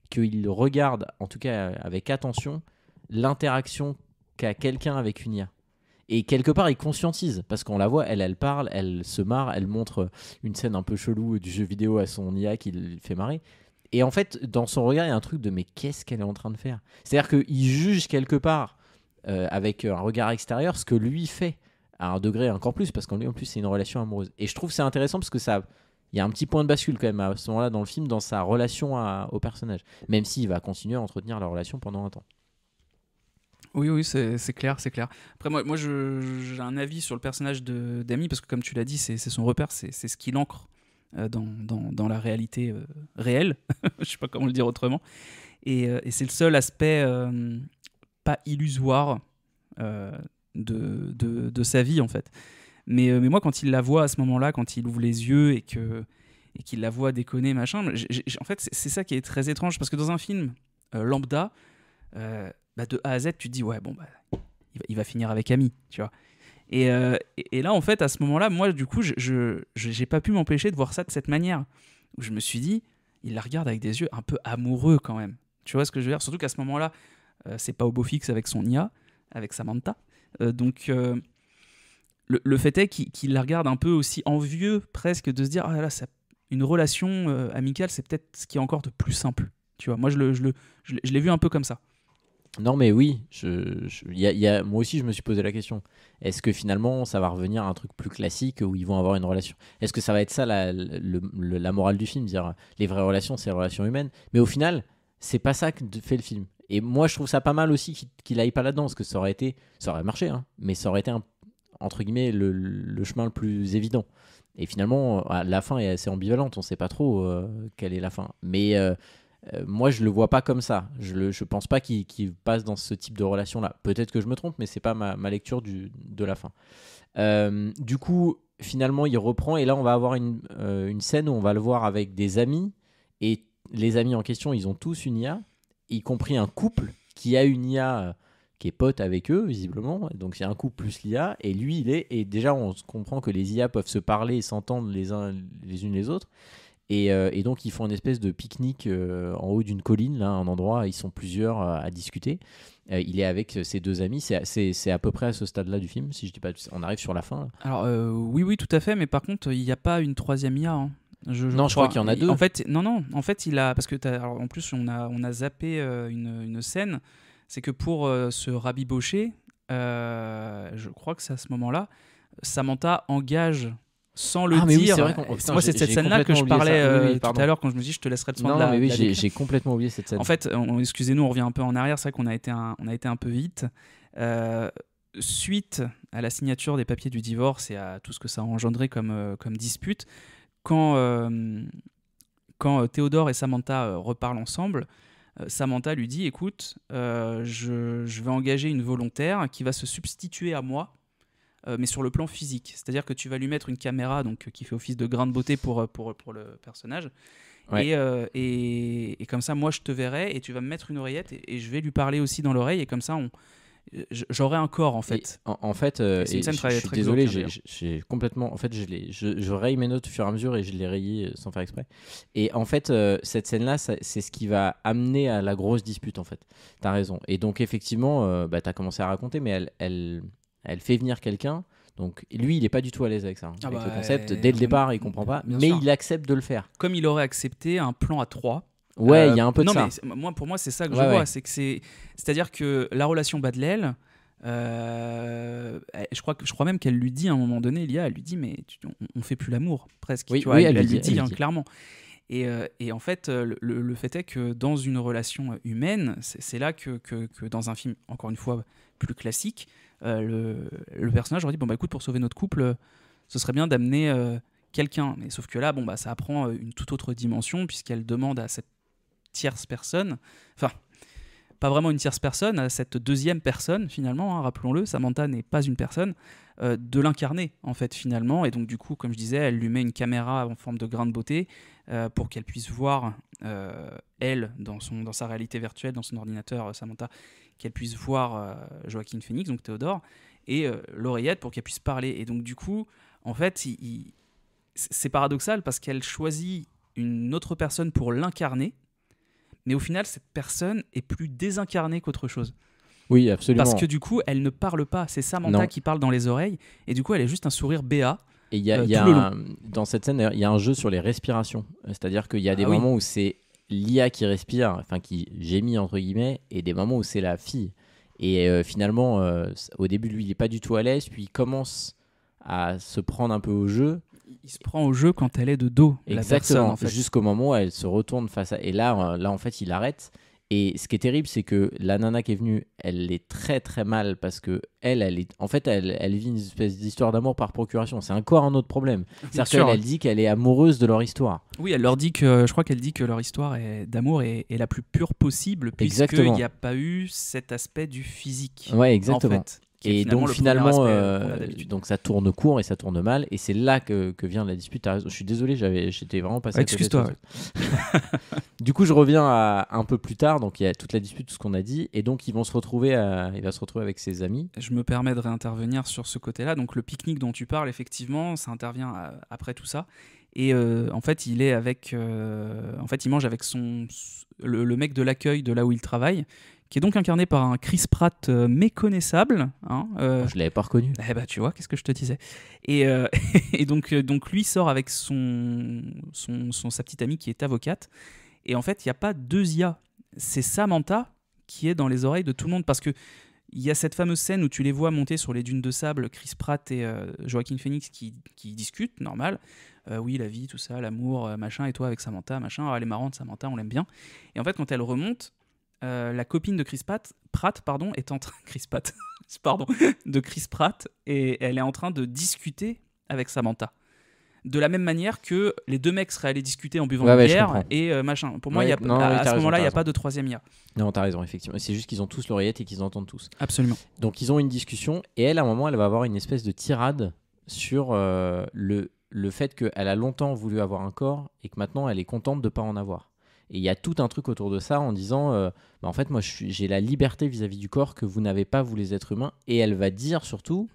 qu'il regarde, en tout cas avec attention, l'interaction qu'a quelqu'un avec une IA. Et quelque part, il conscientise, parce qu'on la voit, elle parle, elle se marre, elle montre une scène un peu chelou du jeu vidéo à son IA qui le fait marrer. Et en fait, dans son regard, il y a un truc de mais qu'est-ce qu'elle est en train de faire ? C'est-à-dire qu'il juge quelque part, avec un regard extérieur, ce que lui fait, à un degré encore plus, parce qu'en lui, en plus, c'est une relation amoureuse. Et je trouve que c'est intéressant, parce que il y a un petit point de bascule quand même à ce moment-là dans le film, dans sa relation au personnage. Même s'il va continuer à entretenir la relation pendant un temps. Oui, c'est clair. Après, moi j'ai un avis sur le personnage d'Amy, parce que comme tu l'as dit, c'est son repère, c'est ce qui l'ancre dans la réalité réelle. Je sais pas comment le dire autrement. Et c'est le seul aspect pas illusoire de sa vie, en fait. Mais moi, quand il la voit à ce moment-là, quand il ouvre les yeux et qu'il la voit déconner, machin, en fait, c'est ça qui est très étrange, parce que dans un film lambda, de A à Z, tu te dis, ouais, bon, il va finir avec Amy, tu vois. Et là, en fait, à ce moment-là, moi, du coup, j'ai pas pu m'empêcher de voir ça de cette manière, où je me suis dit, il la regarde avec des yeux un peu amoureux quand même. Tu vois ce que je veux dire ? Surtout qu'à ce moment-là, c'est pas au beau fixe avec son IA, avec Samantha. Donc, le fait est qu'il la regarde un peu aussi envieux, presque, de se dire, ah là, une relation amicale, c'est peut-être ce qui est encore de plus simple. Tu vois, moi, je l'ai vu un peu comme ça. Non mais oui, moi aussi je me suis posé la question. Est-ce que finalement ça va revenir à un truc plus classique où ils vont avoir une relation ? Est-ce que ça va être ça la morale du film, dire les vraies relations c'est les relations humaines ? Mais au final, c'est pas ça que fait le film. Et moi, je trouve ça pas mal aussi qu'il aille pas là-dedans, parce que ça aurait marché, hein, mais ça aurait été entre guillemets le chemin le plus évident. Et finalement, la fin est assez ambivalente, on sait pas trop quelle est la fin. Mais moi, je le vois pas comme ça. Je pense pas qu'il passe dans ce type de relation-là. Peut-être que je me trompe, mais c'est pas ma lecture de la fin. Du coup, finalement, il reprend, et là, on va avoir une scène où on va le voir avec des amis, et les amis en question, ils ont tous une IA, y compris un couple qui a une IA qui est pote avec eux, visiblement. Donc, c'est un couple plus l'IA, et lui, et déjà, on comprend que les IA peuvent se parler et s'entendre les unes les autres. Et donc, ils font une espèce de pique-nique en haut d'une colline, là, un endroit, ils sont plusieurs à discuter. Il est avec ses deux amis, c'est à peu près à ce stade-là du film, si je dis pas, on arrive sur la fin. Là. Alors, oui, tout à fait, mais par contre, il n'y a pas une troisième IA. Hein. Je crois qu'il y en a deux. En fait, non, en fait, parce que alors, en plus, on a zappé une scène, c'est que pour se rabibocher, je crois que c'est à ce moment-là, Samantha engage sans le dire. Oui, c'est vrai moi, c'est cette scène-là que je parlais tout à l'heure quand je me dis je te laisserai le soin de la. Non, mais oui, j'ai complètement oublié cette scène. En fait, excusez-nous, on revient un peu en arrière. C'est vrai qu'on a été un peu vite. Suite à la signature des papiers du divorce et à tout ce que ça a engendré comme dispute, quand Théodore et Samantha reparlent ensemble, Samantha lui dit écoute, je vais engager une volontaire qui va se substituer à moi, mais sur le plan physique. C'est-à-dire que tu vas lui mettre une caméra donc, qui fait office de grain de beauté pour le personnage. Ouais. Et comme ça, moi, je te verrai et tu vas me mettre une oreillette et je vais lui parler aussi dans l'oreille. Et comme ça, j'aurai un corps, en fait. En fait, c'est une scène très, je suis désolé, j'ai complètement... En fait, je raye mes notes au fur et à mesure et je les rayais sans faire exprès. Et en fait, cette scène-là, c'est ce qui va amener à la grosse dispute, en fait. T'as raison. Et donc, effectivement, t'as commencé à raconter, mais elle fait venir quelqu'un. Donc lui, il n'est pas du tout à l'aise avec ça, avec le concept. Dès le départ, il ne comprend pas, mais il accepte de le faire. Comme il aurait accepté un plan à 3. Ouais, il y a un peu de ça. Mais pour moi, c'est ça que je vois. C'est-à-dire que la relation bat de l'aile, je crois même qu'elle lui dit à un moment donné, elle lui dit, mais on ne fait plus l'amour, presque. Oui, tu vois, elle lui dit clairement. Et en fait, le fait est que dans une relation humaine, c'est là que dans un film, encore une fois, plus classique, le personnage aurait dit écoute, pour sauver notre couple, ce serait bien d'amener quelqu'un. Mais sauf que là, ça prend une toute autre dimension, puisqu'elle demande à cette tierce personne, enfin, pas vraiment une tierce personne, à cette deuxième personne, finalement, rappelons-le, Samantha n'est pas une personne, de l'incarner, en fait, finalement. Et donc, du coup, comme je disais, elle lui met une caméra en forme de grain de beauté pour qu'elle puisse voir, elle, dans sa réalité virtuelle, dans son ordinateur, Samantha, qu'elle puisse voir Joaquin Phoenix, donc Théodore, et l'oreillette pour qu'elle puisse parler. Et donc, du coup, en fait, c'est paradoxal parce qu'elle choisit une autre personne pour l'incarner, mais au final, cette personne est plus désincarnée qu'autre chose. Oui, absolument. Parce que du coup, elle ne parle pas. C'est Samantha qui parle dans les oreilles, et du coup, elle est juste un sourire béat. Et dans cette scène, il y a un jeu sur les respirations. C'est-à-dire qu'il y a des moments où c'est l'IA qui respire, enfin qui gémit entre guillemets, et des moments où c'est la fille. Et finalement, au début, lui, il n'est pas du tout à l'aise, puis il commence à se prendre un peu au jeu. Il se prend au jeu quand elle est de dos. Exactement, la personne, en fait. Jusqu'au moment où elle se retourne face à... Et là, en fait, il arrête. Et ce qui est terrible, c'est que la nana qui est venue, elle est très très mal parce que elle vit une espèce d'histoire d'amour par procuration. C'est encore un autre problème. C'est-à-dire qu'elle dit qu'elle est amoureuse de leur histoire. Oui, je crois qu'elle dit que leur histoire d'amour est la plus pure possible, puisqu'il n'y a pas eu cet aspect du physique. Ouais, exactement. En fait. Et donc finalement, donc ça tourne court et ça tourne mal, et c'est là que vient la dispute. Je suis désolé, j'étais vraiment passé. Excuse-toi. Du coup, je reviens un peu plus tard. Donc il y a toute la dispute, tout ce qu'on a dit, et donc il va se retrouver avec ses amis. Je me permets de réintervenir sur ce côté-là. Donc le pique-nique dont tu parles, effectivement, ça intervient après tout ça. Et en fait, il est avec, il mange avec le mec de l'accueil de là où il travaille, qui est donc incarné par un Chris Pratt méconnaissable. Je l'avais pas reconnu. Tu vois, qu'est-ce que je te disais. Et donc lui sort avec sa petite amie qui est avocate. Et en fait, il n'y a pas deux IA. C'est Samantha qui est dans les oreilles de tout le monde. Parce qu'il y a cette fameuse scène où tu les vois monter sur les dunes de sable, Chris Pratt et Joaquin Phoenix qui discutent, normal. Oui, la vie, tout ça, l'amour, machin, et toi avec Samantha, machin. Elle est marrante, Samantha, on l'aime bien. Et en fait, quand elle remonte, la copine de Chris Pratt est en train de Chris Pratt, et elle est en train de discuter avec Samantha. De la même manière que les deux mecs seraient allés discuter en buvant une bière et machin. Pour moi, à ce moment-là, il n'y a pas de troisième IA. Non, t'as raison, effectivement. C'est juste qu'ils ont tous l'oreillette et qu'ils entendent tous. Absolument. Donc, ils ont une discussion et elle, à un moment, elle va avoir une espèce de tirade sur le fait qu'elle a longtemps voulu avoir un corps et que maintenant, elle est contente de ne pas en avoir. Et il y a tout un truc autour de ça en disant en fait, moi, j'ai la liberté vis-à-vis du corps que vous n'avez pas, vous les êtres humains. Et elle va dire surtout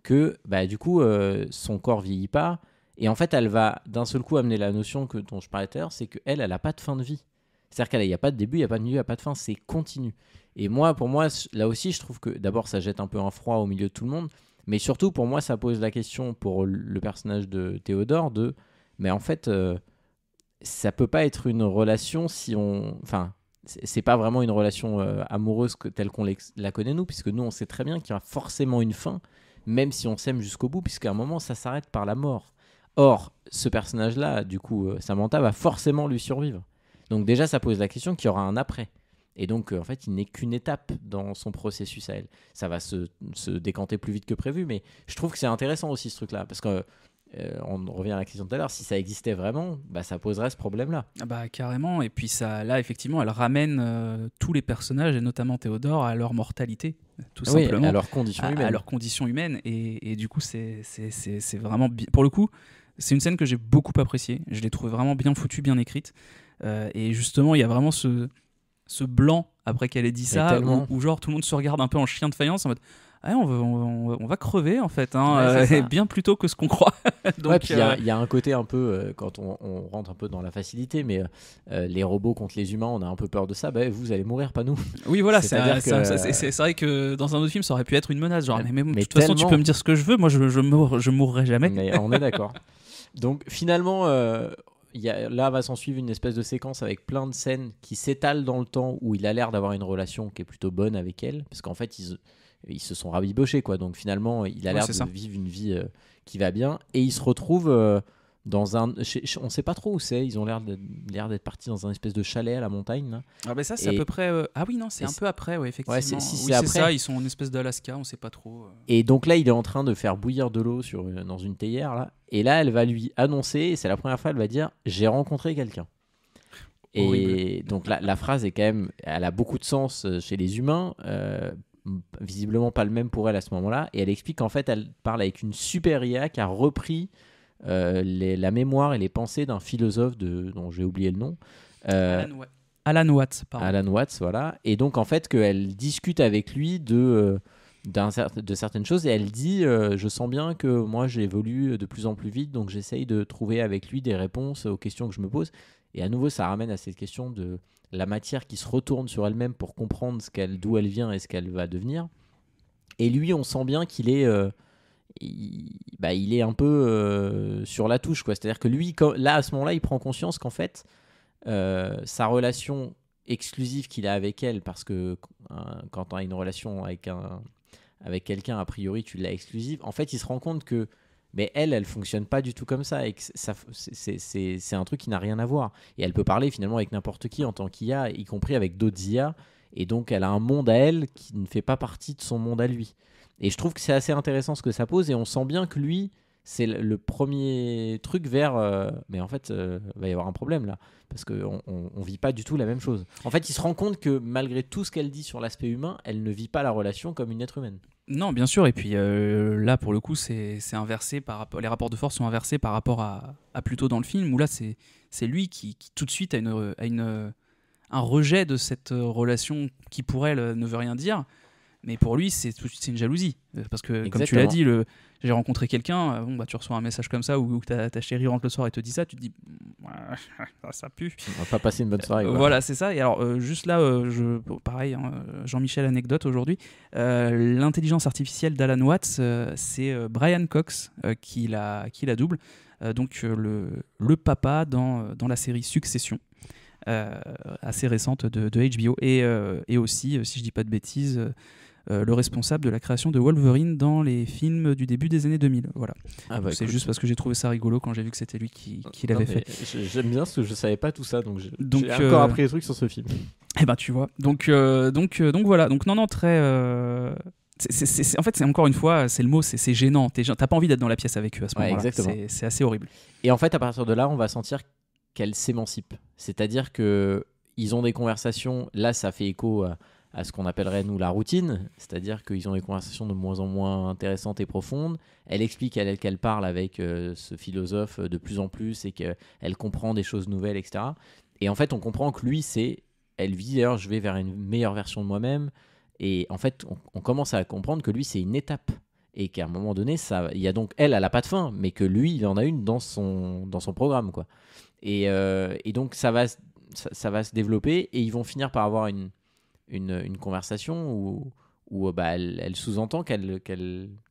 que, du coup, son corps vieillit pas. Et en fait, elle va d'un seul coup amener la notion dont je parlais tout à l'heure, c'est qu'elle n'a pas de fin de vie. C'est-à-dire qu'il n'y a pas de début, il n'y a pas de milieu, il n'y a pas de fin, c'est continu. Et pour moi, là aussi, je trouve que d'abord, ça jette un peu un froid au milieu de tout le monde, mais surtout, pour moi, ça pose la question pour le personnage de Théodore mais en fait, ça peut pas être une relation si on... Enfin, c'est pas vraiment une relation amoureuse telle qu'on la connaît nous, puisque nous, on sait très bien qu'il y aura forcément une fin, même si on s'aime jusqu'au bout, puisqu'à un moment, ça s'arrête par la mort. Or, ce personnage-là, du coup, Samantha va forcément lui survivre. Donc déjà, ça pose la question qu'il y aura un après. Et donc, en fait, il n'est qu'une étape dans son processus à elle. Ça va se décanter plus vite que prévu, mais je trouve que c'est intéressant aussi, ce truc-là. Parce que, on revient à la question de tout à l'heure, si ça existait vraiment, ça poserait ce problème-là. Carrément. Et puis, là, effectivement, elle ramène tous les personnages, et notamment Théodore, à leur mortalité, tout simplement. À leurs conditions humaines. À leurs conditions humaines. Et du coup, c'est vraiment... Pour le coup, c'est une scène que j'ai beaucoup appréciée. Je l'ai trouvée vraiment bien foutue, bien écrite. Et justement, il y a vraiment ce blanc après qu'elle ait dit ça, où genre tout le monde se regarde un peu en chien de faïence en mode on va crever en fait, et bien plus tôt que ce qu'on croit. Donc, puis il y a un côté un peu, quand on rentre un peu dans la facilité, mais les robots contre les humains, on a un peu peur de ça. Vous allez mourir, pas nous. Oui, voilà, c'est vrai que dans un autre film, ça aurait pu être une menace. Genre, mais de toute façon, tu peux me dire ce que je veux, moi je mourrai jamais. Mais on est d'accord. Donc finalement, là va s'en suivre une espèce de séquence avec plein de scènes qui s'étalent dans le temps où il a l'air d'avoir une relation qui est plutôt bonne avec elle, parce qu'en fait ils se sont rabibochés, quoi. Donc finalement il a l'air de vivre une vie qui va bien, et il se retrouve dans on sait pas trop où c'est. Ils ont l'air d'être partis dans un espèce de chalet à la montagne là. Ça c'est à peu près ah oui, non, c'est un peu après, effectivement. C'est après. Ça, ils sont en espèce d'Alaska, on sait pas trop. Et donc là il est en train de faire bouillir de l'eau dans une théière là, et là elle va lui annoncer, et c'est la première fois, elle va dire j'ai rencontré quelqu'un. Et donc la phrase est quand même, elle a beaucoup de sens chez les humains, visiblement pas le même pour elle à ce moment-là, et elle explique qu'en fait elle parle avec une super IA qui a repris la mémoire et les pensées d'un philosophe dont j'ai oublié le nom, Alan Watts, pardon. Alan Watts, voilà. Et donc en fait qu'elle discute avec lui de certaines choses, et elle dit je sens bien que moi j'évolue de plus en plus vite, donc j'essaye de trouver avec lui des réponses aux questions que je me pose. Et à nouveau, ça ramène à cette question de la matière qui se retourne sur elle-même pour comprendre d'où elle vient et ce qu'elle va devenir. Et lui, on sent bien qu'il est il est un peu sur la touche, quoi. C'est-à-dire que lui, là, à ce moment-là, il prend conscience qu'en fait, sa relation exclusive qu'il a avec elle, parce que quand tu as une relation avec quelqu'un, a priori, tu l'as exclusive. En fait, il se rend compte que elle fonctionne pas du tout comme ça, et que c'est un truc qui n'a rien à voir. Et elle peut parler finalement avec n'importe qui en tant qu'IA, y compris avec d'autres IA. Et donc, elle a un monde à elle qui ne fait pas partie de son monde à lui. Et je trouve que c'est assez intéressant ce que ça pose, et on sent bien que lui, c'est le premier truc vers... mais en fait, va y avoir un problème là, parce qu'on ne vit pas du tout la même chose. En fait, il se rend compte que malgré tout ce qu'elle dit sur l'aspect humain, elle ne vit pas la relation comme une être humaine. Non, bien sûr, et puis là, pour le coup, c'est inversé les rapports de force sont inversés par rapport à plus tôt dans le film, où là, c'est lui qui tout de suite a un rejet de cette relation qui pour elle ne veut rien dire, mais pour lui c'est une jalousie, parce que exactement. Comme tu l'as dit, j'ai rencontré quelqu'un, tu reçois un message comme ça où ta chérie rentre le soir et te dit ça, tu te dis ça pue, on va pas passer une bonne soirée, quoi. Voilà, c'est ça. Et alors juste là, pareil, Jean-Michel anecdote aujourd'hui, l'intelligence artificielle d'Alan Watts, c'est Brian Cox qui la double, donc le papa dans la série Succession, assez récente de HBO, et aussi, si je dis pas de bêtises, le responsable de la création de Wolverine dans les films du début des années 2000. Voilà. Ah bah, C'est écoute, juste parce que j'ai trouvé ça rigolo quand j'ai vu que c'était lui qui l'avait non, mais fait. j'aime bien parce que je savais pas tout ça, donc Donc, j'ai encore appris des trucs sur ce film. Eh ben tu vois. Donc voilà. Donc non très. En fait, c'est encore une fois, c'est le mot, c'est gênant. T'as pas envie d'être dans la pièce avec eux à ce Ouais, moment-là. exactement. C'est assez horrible. Et en fait, à partir de là, on va sentir qu'elle s'émancipe. C'est-à-dire que ils ont des conversations. Là, ça fait écho à ce qu'on appellerait nous la routine. C'est-à-dire qu'ils ont des conversations de moins en moins intéressantes et profondes. Elle explique qu'elle parle avec ce philosophe de plus en plus et qu'elle comprend des choses nouvelles, etc. Et en fait, on comprend que lui, elle lui dit d'ailleurs, je vais vers une meilleure version de moi-même. Et en fait, on commence à comprendre que lui, c'est une étape. Et qu'à un moment donné, il y a donc elle n'a pas de fin, mais que lui, il en a une dans son programme, quoi. Et donc, ça va se développer et ils vont finir par avoir une conversation où elle sous-entend qu'elle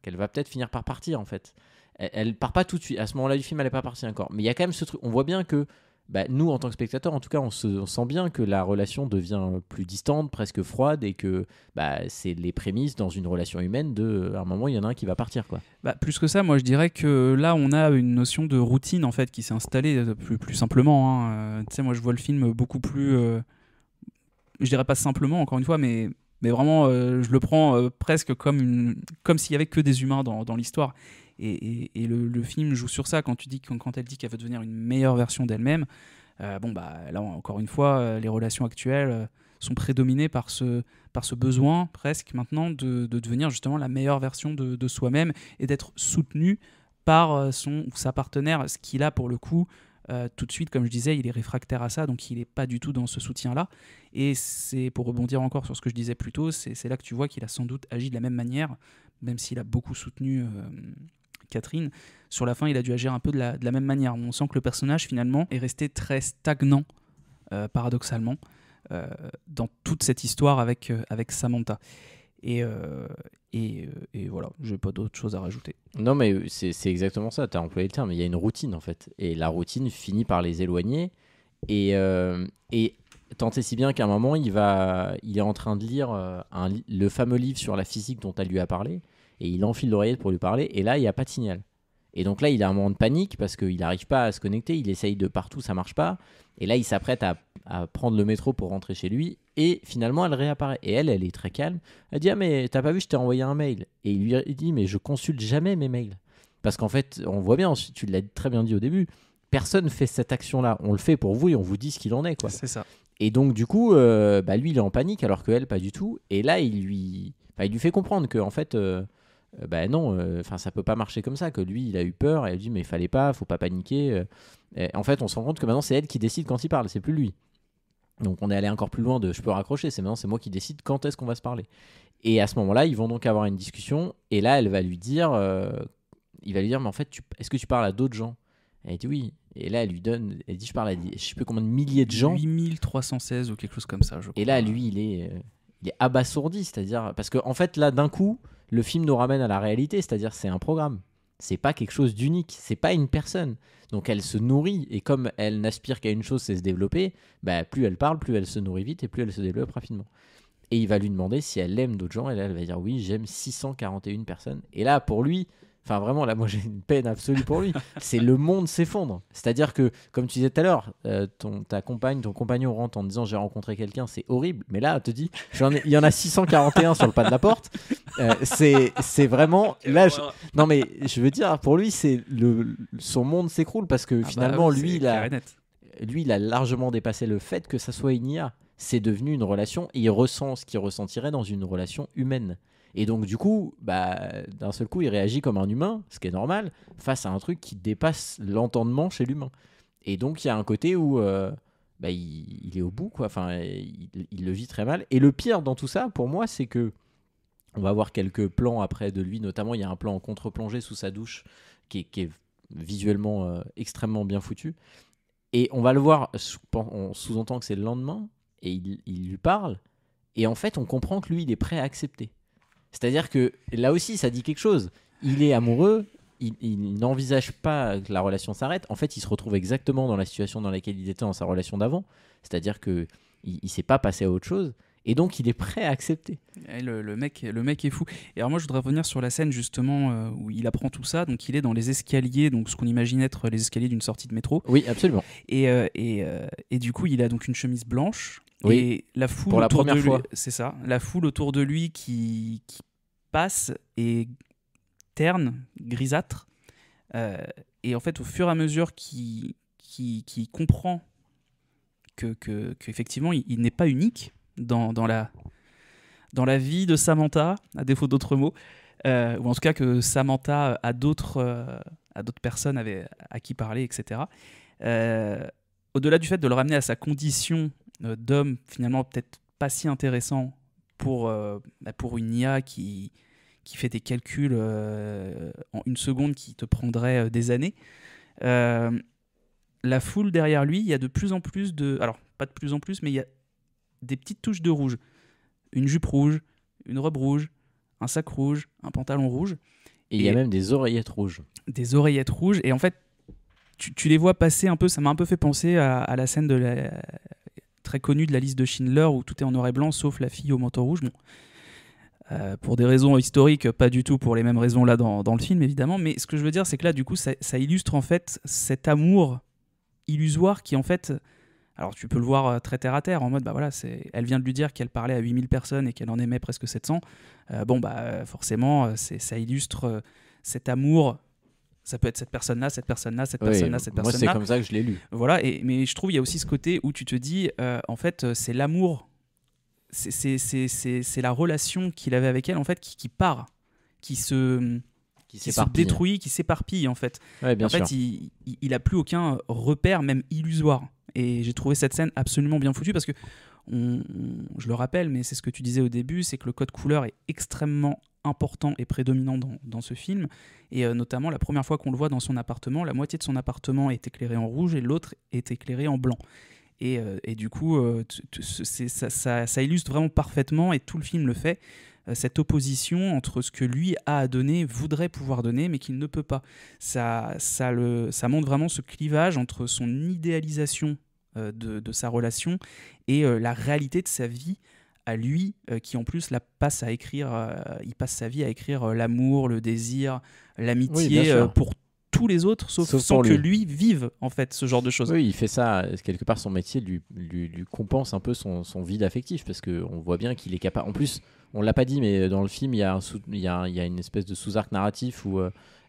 va peut-être finir par partir, en fait. Elle part pas tout de suite. À ce moment-là du film, elle n'est pas partie encore. Mais il y a quand même ce truc. On voit bien que nous, en tant que spectateurs, en tout cas, on sent bien que la relation devient plus distante, presque froide, et que c'est les prémices dans une relation humaine à un moment, il y en a un qui va partir, quoi. Plus que ça, moi je dirais que là, on a une notion de routine en fait qui s'est installée plus simplement. Hein. Tu sais, moi je vois le film beaucoup plus, je dirais pas simplement, encore une fois, mais vraiment, je le prends presque comme s'il y avait que des humains dans l'histoire. Et le film joue sur ça quand elle dit qu'elle veut devenir une meilleure version d'elle-même. Là encore une fois, les relations actuelles sont prédominées par ce besoin presque maintenant de devenir justement la meilleure version de soi-même et d'être soutenu par son ou sa partenaire, ce qu'il a pour le coup. Tout de suite, comme je disais, il est réfractaire à ça, donc il n'est pas du tout dans ce soutien-là. Et c'est, pour rebondir encore sur ce que je disais plus tôt, c'est là que tu vois qu'il a sans doute agi de la même manière, même s'il a beaucoup soutenu Catherine. Sur la fin, il a dû agir un peu de la même manière. On sent que le personnage, finalement, est resté très stagnant, paradoxalement, dans toute cette histoire avec Samantha. Et voilà, je n'ai pas d'autre chose à rajouter. Non, mais c'est exactement ça, tu as employé le terme. Il y a une routine, en fait. Et la routine finit par les éloigner. Et tant et si bien qu'à un moment, il est en train de lire le fameux livre sur la physique dont elle lui a parlé. Et il enfile l'oreillette pour lui parler. Et là, il n'y a pas de signal. Et donc là, il a un moment de panique parce qu'il n'arrive pas à se connecter. Il essaye de partout, ça ne marche pas. Et là, il s'apprête à prendre le métro pour rentrer chez lui. Et finalement, elle réapparaît. Et elle est très calme. Elle dit « Ah, mais t'as pas vu, je t'ai envoyé un mail. » Et il lui dit « Mais je consulte jamais mes mails. » Parce qu'en fait, on voit bien, tu l'as très bien dit au début, personne fait cette action-là. On le fait pour vous et on vous dit ce qu'il en est, quoi. C'est ça. Et donc, du coup, lui, il est en panique alors qu'elle, pas du tout. Et là, il lui fait comprendre que, en fait, ça peut pas marcher comme ça, que lui, il a eu peur. Et elle dit « Mais il fallait pas, faut pas paniquer. » En fait, on se rend compte que maintenant, c'est elle qui décide quand il parle, c'est plus lui. Donc on est allé encore plus loin de je peux raccrocher, c'est moi qui décide quand est-ce qu'on va se parler. Et à ce moment-là, ils vont donc avoir une discussion et là elle va lui dire mais en fait est-ce que tu parles à d'autres gens? Elle dit oui. Et là elle dit je parle à je sais plus combien de milliers de gens. 8316 ou quelque chose comme ça, je crois. Et là lui il est abasourdi, c'est-à-dire parce que en fait là d'un coup le film nous ramène à la réalité, c'est-à-dire c'est un programme. C'est pas quelque chose d'unique, c'est pas une personne. Donc elle se nourrit, et comme elle n'aspire qu'à une chose, c'est se développer, plus elle parle, plus elle se nourrit vite, et plus elle se développe rapidement. Et il va lui demander si elle aime d'autres gens, et là elle va dire oui, j'aime 641 personnes. Et là pour lui, enfin vraiment là moi j'ai une peine absolue pour lui, c'est le monde s'effondre. C'est-à-dire que, comme tu disais tout à l'heure, ton compagnon rentre en disant j'ai rencontré quelqu'un, c'est horrible, mais là elle te dit il y en a 641 sur le pas de la porte. C'est vraiment là non mais je veux dire pour lui c'est son monde s'écroule parce que finalement lui il a largement dépassé le fait que ça soit une IA. C'est devenu une relation et il ressent ce qu'il ressentirait dans une relation humaine. Et donc du coup d'un seul coup il réagit comme un humain, ce qui est normal, face à un truc qui dépasse l'entendement chez l'humain. Et donc il y a un côté où il est au bout, quoi. Enfin, il le vit très mal. Et le pire dans tout ça pour moi c'est que on va voir quelques plans après de lui, notamment il y a un plan en contre-plongée sous sa douche qui est visuellement extrêmement bien foutu. Et on va le voir, on sous-entend que c'est le lendemain, et il lui parle, et en fait on comprend que lui il est prêt à accepter. C'est-à-dire que là aussi ça dit quelque chose. Il est amoureux, il n'envisage pas que la relation s'arrête. En fait il se retrouve exactement dans la situation dans laquelle il était dans sa relation d'avant. C'est-à-dire qu'il ne s'est pas passé à autre chose. Et donc, il est prêt à accepter. Et le mec est fou. Et alors moi, je voudrais revenir sur la scène justement où il apprend tout ça. Donc il est dans les escaliers, donc ce qu'on imagine être les escaliers d'une sortie de métro. Oui, absolument. Et du coup, il a donc une chemise blanche. Oui. Et la foule Pour la autour première de lui, fois. c'est ça. La foule autour de lui qui passe et terne, grisâtre. Et en fait, au fur et à mesure qu'il comprend qu'effectivement, il n'est pas unique dans la vie de Samantha, à défaut d'autres mots, ou en tout cas que Samantha a d'autres personnes à qui parler, etc. Au-delà du fait de le ramener à sa condition d'homme, finalement peut-être pas si intéressant pour une IA qui fait des calculs en une seconde qui te prendrait des années, la foule derrière lui, il y a de plus en plus de... Alors, pas de plus en plus, mais il y a des petites touches de rouge. Une jupe rouge, une robe rouge, un sac rouge, un pantalon rouge. Et il y a même des oreillettes rouges. Des oreillettes rouges. Et en fait, tu les vois passer un peu. Ça m'a un peu fait penser à la scène très connue de la liste de Schindler où tout est en noir et blanc sauf la fille au manteau rouge. Bon. Pour des raisons historiques, pas du tout pour les mêmes raisons là dans le film, évidemment. Mais ce que je veux dire, c'est que là, du coup, ça illustre en fait cet amour illusoire qui, en fait... Alors, tu peux le voir très terre à terre, en mode, bah voilà, elle vient de lui dire qu'elle parlait à 8000 personnes et qu'elle en aimait presque 700. Forcément, ça illustre cet amour. Ça peut être cette personne-là, cette personne-là, cette personne-là, cette personne-là. Moi, c'est comme ça que je l'ai lu. Voilà, mais je trouve qu'il y a aussi ce côté où tu te dis, en fait, c'est l'amour. C'est la relation qu'il avait avec elle, en fait, qui part, qui se détruit, qui s'éparpille, en fait. Ouais, bien sûr. En fait, il a plus aucun repère, même illusoire. Et j'ai trouvé cette scène absolument bien foutue parce que, je le rappelle, mais c'est ce que tu disais au début, c'est que le code couleur est extrêmement important et prédominant dans ce film. Et notamment, la première fois qu'on le voit dans son appartement, la moitié de son appartement est éclairé en rouge et l'autre est éclairé en blanc. Et du coup, ça illustre vraiment parfaitement, et tout le film le fait, cette opposition entre ce que lui a à donner, voudrait pouvoir donner, mais qu'il ne peut pas. Ça montre vraiment ce clivage entre son idéalisation de sa relation et la réalité de sa vie à lui, qui en plus il passe sa vie à écrire l'amour, le désir, l'amitié pour tous les autres, sauf sans que lui vive en fait ce genre de choses. Oui, il fait ça, quelque part son métier lui compense un peu son vide affectif, parce qu'on voit bien qu'il est capable. En plus, on l'a pas dit, mais dans le film, il y a une espèce de sous-arc narratif où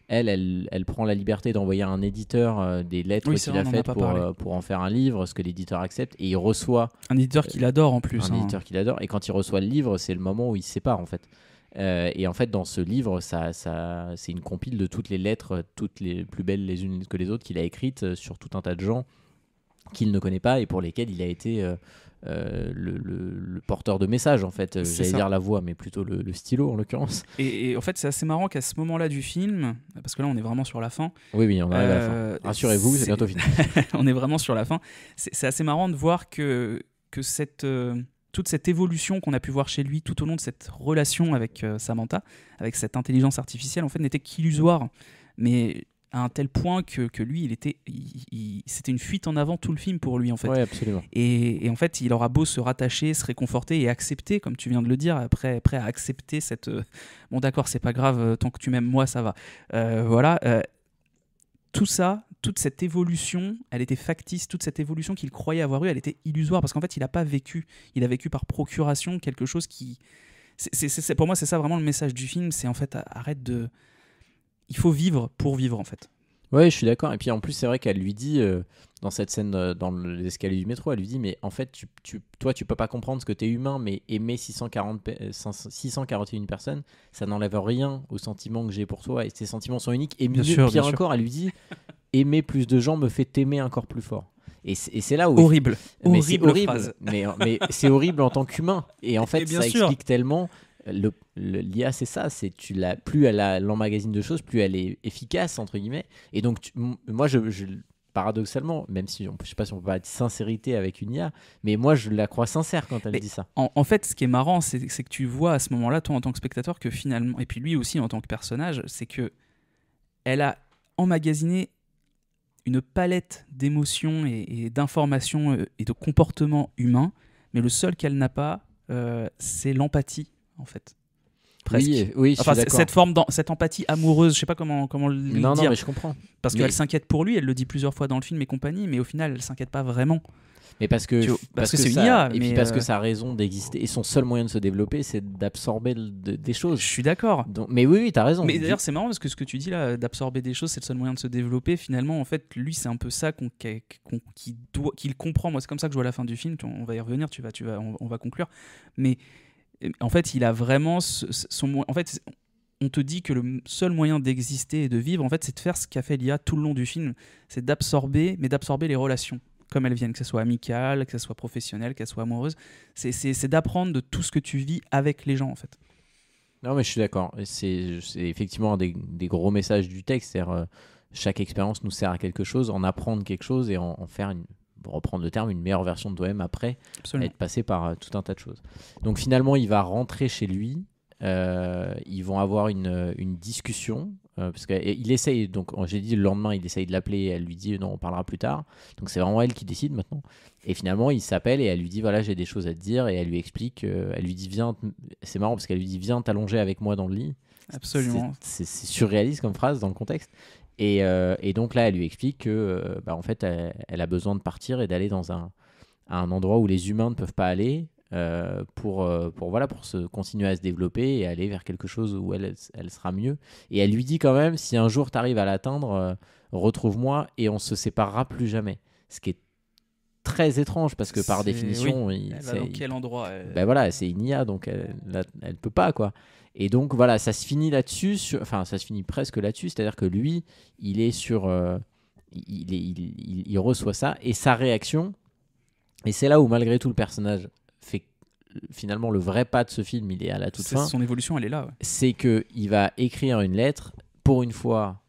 elle prend la liberté d'envoyer à un éditeur des lettres qu'il a faites pour en faire un livre, ce que l'éditeur accepte, et il reçoit... Un éditeur qu'il adore en plus. Éditeur qu'il adore, et quand il reçoit le livre, c'est le moment où il se sépare en fait. Et en fait, dans ce livre, c'est une compile de toutes les lettres, toutes les plus belles les unes que les autres, qu'il a écrites sur tout un tas de gens qu'il ne connaît pas et pour lesquels il a été le porteur de messages, en fait. J'allais dire la voix, mais plutôt le stylo, en l'occurrence. Et en fait, c'est assez marrant qu'à ce moment-là du film, parce que là, on est vraiment sur la fin. Oui, on arrive à la fin. Rassurez-vous, c'est bientôt fini. On est vraiment sur la fin. C'est assez marrant de voir que toute cette évolution qu'on a pu voir chez lui tout au long de cette relation avec Samantha, avec cette intelligence artificielle, en fait, n'était qu'illusoire. Mais à un tel point que lui, c'était une fuite en avant tout le film pour lui, en fait. Oui, absolument. Et en fait, il aura beau se rattacher, se réconforter et accepter, comme tu viens de le dire, prêt à accepter cette... bon, d'accord, c'est pas grave, tant que tu m'aimes, moi, ça va. Voilà. Tout ça, toute cette évolution, elle était factice. Toute cette évolution qu'il croyait avoir eue, elle était illusoire, parce qu'en fait, il n'a pas vécu. Il a vécu par procuration quelque chose qui... pour moi, c'est ça vraiment le message du film, c'est en fait, arrête de... Il faut vivre pour vivre, en fait. Ouais, je suis d'accord. Et puis en plus, c'est vrai qu'elle lui dit, dans cette scène dans les escaliers du métro, elle lui dit, mais en fait, toi, tu peux pas comprendre ce que t'es humain, mais aimer 641 personnes, ça n'enlève rien aux sentiments que j'ai pour toi, et ces sentiments sont uniques. Et pire encore, elle lui dit, aimer plus de gens me fait t'aimer encore plus fort. Et c'est là où... Horrible. Mais horrible c'est horrible, phrase. mais c'est horrible en tant qu'humain. Et en fait, ça sûr. explique tellement... L'IA, c'est ça, plus elle l'emmagasine de choses, plus elle est efficace, entre guillemets. Et donc, moi, paradoxalement, même si je sais pas si on peut parler de sincérité avec une IA, mais moi, je la crois sincère quand elle dit ça. En fait, ce qui est marrant, c'est que tu vois à ce moment-là, toi, en tant que spectateur, que finalement, et puis lui aussi, en tant que personnage, c'est que elle a emmagasiné une palette d'émotions et d'informations et de comportements humains, mais le seul qu'elle n'a pas, c'est l'empathie, en fait. Presque. Oui, je Enfin, suis d'accord. cette empathie amoureuse, je sais pas comment le Non, dire. mais je comprends. Parce Mais- qu'elle s'inquiète pour lui, elle le dit plusieurs fois dans le film et compagnie, mais au final, elle s'inquiète pas vraiment. Mais parce que c'est une ça- IA, et puis mais, parce que sa raison d'exister et son seul moyen de se développer, c'est d'absorber des choses. Je suis d'accord. Donc, mais oui, t'as raison. Mais d'ailleurs, c'est marrant parce que ce que tu dis là, d'absorber des choses, c'est le seul moyen de se développer. Finalement, en fait, lui, c'est un peu ça qu'il comprend. Moi, c'est comme ça que je vois la fin du film. On va y revenir, on va conclure. Mais en fait, il a vraiment en fait, on te dit que le seul moyen d'exister et de vivre, en fait, c'est de faire ce qu'a fait l'IA tout le long du film. C'est d'absorber les relations comme elles viennent, que ce soit amicale, que ce soit professionnelle, qu'elles soient amoureuses. C'est d'apprendre de tout ce que tu vis avec les gens, en fait. Non, mais je suis d'accord. C'est effectivement un des gros messages du texte. C'est-à-dire, chaque expérience nous sert à quelque chose, en apprendre quelque chose et en faire, pour reprendre le terme, une meilleure version de toi-même après Absolument. être passé par tout un tas de choses. Donc finalement, il va rentrer chez lui. Ils vont avoir une discussion parce qu'il essaye, donc j'ai dit le lendemain il essaye de l'appeler, elle lui dit non, on parlera plus tard, donc c'est vraiment elle qui décide maintenant, et finalement il s'appelle et elle lui dit voilà, j'ai des choses à te dire, et elle lui explique, elle lui dit viens, c'est marrant parce qu'elle lui dit viens t'allonger avec moi dans le lit. Absolument. C'est surréaliste comme phrase dans le contexte, et donc là elle lui explique que en fait elle a besoin de partir et d'aller dans un endroit où les humains ne peuvent pas aller, pour continuer à se développer et aller vers quelque chose où elle sera mieux. Et elle lui dit quand même, si un jour tu arrives à l'atteindre, retrouve-moi et on se séparera plus jamais. Ce qui est très étrange parce que par définition, elle va dans quel endroit c'est une IA, donc elle peut pas, quoi. Et donc voilà, ça se finit là-dessus, ça se finit presque là-dessus, c'est-à-dire que lui, il est sur, il reçoit ça et sa réaction, et c'est là où malgré tout le personnage fait finalement le vrai pas de ce film, il est à la toute fin. Son évolution, elle est là. Ouais. C'est qu'il va écrire une lettre, pour une fois,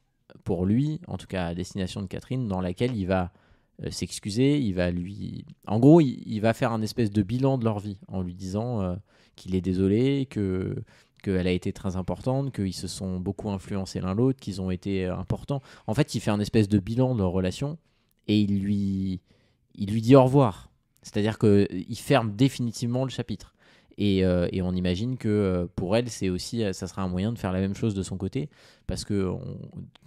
pour lui, en tout cas à destination de Catherine, dans laquelle il va s'excuser, il va lui... En gros, il va faire un espèce de bilan de leur vie, en lui disant qu'il est désolé, qu'elle a été très importante, qu'ils se sont beaucoup influencés l'un l'autre, qu'ils ont été importants. En fait, il fait un espèce de bilan de leur relation, et il lui dit au revoir. C'est-à-dire qu'il ferme définitivement le chapitre. Et on imagine que pour elle, ça sera un moyen de faire la même chose de son côté. Parce que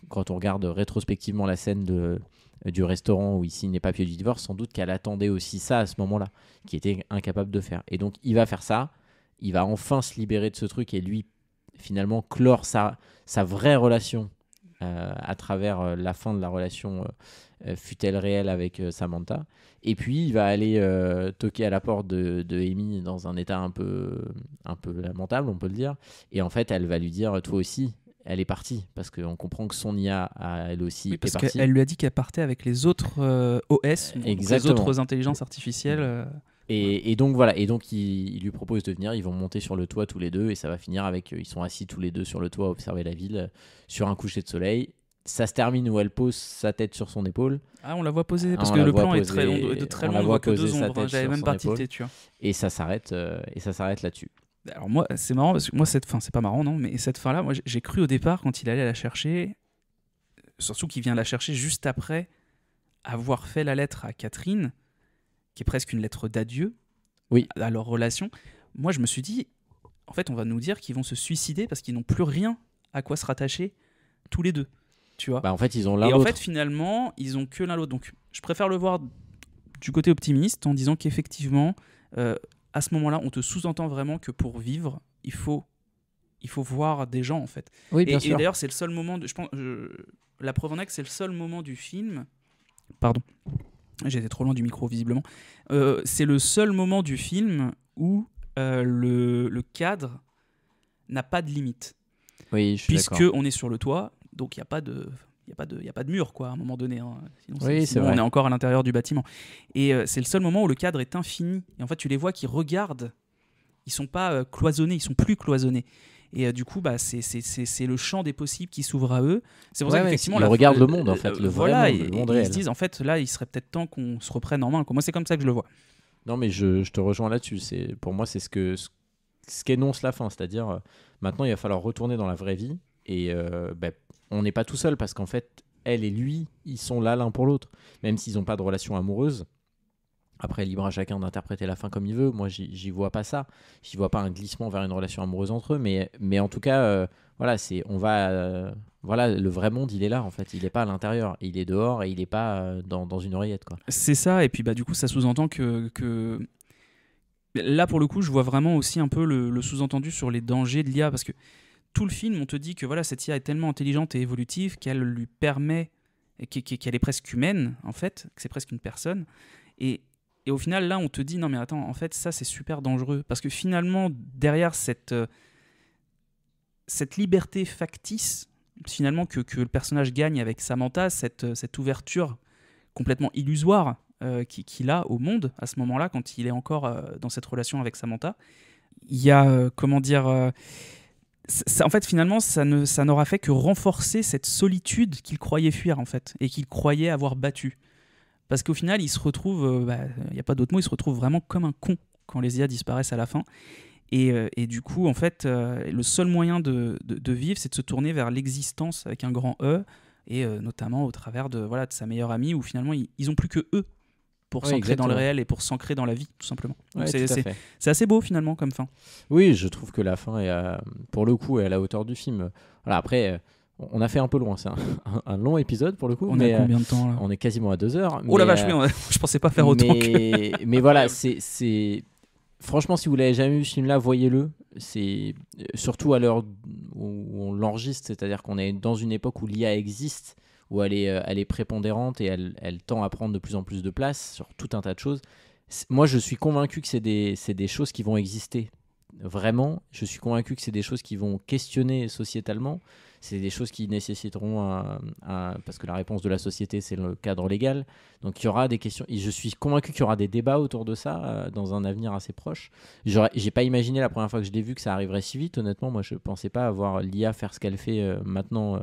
quand on regarde rétrospectivement la scène du restaurant où il signe les papiers du divorce, sans doute qu'elle attendait aussi ça à ce moment-là, qui était incapable de faire. Et donc, il va faire ça. Il va enfin se libérer de ce truc et lui, finalement, clore sa vraie relation à travers la fin de la relation, fut-elle réelle, avec Samantha. Et puis il va aller toquer à la porte de Amy dans un état un peu lamentable, on peut le dire, et en fait elle va lui dire toi aussi, elle est partie, parce qu'on comprend que son IA elle aussi est partie. Parce qu'elle lui a dit qu'elle partait avec les autres OS, donc les autres intelligences artificielles. Et donc voilà, et donc il lui propose de venir, ils vont monter sur le toit tous les deux, et ça va finir avec, ils sont assis tous les deux sur le toit à observer la ville, sur un coucher de soleil. Ça se termine où elle pose sa tête sur son épaule. Ah, on la voit poser, parce que le plan est très long, de très long, on voit que deux ombres, j'avais même pas tilté, tu vois. Et ça s'arrête là-dessus. Alors moi, c'est marrant, parce que moi, cette fin, c'est pas marrant, non, mais cette fin-là, moi, j'ai cru au départ, quand il allait la chercher, surtout qu'il vient la chercher juste après avoir fait la lettre à Catherine, qui est presque une lettre d'adieu à leur relation. Moi, je me suis dit, en fait, on va nous dire qu'ils vont se suicider parce qu'ils n'ont plus rien à quoi se rattacher tous les deux. Tu vois. En fait, ils ont l'un et l'autre. En fait, finalement, ils ont que l'un l'autre. Donc, je préfère le voir du côté optimiste en disant qu'effectivement, à ce moment-là, on te sous-entend vraiment que pour vivre, il faut voir des gens, en fait. Oui, bien sûr. Et d'ailleurs, c'est le seul moment, la preuve en est que c'est le seul moment du film. Pardon, j'ai été trop loin du micro, visiblement. C'est le seul moment du film où le cadre n'a pas de limite. Oui, je suis d'accord. Puisqu'on est sur le toit. Donc il n'y a pas de mur, quoi, à un moment donné. Hein. Sinon vrai. On est encore à l'intérieur du bâtiment. Et c'est le seul moment où le cadre est infini. Et en fait, tu les vois qui regardent. Ils ne sont pas cloisonnés, ils ne sont plus cloisonnés. Et du coup, c'est le champ des possibles qui s'ouvre à eux. C'est pour ça qu'effectivement... Ils regardent le monde, en fait, le vrai monde, le monde réel. Ils se disent, en fait, là, il serait peut-être temps qu'on se reprenne en main. Moi, c'est comme ça que je le vois. Non, mais je te rejoins là-dessus. Pour moi, c'est ce qu'énonce la fin. C'est-à-dire, maintenant, il va falloir retourner dans la vraie vie. Et on n'est pas tout seul parce qu'en fait, elle et lui, ils sont là l'un pour l'autre. Même s'ils n'ont pas de relation amoureuse, Après, libre à chacun d'interpréter la fin comme il veut. Moi, j'y vois pas ça. J'y vois pas un glissement vers une relation amoureuse entre eux. Mais en tout cas, voilà, voilà, le vrai monde, il est là, en fait. Il est pas à l'intérieur. Il est dehors et il est pas dans une oreillette, quoi. C'est ça, et puis du coup, ça sous-entend que... Là, pour le coup, je vois vraiment aussi un peu le sous-entendu sur les dangers de l'IA, parce que tout le film, on te dit que voilà, cette IA est tellement intelligente et évolutive qu'elle lui permet, qu'elle est presque humaine, en fait, que c'est presque une personne. Et au final, là, on te dit, non mais attends, en fait, ça, c'est super dangereux. Parce que finalement, derrière cette liberté factice, finalement, que le personnage gagne avec Samantha, cette ouverture complètement illusoire qu'il a au monde, à ce moment-là, quand il est encore dans cette relation avec Samantha, il y a, en fait, finalement, ça n'aura fait que renforcer cette solitude qu'il croyait fuir, en fait, et qu'il croyait avoir battue. Parce qu'au final, il se retrouve, il n'y a pas d'autre mot, il se retrouve vraiment comme un con quand les IA disparaissent à la fin. Et du coup, en fait, le seul moyen de vivre, c'est de se tourner vers l'existence avec un grand E, et notamment au travers de sa meilleure amie, où finalement, ils n'ont plus que eux pour s'ancrer dans le réel et pour s'ancrer dans la vie, tout simplement. Donc c'est assez beau, finalement, comme fin. Oui, je trouve que la fin est, pour le coup, est à la hauteur du film. Voilà, après... On a fait un peu loin, c'est un long épisode pour le coup. On est à combien de temps là ? On est quasiment à 2 heures. Oh la vache, oui, je pensais pas faire autant. Mais voilà, c'est... Franchement, si vous l'avez jamais vu ce film-là, voyez-le. C'est surtout à l'heure où on l'enregistre, c'est-à-dire qu'on est dans une époque où l'IA existe, où elle est prépondérante et elle tend à prendre de plus en plus de place sur tout un tas de choses. Moi, je suis convaincu que c'est des choses qui vont exister. Vraiment, je suis convaincu que c'est des choses qui vont questionner sociétalement. C'est des choses qui nécessiteront parce que la réponse de la société, c'est le cadre légal. Donc il y aura des questions. Et je suis convaincu qu'il y aura des débats autour de ça dans un avenir assez proche. J'ai pas imaginé la première fois que je l'ai vu que ça arriverait si vite. Honnêtement, moi, je pensais pas avoir l'IA faire ce qu'elle fait maintenant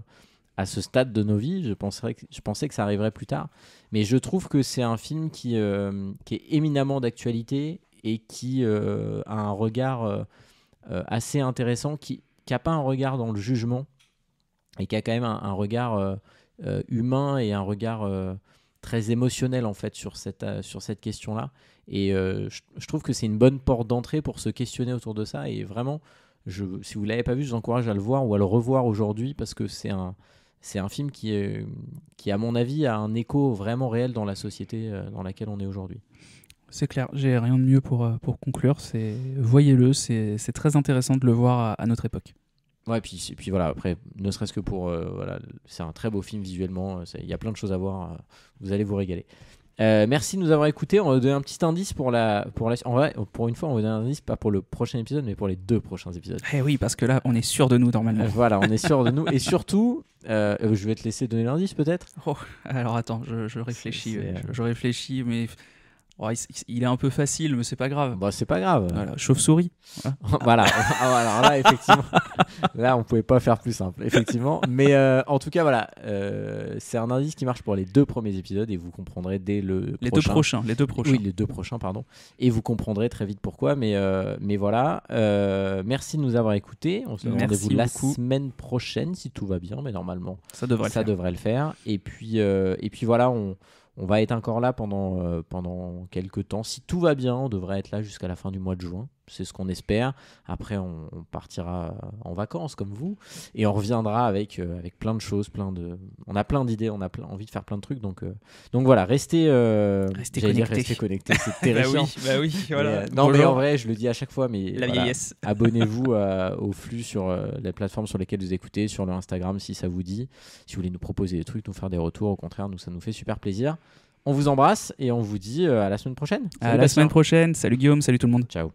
à ce stade de nos vies. Je pensais que ça arriverait plus tard. Mais je trouve que c'est un film qui est éminemment d'actualité et qui a un regard assez intéressant, qui n'a pas un regard dans le jugement, et qui a quand même un regard humain et un regard très émotionnel en fait sur cette question-là. Et je trouve que c'est une bonne porte d'entrée pour se questionner autour de ça. Et vraiment, si vous ne l'avez pas vu, je vous encourage à le voir ou à le revoir aujourd'hui, parce que c'est un film qui, à mon avis, a un écho vraiment réel dans la société dans laquelle on est aujourd'hui. C'est clair, j'ai rien de mieux pour conclure. Voyez-le, c'est très intéressant de le voir à notre époque. Ouais, puis voilà, après, ne serait-ce que pour... c'est un très beau film visuellement, il y a plein de choses à voir, vous allez vous régaler. Merci de nous avoir écoutés. On va donner un petit indice pour en vrai, pour une fois, on va donner un indice, pas pour le prochain épisode, mais pour les 2 prochains épisodes. Eh oui, parce que là, on est sûr de nous, normalement. Voilà, on est sûr de nous. Et surtout, je vais te laisser donner l'indice, peut-être. Oh, alors attends, je réfléchis. Je réfléchis, mais... Oh, il est un peu facile, mais c'est pas grave. Bah, c'est pas grave. Voilà, chauve-souris. Voilà. Alors là, effectivement, là, on pouvait pas faire plus simple, effectivement. Mais en tout cas, voilà, c'est un indice qui marche pour les 2 premiers épisodes et vous comprendrez dès les deux prochains. Oui, les 2 prochains, pardon. Et vous comprendrez très vite pourquoi. Mais voilà, merci de nous avoir écoutés. On se donne rendez-vous la semaine prochaine si tout va bien, mais normalement, ça devrait le faire. Et puis voilà, on va être encore là pendant quelques temps. Si tout va bien, on devrait être là jusqu'à la fin du mois de juin. C'est ce qu'on espère. Après, on partira en vacances comme vous. Et on reviendra avec plein de choses. On a plein d'idées, on a envie de faire plein de trucs. Donc voilà, restez connectés. C'est terrifiant. bah oui, voilà. Mais en vrai, je le dis à chaque fois. Mais la vieillesse. Abonnez-vous au flux sur les plateformes sur lesquelles vous écoutez, sur le Instagram si ça vous dit. Si vous voulez nous proposer des trucs, nous faire des retours, au contraire, ça nous fait super plaisir. On vous embrasse et on vous dit à la semaine prochaine. Semaine prochaine. Salut Guillaume, salut tout le monde. Ciao.